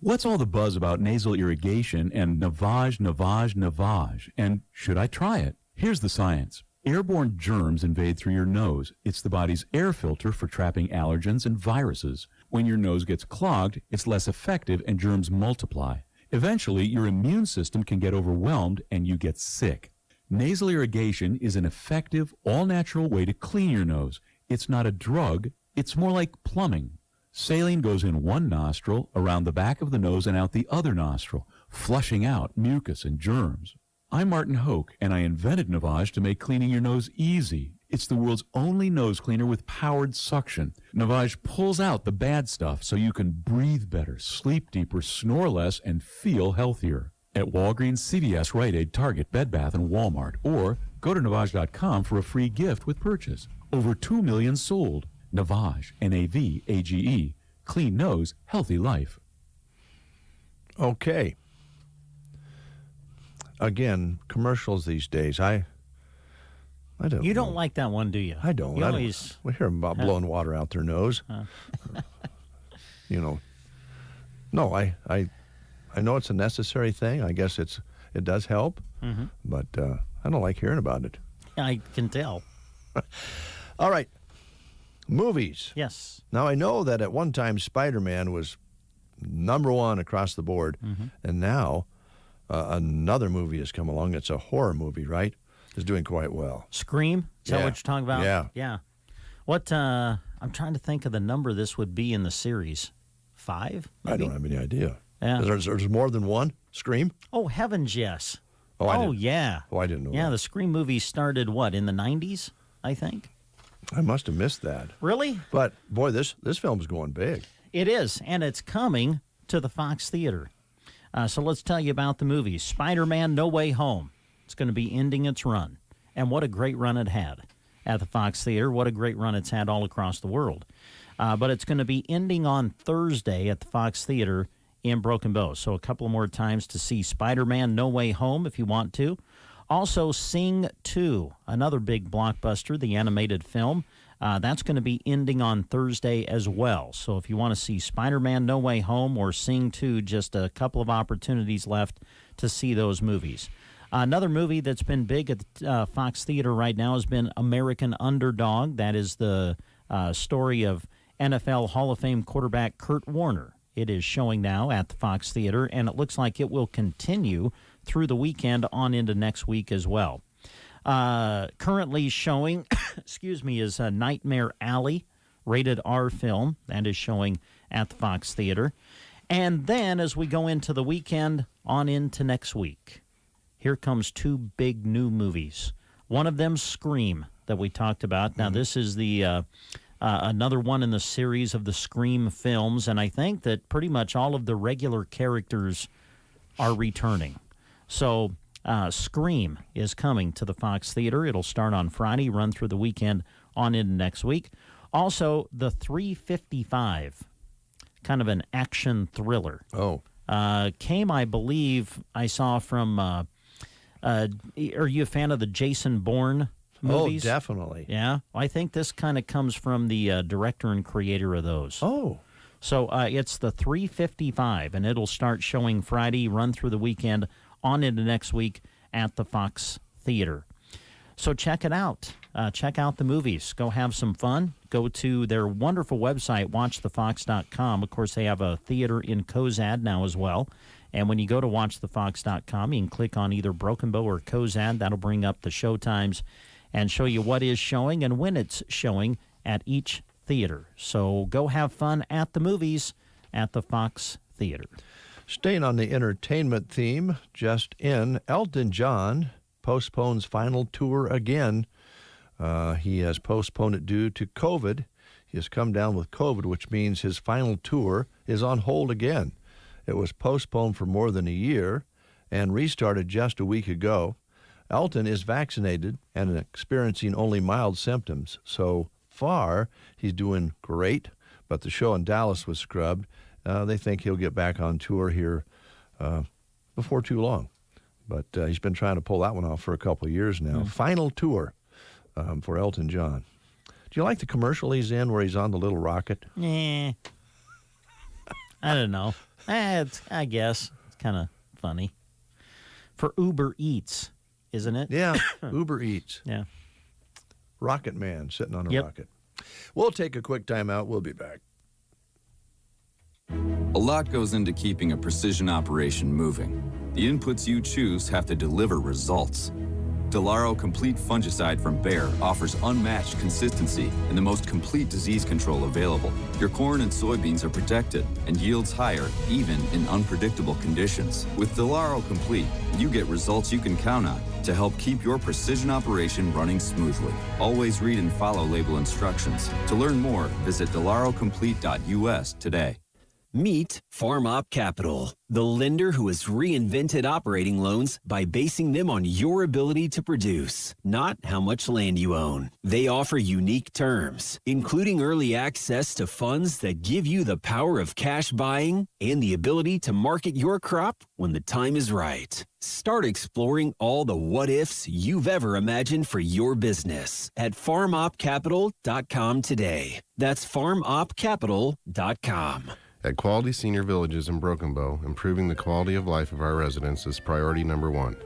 What's all the buzz about nasal irrigation and Navage? And should I try it? Here's the science. Airborne germs invade through your nose. It's the body's air filter for trapping allergens and viruses. When your nose gets clogged, it's less effective and germs multiply. Eventually, your immune system can get overwhelmed and you get sick. Nasal irrigation is an effective, all-natural way to clean your nose. It's not a drug, it's more like plumbing. Saline goes in one nostril, around the back of the nose, and out the other nostril, flushing out mucus and germs. I'm Martin Hoke, and I invented Navage to make cleaning your nose easy. It's the world's only nose cleaner with powered suction. Navage pulls out the bad stuff so you can breathe better, sleep deeper, snore less, and feel healthier. At Walgreens, CVS, Rite Aid, Target, Bed Bath, and Walmart. Or go to Navage.com for a free gift with purchase. Over 2 million sold. Navage, N-A-V-A-G-E. Clean nose, healthy life. Okay. Again, commercials these days. I don't. You don't like that one, do you? I don't. We hear them about blowing water out their nose. You know. No, I know it's a necessary thing. I guess it does help, but I don't like hearing about it. I can tell. All right. Movies. Yes. Now, I know that at one time Spider-Man was #1 across the board, and now another movie has come along. It's a horror movie, right? It's doing quite well. Scream? Is that what you're talking about? Yeah. Yeah. What, I'm trying to think of the number this would be in the series. 5, maybe? I don't have any idea. Yeah. There's more than one Scream? Oh, heavens, yes. Yeah. Oh, I didn't know Yeah, that. the Scream movie started, in the 90s, I think? I must have missed that. Really? But, boy, this film's going big. It is, and it's coming to the Fox Theater. So let's tell you about the movie. Spider-Man No Way Home. It's going to be ending its run. And what a great run it had at the Fox Theater. What a great run it's had all across the world. But it's going to be ending on Thursday at the Fox Theater in Broken Bow. So a couple more times to see Spider-Man No Way Home if you want to. Also, Sing 2, another big blockbuster, the animated film. That's going to be ending on Thursday as well. So if you want to see Spider-Man No Way Home or Sing 2, just a couple of opportunities left to see those movies. Another movie that's been big at the Fox Theater right now has been American Underdog. That is the story of NFL Hall of Fame quarterback Kurt Warner. It is showing now at the Fox Theater, and it looks like it will continue through the weekend on into next week as well. Currently showing, is Nightmare Alley, rated R film. That is showing at the Fox Theater. And then as we go into the weekend on into next week, here comes 2 big new movies. One of them, Scream, that we talked about. Now, this is the another one in the series of the Scream films, and I think that pretty much all of the regular characters are returning. So Scream is coming to the Fox Theater. It'll start on Friday, run through the weekend on into next week. Also, The 355, kind of an action thriller. Came, I believe, I saw from, are you a fan of the Jason Bourne movies? Oh, definitely. Yeah? I think this kind of comes from the director and creator of those. Oh. So it's The 355, and it'll start showing Friday, run through the weekend, on into next week at the Fox Theater. So check it out. Check out the movies. Go have some fun. Go to their wonderful website, watchthefox.com. Of course, they have a theater in Cozad now as well. And when you go to watchthefox.com, you can click on either Broken Bow or Kozad. That'll bring up the show times and show you what is showing and when it's showing at each theater. So go have fun at the movies at the Fox Theater. Staying on the entertainment theme, just in, Elton John postpones final tour again. He has postponed it due to COVID. He has come down with COVID, which means his final tour is on hold again. It was postponed for more than a year and restarted just a week ago. Elton is vaccinated and experiencing only mild symptoms. So far, he's doing great, but the show in Dallas was scrubbed. They think he'll get back on tour here before too long. But he's been trying to pull that one off for a couple of years now. Final tour for Elton John. Do you like the commercial he's in where he's on the little rocket? I don't know. I guess it's kind of funny. For Uber Eats, isn't it? Yeah, Uber Eats. Yeah. Rocket Man sitting on a rocket. We'll take a quick time out. We'll be back. A lot goes into keeping a precision operation moving. The inputs you choose have to deliver results. Delaro Complete Fungicide from Bayer offers unmatched consistency and the most complete disease control available. Your corn and soybeans are protected and yields higher even in unpredictable conditions. With Delaro Complete, you get results you can count on to help keep your precision operation running smoothly. Always read and follow label instructions. To learn more, visit delarocomplete.us today. Meet FarmOp Capital, the lender who has reinvented operating loans by basing them on your ability to produce, not how much land you own. They offer unique terms, including early access to funds that give you the power of cash buying and the ability to market your crop when the time is right. Start exploring all the what-ifs you've ever imagined for your business at farmopcapital.com today. That's farmopcapital.com. At Quality Senior Villages in Broken Bow, improving the quality of life of our residents is priority number one.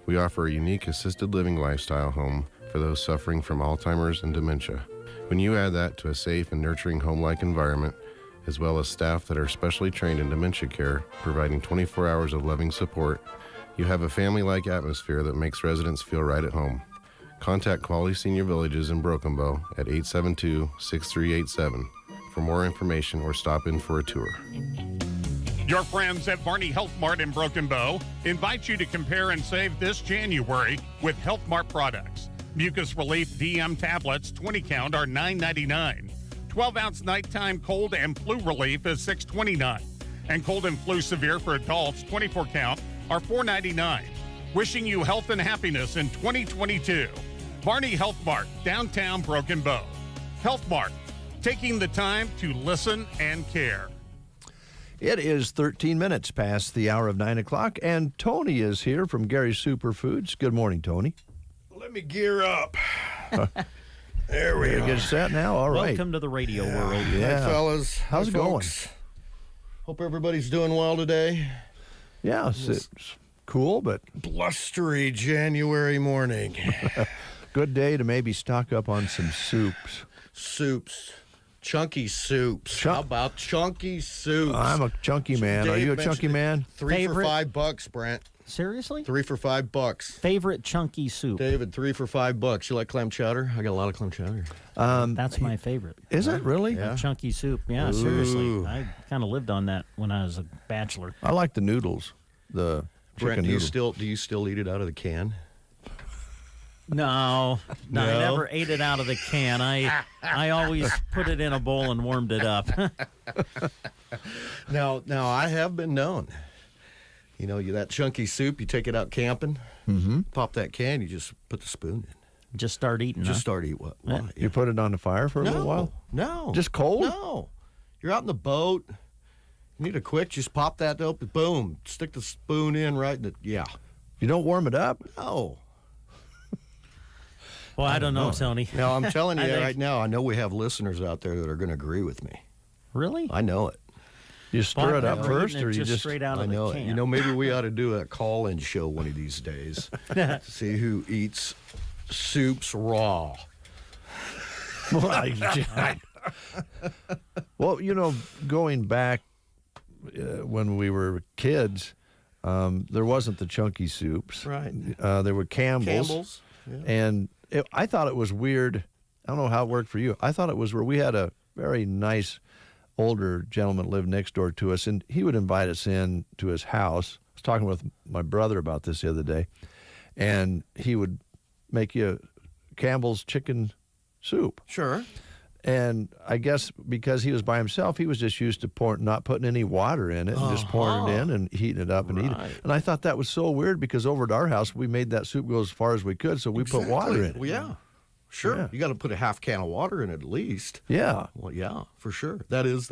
We offer a unique assisted living lifestyle home for those suffering from Alzheimer's and dementia. When you add that to a safe and nurturing home-like environment, as well as staff that are specially trained in dementia care, providing 24 hours of loving support, you have a family-like atmosphere that makes residents feel right at home. Contact Quality Senior Villages in Broken Bow at 872-6387 for more information or stop in for a tour. Your friends at Barney Health Mart in Broken Bow invite you to compare and save this January with Health Mart products. Mucus Relief DM tablets 20 count are $9.99. 12-ounce nighttime cold and flu relief is $6.29. And cold and flu severe for adults 24 count are $4.99. Wishing you health and happiness in 2022. Barney Health Mart, downtown Broken Bow. Health Mart, taking the time to listen and care. It is 13 minutes past the hour of 9 o'clock, and Tony is here from Gary's Superfoods. Good morning, Tony. Let me gear up. There we go. Get set now? All right. Welcome to the radio world. Yeah. Hi, fellas. How's it folks? Going? Hope everybody's doing well today. Yeah, it's cool, but blustery January morning. Good day to maybe stock up on some soups. Chunky soups. How about chunky soups? I'm a chunky man. Are you a chunky man? Three for $5, Brent. Seriously? 3 for $5. Favorite chunky soup? David, 3 for $5. You like clam chowder? I got a lot of clam chowder. That's my favorite. Is it really? Yeah. Chunky soup. Yeah, seriously. I kind of lived on that when I was a bachelor. I like the noodles. The Brent, chicken noodles. Do you still eat it out of the can? No, I never ate it out of the can. I always put it in a bowl and warmed it up. Now I have been known. You know, that chunky soup, you take it out camping, pop that can, you just put the spoon in. Just start eating. Just start eating what? Yeah. You put it on the fire for a little while? No. Just cold? No. You're out in the boat. You need a quick, just pop that open, boom, stick the spoon in right in it. Yeah. You don't warm it up? No. Well, I don't know, Tony. No, I'm telling you right now, I know we have listeners out there that are going to agree with me. Really? I know it. You stir it up first, or you just straight out of I know the can? it. You know, maybe we ought to do a call-in show one of these days to see who eats soups raw. Well, you know, going back when we were kids, There wasn't the chunky soups. Right. There were Campbell's. Yeah. And I thought it was weird. I don't know how it worked for you. I thought it was where we had a very nice older gentleman lived next door to us, and he would invite us in to his house. I was talking with my brother about this the other day, and he would make you Campbell's chicken soup. Sure. And I guess because he was by himself, he was just used to not putting any water in it and just pouring it in and heating it up and eating it. And I thought that was so weird because over at our house, we made that soup go as far as we could, so we put water in it. Well, yeah. Sure. Yeah. You got to put a half can of water in it at least. Yeah. Well, yeah, for sure. That's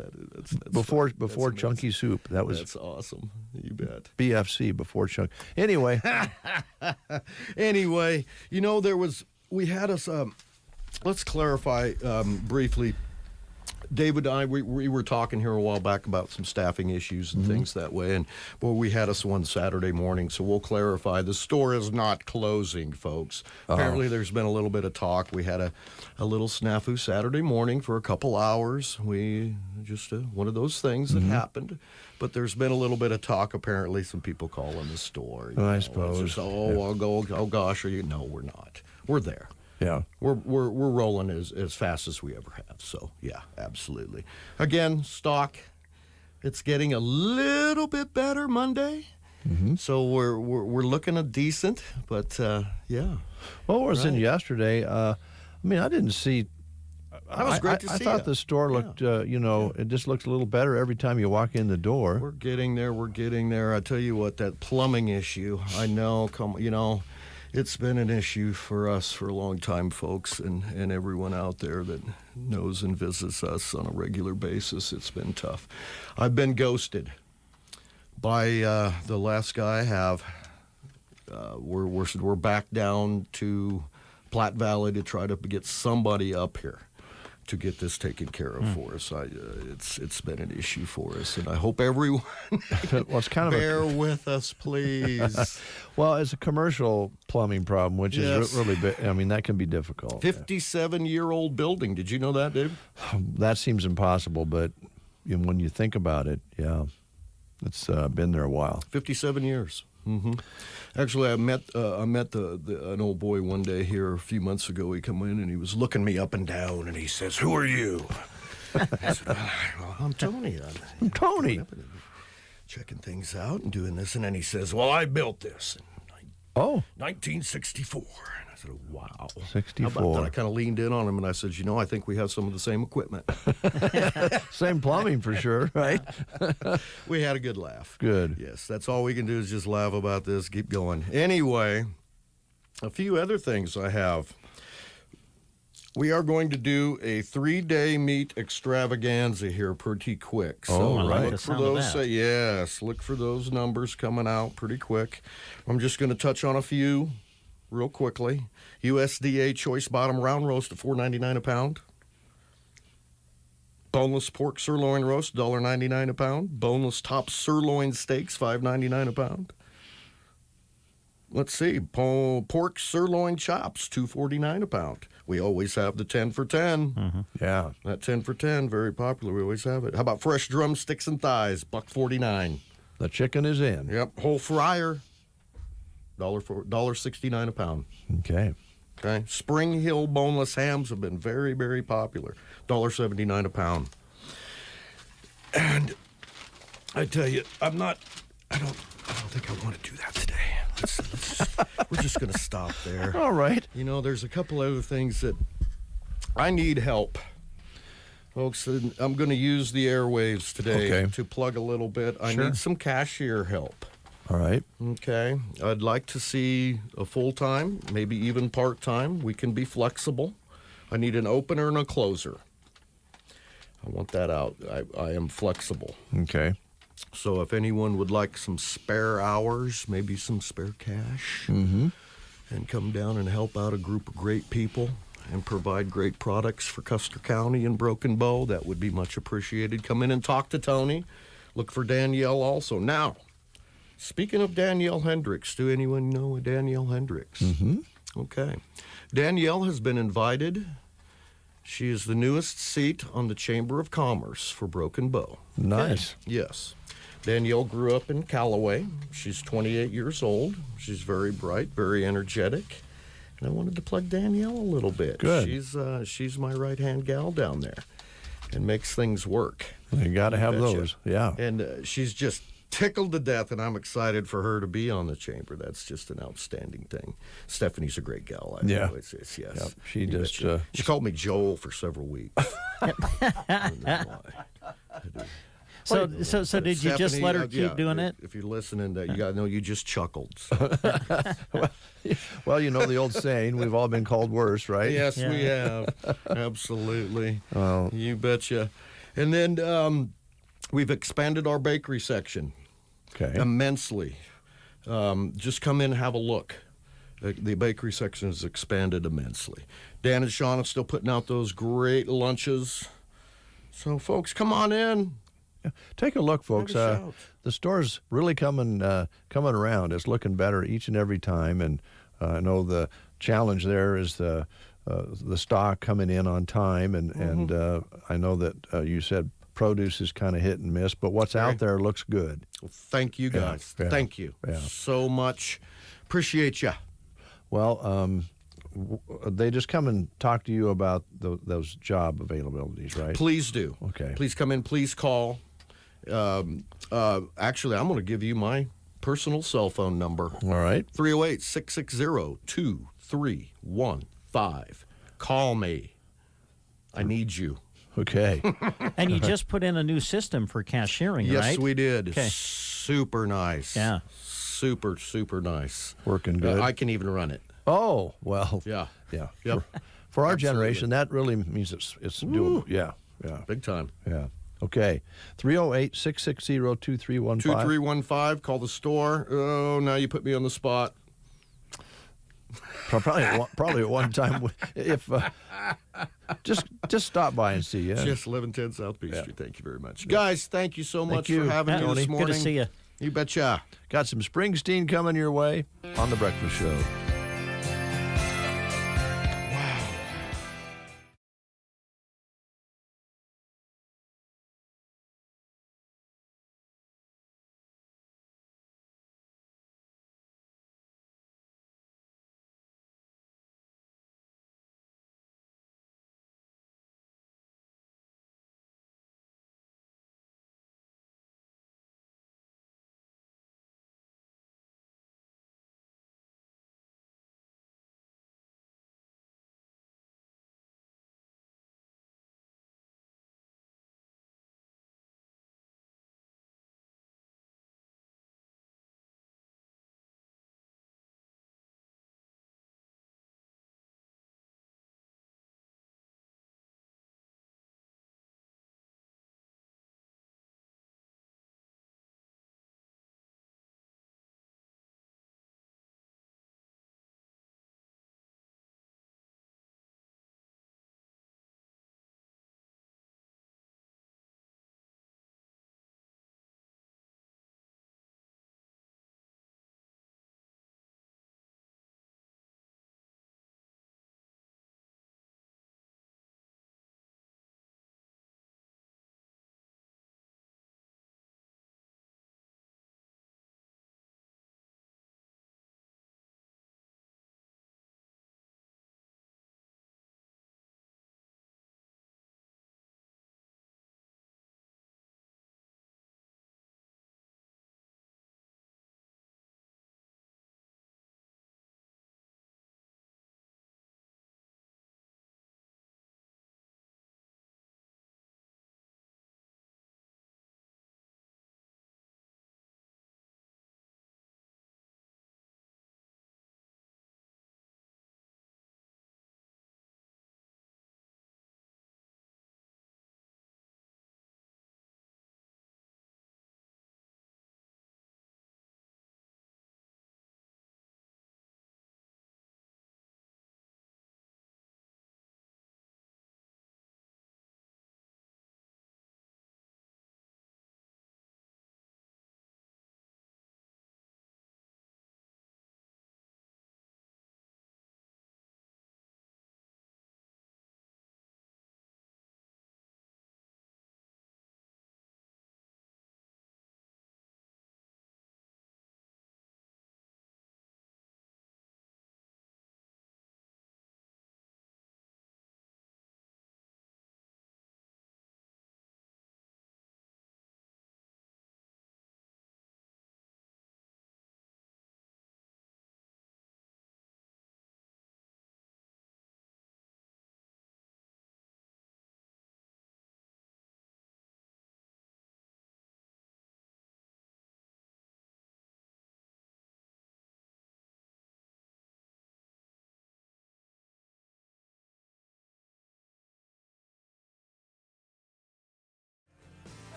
before chunky soup. That's awesome. You bet. BFC before chunky. Anyway. Anyway, we had us let's clarify briefly. David and I, we were talking here a while back about some staffing issues and things that way, and we had us one Saturday morning, so we'll clarify. The store is not closing, folks. Apparently there's been a little bit of talk. We had a little snafu Saturday morning for a couple hours. We just, one of those things that happened, but there's been a little bit of talk. Apparently some people calling the store. I suppose. Just, I'll go, oh gosh, no, we're not. We're there. Yeah, we're rolling as fast as we ever have. So yeah, absolutely. Again, stock, it's getting a little bit better Monday. So we're looking at decent, but yeah. Well, I was in yesterday. I didn't see. That was great to see. I thought the store looked, it just looks a little better every time you walk in the door. We're getting there. I tell you what, that plumbing issue. I know. It's been an issue for us for a long time, folks, and everyone out there that knows and visits us on a regular basis. It's been tough. I've been ghosted by the last guy I have. We're back down to Platte Valley to try to get somebody up here to get this taken care of for us. It's been an issue for us, and I hope everyone bear with us, please. Well, it's a commercial plumbing problem, which is really big. That can be difficult. 57-year-old building. Did you know that, Dave? That seems impossible, but when you think about it, yeah, it's been there a while. 57 years. Actually, I met an old boy one day here a few months ago. He come in and he was looking me up and down, and he says, "Who are you?" I said, well, "I'm Tony. I'm Tony." Checking things out and doing this, and then he says, "Well, I built this in 1964." And I said, "Wow, 64." How about that? I kind of leaned in on him and I said, I think we have some of the same equipment. Same plumbing for sure, right? We had a good laugh. Good. Yes, that's all we can do is just laugh about this, keep going. Anyway, a few other things I have. We are going to do a 3-day meat extravaganza here pretty quick. So look for those. Look for those numbers coming out pretty quick. I'm just going to touch on a few real quickly. USDA choice bottom round roast at $4.99 a pound. Boneless pork sirloin roast, $1.99 a pound. Boneless top sirloin steaks, $5.99 a pound. Let's see, pork sirloin chops, $2.49 a pound. We always have the 10 for 10. Yeah. That 10 for 10, very popular. We always have it. How about fresh drumsticks and thighs, $1.49. The chicken is in. Yep. Whole fryer, $1.69 a pound. Okay. Spring Hill boneless hams have been very, very popular, $1.79 a pound. And I tell you, I don't think I want to do that today. We're just going to stop there. All right. There's a couple other things that I need help. Folks, I'm going to use the airwaves today to plug a little bit. I need some cashier help. All right. Okay. I'd like to see a full-time, maybe even part-time. We can be flexible. I need an opener and a closer. I want that out. I am flexible. Okay. So if anyone would like some spare hours, maybe some spare cash, and come down and help out a group of great people and provide great products for Custer County and Broken Bow, that would be much appreciated. Come in and talk to Tony. Look for Danielle also. Now, speaking of Danielle Hendricks, do anyone know a Danielle Hendricks? Okay. Danielle has been invited. She is the newest seat on the Chamber of Commerce for Broken Bow. Nice. Yes. Danielle grew up in Callaway. She's 28 years old. She's very bright, very energetic. And I wanted to plug Danielle a little bit. Good. She's my right-hand gal down there and makes things work. You got to have those, yeah. And she's just tickled to death, and I'm excited for her to be on the chamber. That's just an outstanding thing. Stephanie's a great gal. I know. It's yes. Yep. She just she called me Joel for several weeks. So did you just let her keep doing it? If you're listening, you got to know you just chuckled. So. Well, you know the old saying, we've all been called worse, right? Yes, we have. Absolutely. Well, you betcha. And then we've expanded our bakery section immensely. Just come in and have a look. The bakery section has expanded immensely. Dan and Sean are still putting out those great lunches. So, folks, come on in. Yeah. Take a look, folks. The store's really coming around. It's looking better each and every time. And I know the challenge there is the stock coming in on time. And I know that you said produce is kind of hit and miss, but what's out there looks good. Well, thank you, guys. Yeah. Thank you so much. Appreciate you. Well, they just come and talk to you about those job availabilities, right? Please do. Okay. Please come in. Please call. Actually, I'm going to give you my personal cell phone number. All right. 308-660-2315. Call me. I need you. Okay. And you just put in a new system for cashiering, right? Yes, we did. Okay. Super nice. Yeah. Super, super nice. Working good. I can even run it. Oh, well. Yeah. Yeah. Yep. For our generation, that really means it's doable. Yeah. Yeah. Big time. Yeah. Okay. 308-660-2315. 2315. Call the store. Oh, now you put me on the spot. Probably at one time, if just stop by and see you. Just 1110 South Beach Street. Thank you very much, guys. Thank you so much for having me this morning. Good to see you. You betcha. Got some Springsteen coming your way on The Breakfast Show.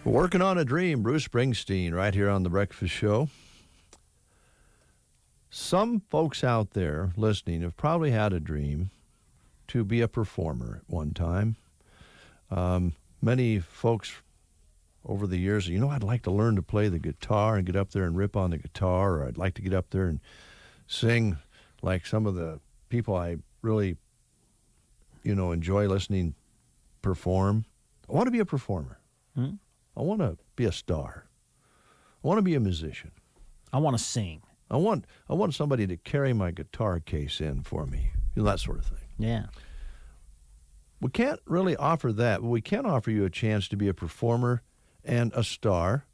Working on a Dream, Bruce Springsteen, right here on The Breakfast Show. Some folks out there listening have probably had a dream to be a performer at one time. Many folks over the years, I'd like to learn to play the guitar and get up there and rip on the guitar, or I'd like to get up there and sing like some of the people I really, enjoy listening perform. I want to be a performer. Hmm? I want to be a star. I want to be a musician. I want to sing. I want somebody to carry my guitar case in for me, that sort of thing. Yeah. We can't really offer that, but we can offer you a chance to be a performer and a star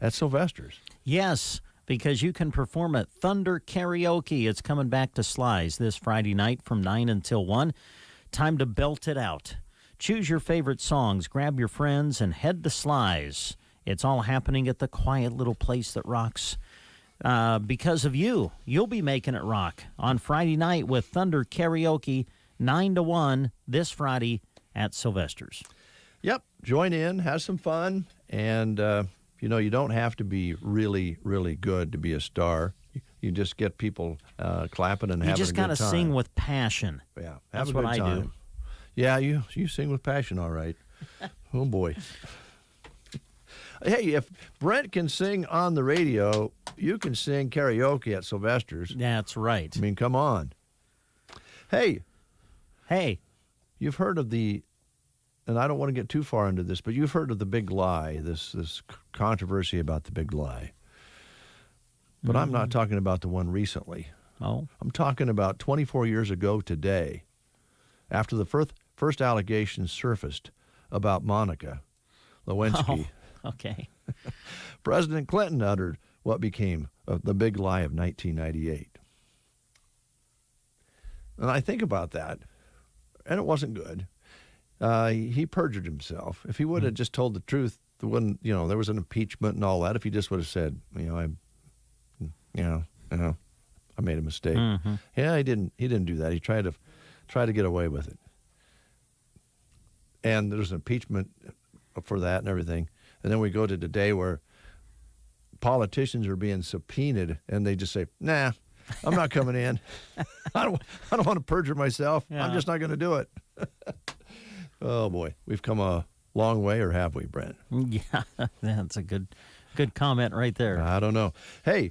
at Sylvester's. Yes, because you can perform at Thunder Karaoke. It's coming back to Sly's this Friday night from 9 until 1. Time to belt it out. Choose your favorite songs, grab your friends, and head to Sly's. It's all happening at the quiet little place that rocks. Because of you, you'll be making it rock on Friday night with Thunder Karaoke, 9 to 1 this Friday at Sylvester's. Yep. Join in, have some fun, and, you don't have to be really, really good to be a star. You just get people clapping and having a good time. You just got to sing with passion. Yeah, that's have a what good I time. do. Yeah, you sing with passion, all right. Oh, boy. Hey, if Brent can sing on the radio, you can sing karaoke at Sylvester's. That's right. I mean, come on. Hey. Hey. You've heard of and I don't want to get too far into this, but you've heard of the big lie, this controversy about the big lie. But I'm not talking about the one recently. Oh. I'm talking about 24 years ago today, after the first allegations surfaced about Monica Lewinsky. Oh, okay. President Clinton uttered what became the big lie of 1998. And I think about that, and it wasn't good. He perjured himself. If he would have just told the truth, there was an impeachment and all that. If he just would have said, I made a mistake. Mm-hmm. Yeah, he didn't do that. He tried to get away with it. And there's an impeachment for that and everything. And then we go to today where politicians are being subpoenaed, and they just say, "Nah, I'm not coming in. I don't want to perjure myself. Yeah. I'm just not going to do it." Oh boy, we've come a long way, or have we, Brent? Yeah, that's a good comment right there. I don't know. Hey,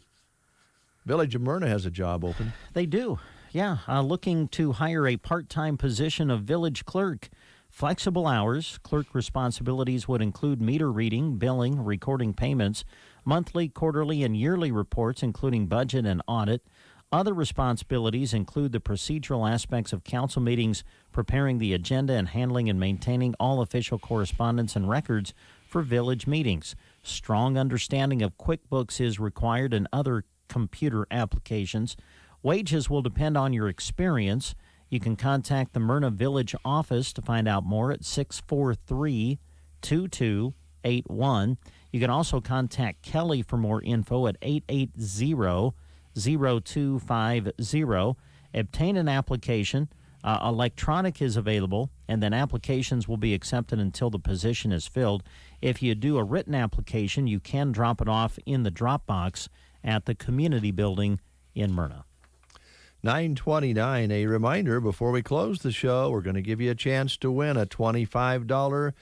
Village of Myrna has a job open. They do. Yeah, looking to hire a part-time position of village clerk. Flexible hours. Clerk responsibilities would include meter reading, billing, recording payments, monthly, quarterly, and yearly reports, including budget and audit. Other responsibilities include the procedural aspects of council meetings, preparing the agenda, and handling and maintaining all official correspondence and records for village meetings. Strong understanding of QuickBooks is required and other computer applications. Wages will depend on your experience. You can contact the Myrna Village office to find out more at 643-2281. You can also contact Kelly for more info at 880-0250. Obtain an application. Electronic is available, and then applications will be accepted until the position is filled. If you do a written application, you can drop it off in the drop box at the community building in Myrna. 9:29. A reminder before we close the show, we're going to give you a chance to win a $25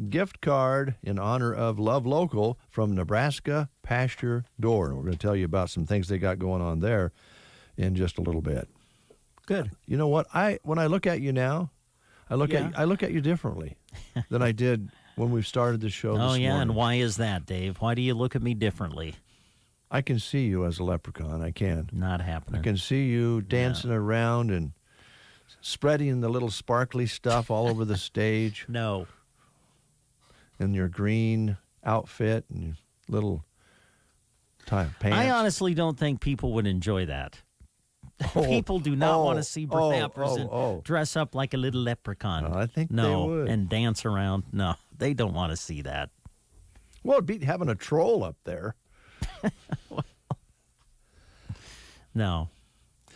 gift card in honor of Love Local from Nebraska Pasture Door. We're going to tell you about some things they got going on there in just a little bit. Good. You know what? When I look at you now, I look at you differently than I did when we started the show this morning. And why is that, Dave? Why do you look at me differently? I can see you as a leprechaun. I can. Not happening. I can see you dancing around and spreading the little sparkly stuff all over the stage. No. In your green outfit and your little pants. I honestly don't think people would enjoy that. People do not want to see Bert Apperson dress up like a little leprechaun. I think they would. And dance around. No, they don't want to see that. Well, it'd be having a troll up there. No,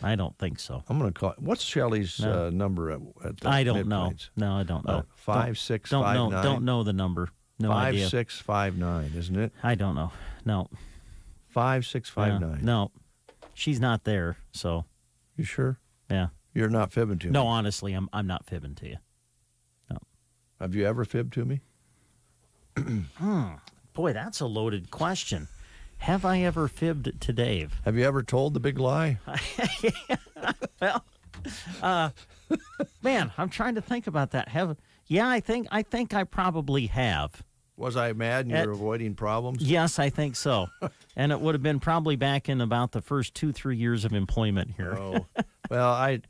I don't think so. I'm going to call. What's Shelley's number at the I don't know. Midpoints? No, I don't know. 5659. Don't know the number. No idea. 5659, isn't it? I don't know. No. 5659. No. She's not there, so. You sure? Yeah. You're not fibbing to me? No, honestly, I'm not fibbing to you. No. Have you ever fibbed to me? Boy, that's a loaded question. Have I ever fibbed to Dave? Have you ever told the big lie? Well, man, I'm trying to think about that. I think I probably have. Was I mad and you were avoiding problems? Yes, I think so. And it would have been probably back in about the first 2-3 years of employment here. Oh, well, I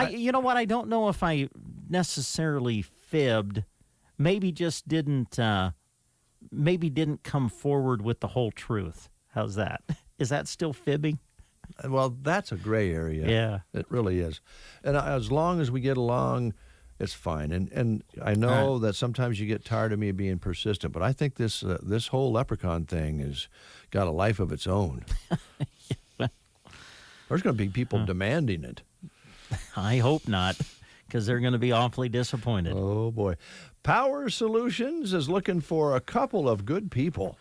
you know what? I don't know if I necessarily fibbed. Maybe just didn't come forward with the whole truth. How's that? Is that still fibbing? Well, that's a gray area. Yeah. It really is. And as long as we get along, it's fine. And I know that sometimes you get tired of me being persistent, but I think this whole leprechaun thing has got a life of its own. There's going to be people demanding it. I hope not, because they're going to be awfully disappointed. Oh, boy. Power Solutions is looking for a couple of good people.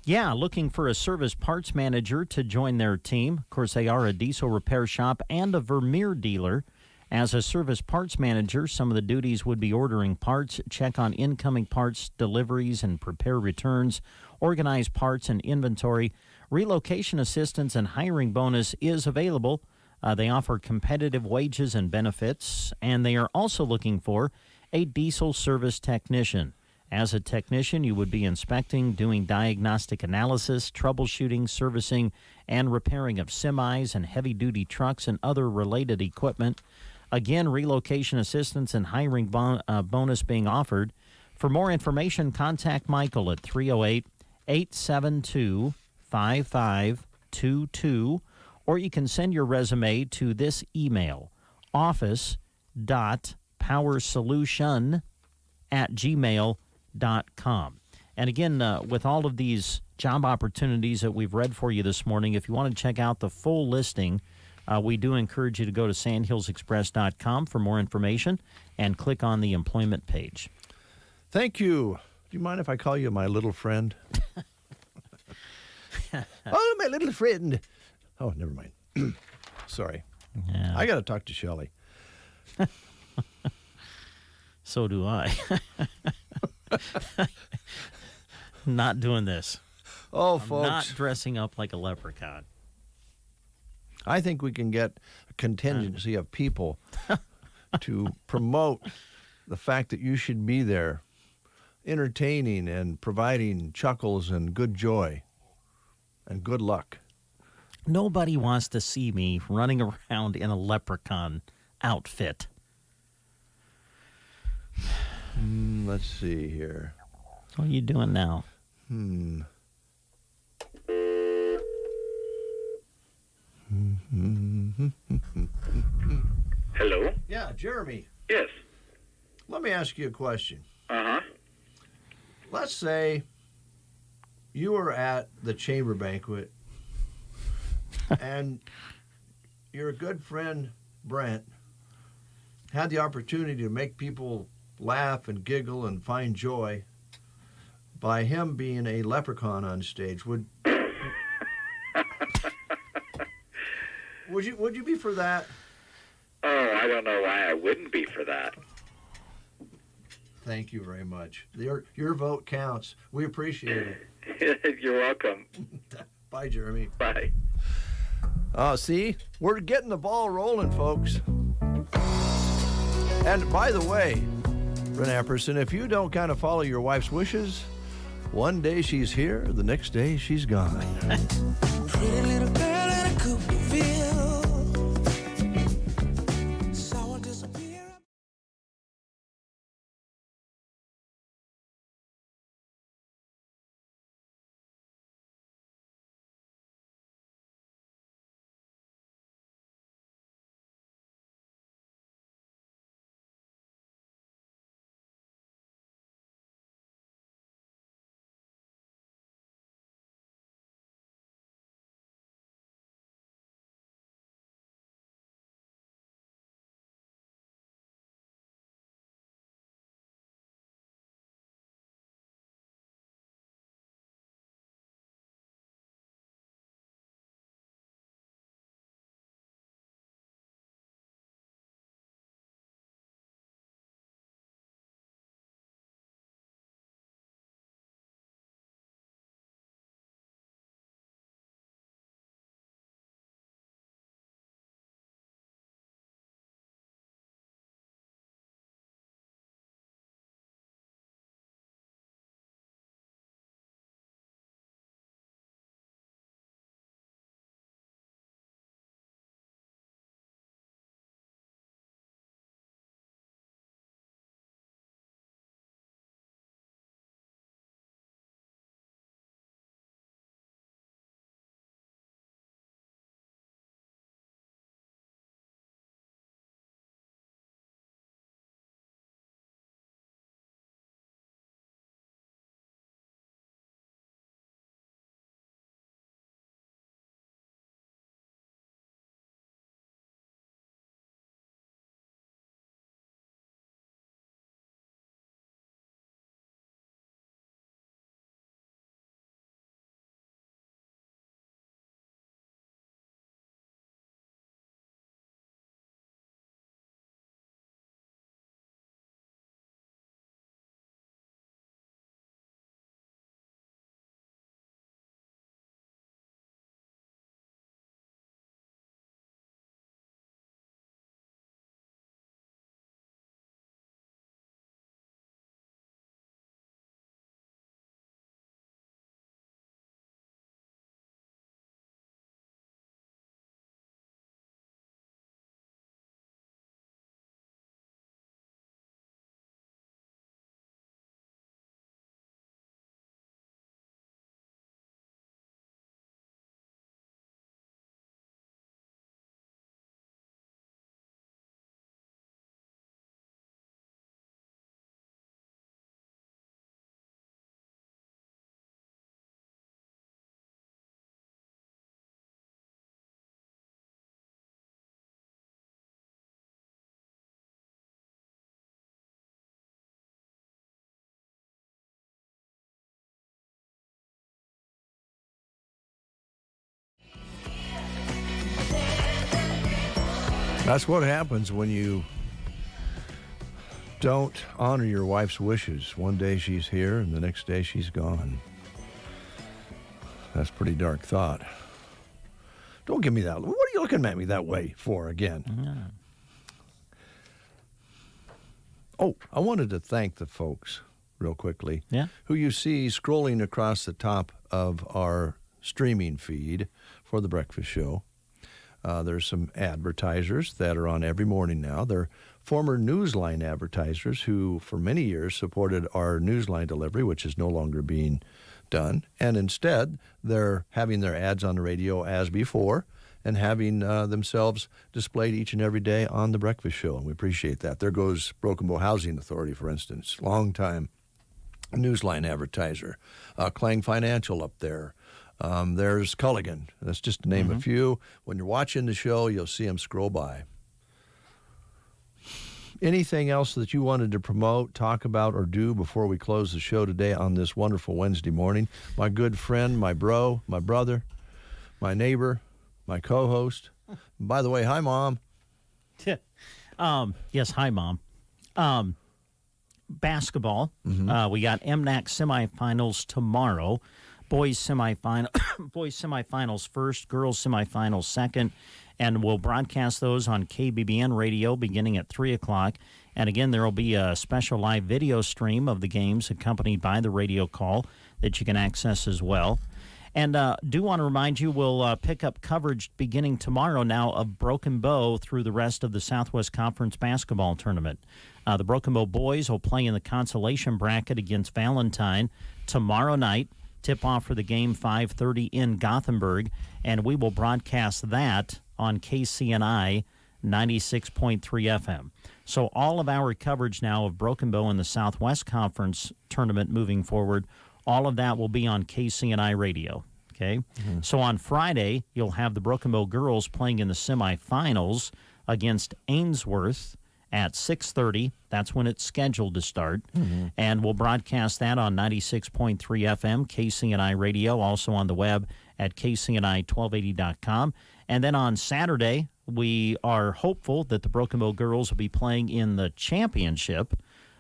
Yeah, looking for a service parts manager to join their team. Of course, they are a diesel repair shop and a Vermeer dealer. As a service parts manager, some of the duties would be ordering parts, check on incoming parts deliveries and prepare returns, organize parts and inventory. Relocation assistance and hiring bonus is available. They offer competitive wages and benefits, and they are also looking for a diesel service technician. As a technician, you would be inspecting, doing diagnostic analysis, troubleshooting, servicing, and repairing of semis and heavy-duty trucks and other related equipment. Again, relocation assistance and hiring bonus being offered. For more information, contact Michael at 308-872-5522, or you can send your resume to this email, office.powersolution@gmail.com. And again, with all of these job opportunities that we've read for you this morning, if you want to check out the full listing, we do encourage you to go to sandhillsexpress.com for more information and click on the employment page. Thank you. Do you mind if I call you my little friend? Oh, my little friend. Oh, never mind. Sorry. Yeah. I got to talk to Shelley. So do I. Not doing this. Oh, folks. Not dressing up like a leprechaun. I think we can get a contingency of people to promote the fact that you should be there, entertaining and providing chuckles and good joy and good luck. Nobody wants to see me running around in a leprechaun outfit. Let's see here. What are you doing now? Hello? Yeah, Jeremy. Yes. Let me ask you a question. Uh-huh. Let's say you were at the chamber banquet and your good friend Brent had the opportunity to make people laugh and giggle and find joy by him being a leprechaun on stage. Would you be for that? Oh, I don't know why I wouldn't be for that. Thank you very much. Your vote counts. We appreciate it. You're welcome. Bye, Jeremy. Bye. See, we're getting the ball rolling, folks. And by the way, Brent Apperson, if you don't kind of follow your wife's wishes, one day she's here, the next day she's gone. Pretty little girl in a Cooperville. That's what happens when you don't honor your wife's wishes. One day she's here and the next day she's gone. That's a pretty dark thought. Don't give me that. What are you looking at me that way for again? Yeah. Oh, I wanted to thank the folks real quickly. Yeah. Who you see scrolling across the top of our streaming feed for the breakfast show. There's some advertisers that are on every morning now. They're former Newsline advertisers who for many years supported our Newsline delivery, which is no longer being done. And instead, they're having their ads on the radio as before and having themselves displayed each and every day on the breakfast show. And we appreciate that. There goes Broken Bow Housing Authority, for instance, long-time Newsline advertiser. Clang Financial up there. There's Culligan. That's just to name a few. When you're watching the show, you'll see them scroll by. Anything else that you wanted to promote, talk about, or do before we close the show today on this wonderful Wednesday morning? My good friend, my bro, my brother, my neighbor, my co-host. By the way, hi, Mom. Yes, hi, Mom. Basketball. We got MNAC semifinals tomorrow. Boys semifinals first, girls semifinals second, and we'll broadcast those on KBBN Radio beginning at 3 o'clock. And again, there will be a special live video stream of the games accompanied by the radio call that you can access as well. And do want to remind you, we'll pick up coverage beginning tomorrow now of Broken Bow through the rest of the Southwest Conference basketball tournament. The Broken Bow boys will play in the consolation bracket against Valentine tomorrow night. Tip-off for the game, 5:30 in Gothenburg, and we will broadcast that on KCNI 96.3 FM. So all of our coverage now of Broken Bow in the Southwest Conference tournament moving forward, all of that will be on KCNI Radio, okay? So on Friday, you'll have the Broken Bow girls playing in the semifinals against Ainsworth at 6:30. That's when it's scheduled to start. And we'll broadcast that on 96.3 FM, KCNI Radio, also on the web at KCNI1280.com. And then on Saturday, we are hopeful that the Broken Bow girls will be playing in the championship.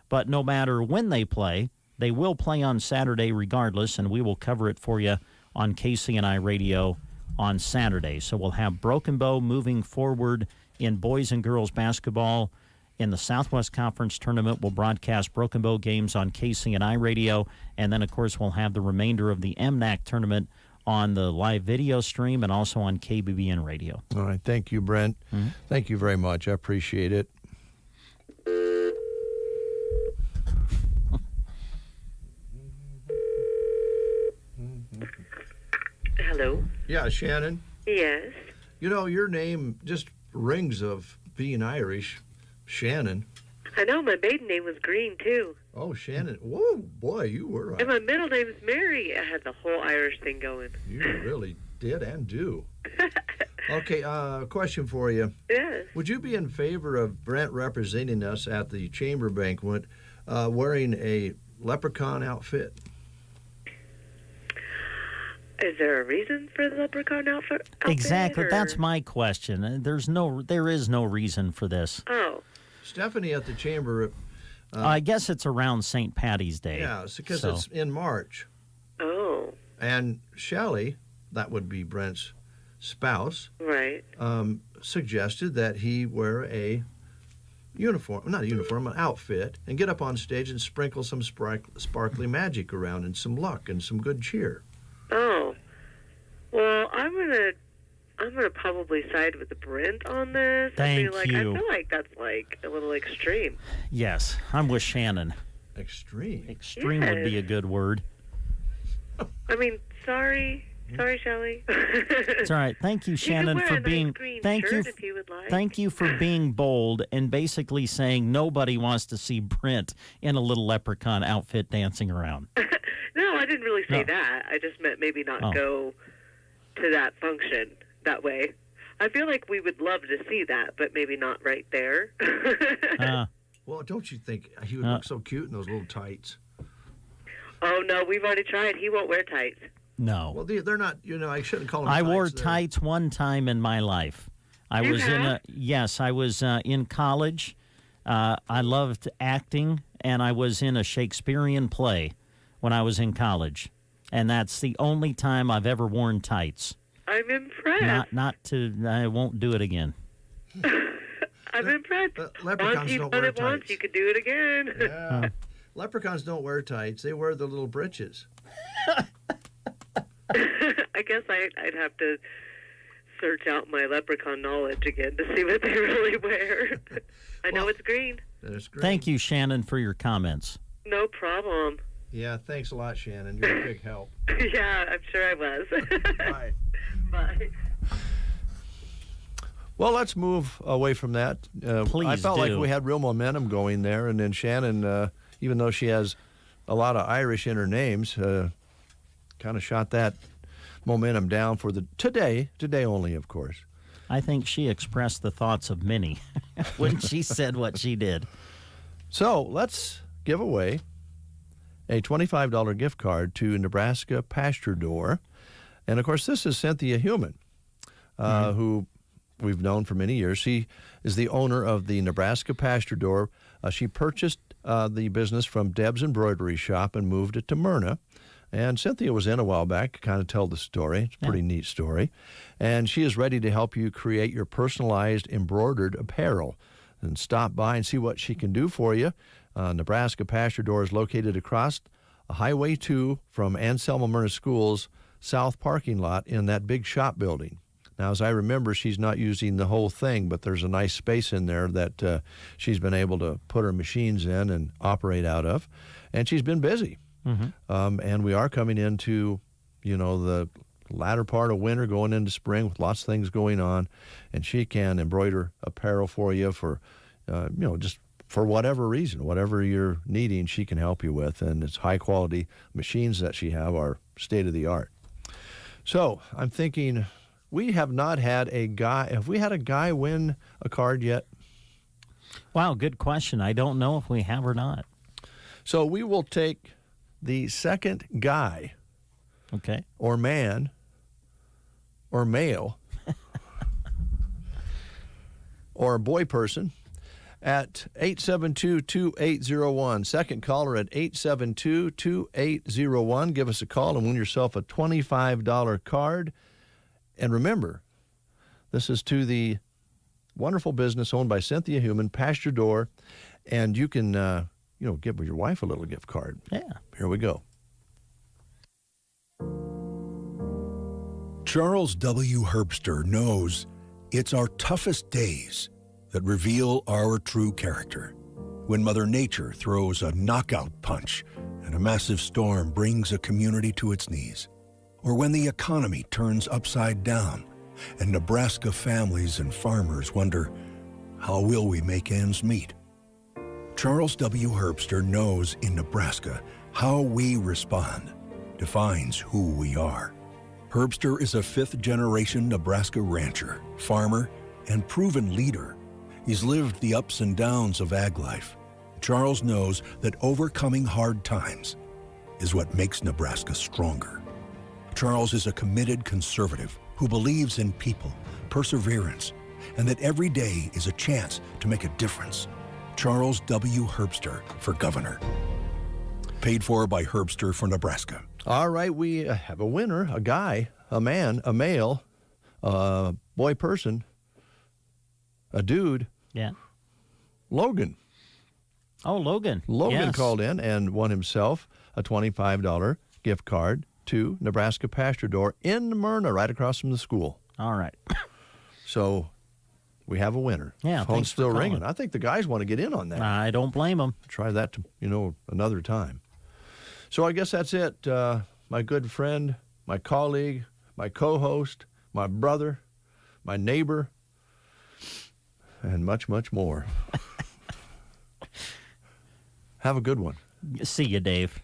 But no matter when they play, they will play on Saturday regardless, and we will cover it for you on KCNI Radio on Saturday. So we'll have Broken Bow moving forward in boys and girls basketball. In the Southwest Conference tournament, we'll broadcast Broken Bow games on KCNI Radio, and then, of course, we'll have the remainder of the MNAC tournament on the live video stream and also on KBBN Radio. All right. Thank you, Brent. Thank you very much. I appreciate it. Hello? Yeah, Shannon. Yes? You know, your name just rings of being Irish. Shannon. I know, my maiden name was Green, too. Oh, Shannon. Whoa, boy, you were And my middle name is Mary. I had the whole Irish thing going. You really did and do. Okay, question for you. Yes. Would you be in favor of Brent representing us at the chamber banquet wearing a leprechaun outfit? Is there a reason for the leprechaun outfit? Exactly. Or? That's my question. There is no reason for this. Oh. Stephanie at the chamber. I guess it's around St. Patty's Day. Yeah, because it's in March. Oh. And Shelley, that would be Brent's spouse, right? Suggested that he wear a uniform, not a uniform, an outfit, and get up on stage and sprinkle some sparkly magic around and some luck and some good cheer. Oh. Well, I'm gonna probably side with the Brent on this. Thank you. I feel like that's like a little extreme. Yes, I'm with Shannon. Extreme. Extreme would be a good word. I mean, sorry, Shelley. It's all right. Thank you, Shannon, for being. Thank you for being bold and basically saying nobody wants to see Brent in a little leprechaun outfit dancing around. No, I didn't really say that. I just meant maybe not go to that function that way. I feel like we would love to see that, but maybe not right there. Well, don't you think he would look so cute in those little tights? Oh, no, we've already tried. He won't wear tights. No. Well, they're not, I shouldn't call them tights. I wore tights one time in my life. I was in college. I loved acting, and I was in a Shakespearean play when I was in college. And that's the only time I've ever worn tights. I'm impressed. I won't do it again. I'm impressed. Leprechauns don't wear tights. Once, you could do it again. Yeah. Leprechauns don't wear tights. They wear the little breeches. I guess I'd have to search out my leprechaun knowledge again to see what they really wear. I know it's green. It's green. Thank you, Shannon, for your comments. No problem. Yeah, thanks a lot, Shannon. You're a big help. Yeah, I'm sure I was. Bye. Bye. Well, let's move away from that. Please I felt do. like we had real momentum going there, and then Shannon, even though she has a lot of Irish in her names, kind of shot that momentum down for the today only, of course. I think she expressed the thoughts of many when she said what she did. So let's give away a $25 gift card to Nebraska Pasture Door. And, of course, this is Cynthia Heumann, who we've known for many years. She is the owner of the Nebraska Pasture Door. She purchased the business from Deb's Embroidery Shop and moved it to Myrna. And Cynthia was in a while back to kind of tell the story. It's a pretty neat story. And she is ready to help you create your personalized embroidered apparel. And stop by and see what she can do for you. Nebraska Pasture Door is located across Highway 2 from Anselmo Myrna School's south parking lot in that big shop building. Now, as I remember, she's not using the whole thing, but there's a nice space in there that she's been able to put her machines in and operate out of. And she's been busy. And we are coming into, the latter part of winter, going into spring with lots of things going on. And she can embroider apparel for you for, just for whatever reason, whatever you're needing, she can help you with. And it's high-quality machines that she have are state-of-the-art. So I'm thinking, we have not had a guy. Have we had a guy win a card yet? Wow, good question. I don't know if we have or not. So we will take the second guy, or man, or male, or boy person at 872-2801. Second caller at 872-2801. Give us a call and win yourself a $25 card. And remember, this is to the wonderful business owned by Cynthia Heumann, Pasture Door, and you can give your wife a little gift card. Yeah. Here we go. Charles W. Herbster knows it's our toughest days that reveal our true character. When Mother Nature throws a knockout punch and a massive storm brings a community to its knees. Or when the economy turns upside down and Nebraska families and farmers wonder, how will we make ends meet? Charles W. Herbster knows in Nebraska how we respond defines who we are. Herbster is a fifth-generation Nebraska rancher, farmer, and proven leader. He's lived the ups and downs of ag life. Charles knows that overcoming hard times is what makes Nebraska stronger. Charles is a committed conservative who believes in people, perseverance, and that every day is a chance to make a difference. Charles W. Herbster for governor. Paid for by Herbster for Nebraska. All right, we have a winner, a guy, a man, a male, a boy person, a dude. Yeah. Logan. Oh, Logan. Logan called in and won himself a $25 gift card to Nebraska Pasture Door in Myrna, right across from the school. All right. So we have a winner. Yeah, phone's still ringing. I think the guys want to get in on that. I don't blame them. Try that, another time. So I guess that's it. My good friend, my colleague, my co-host, my brother, my neighbor, and much, much more. Have a good one. See you, Dave.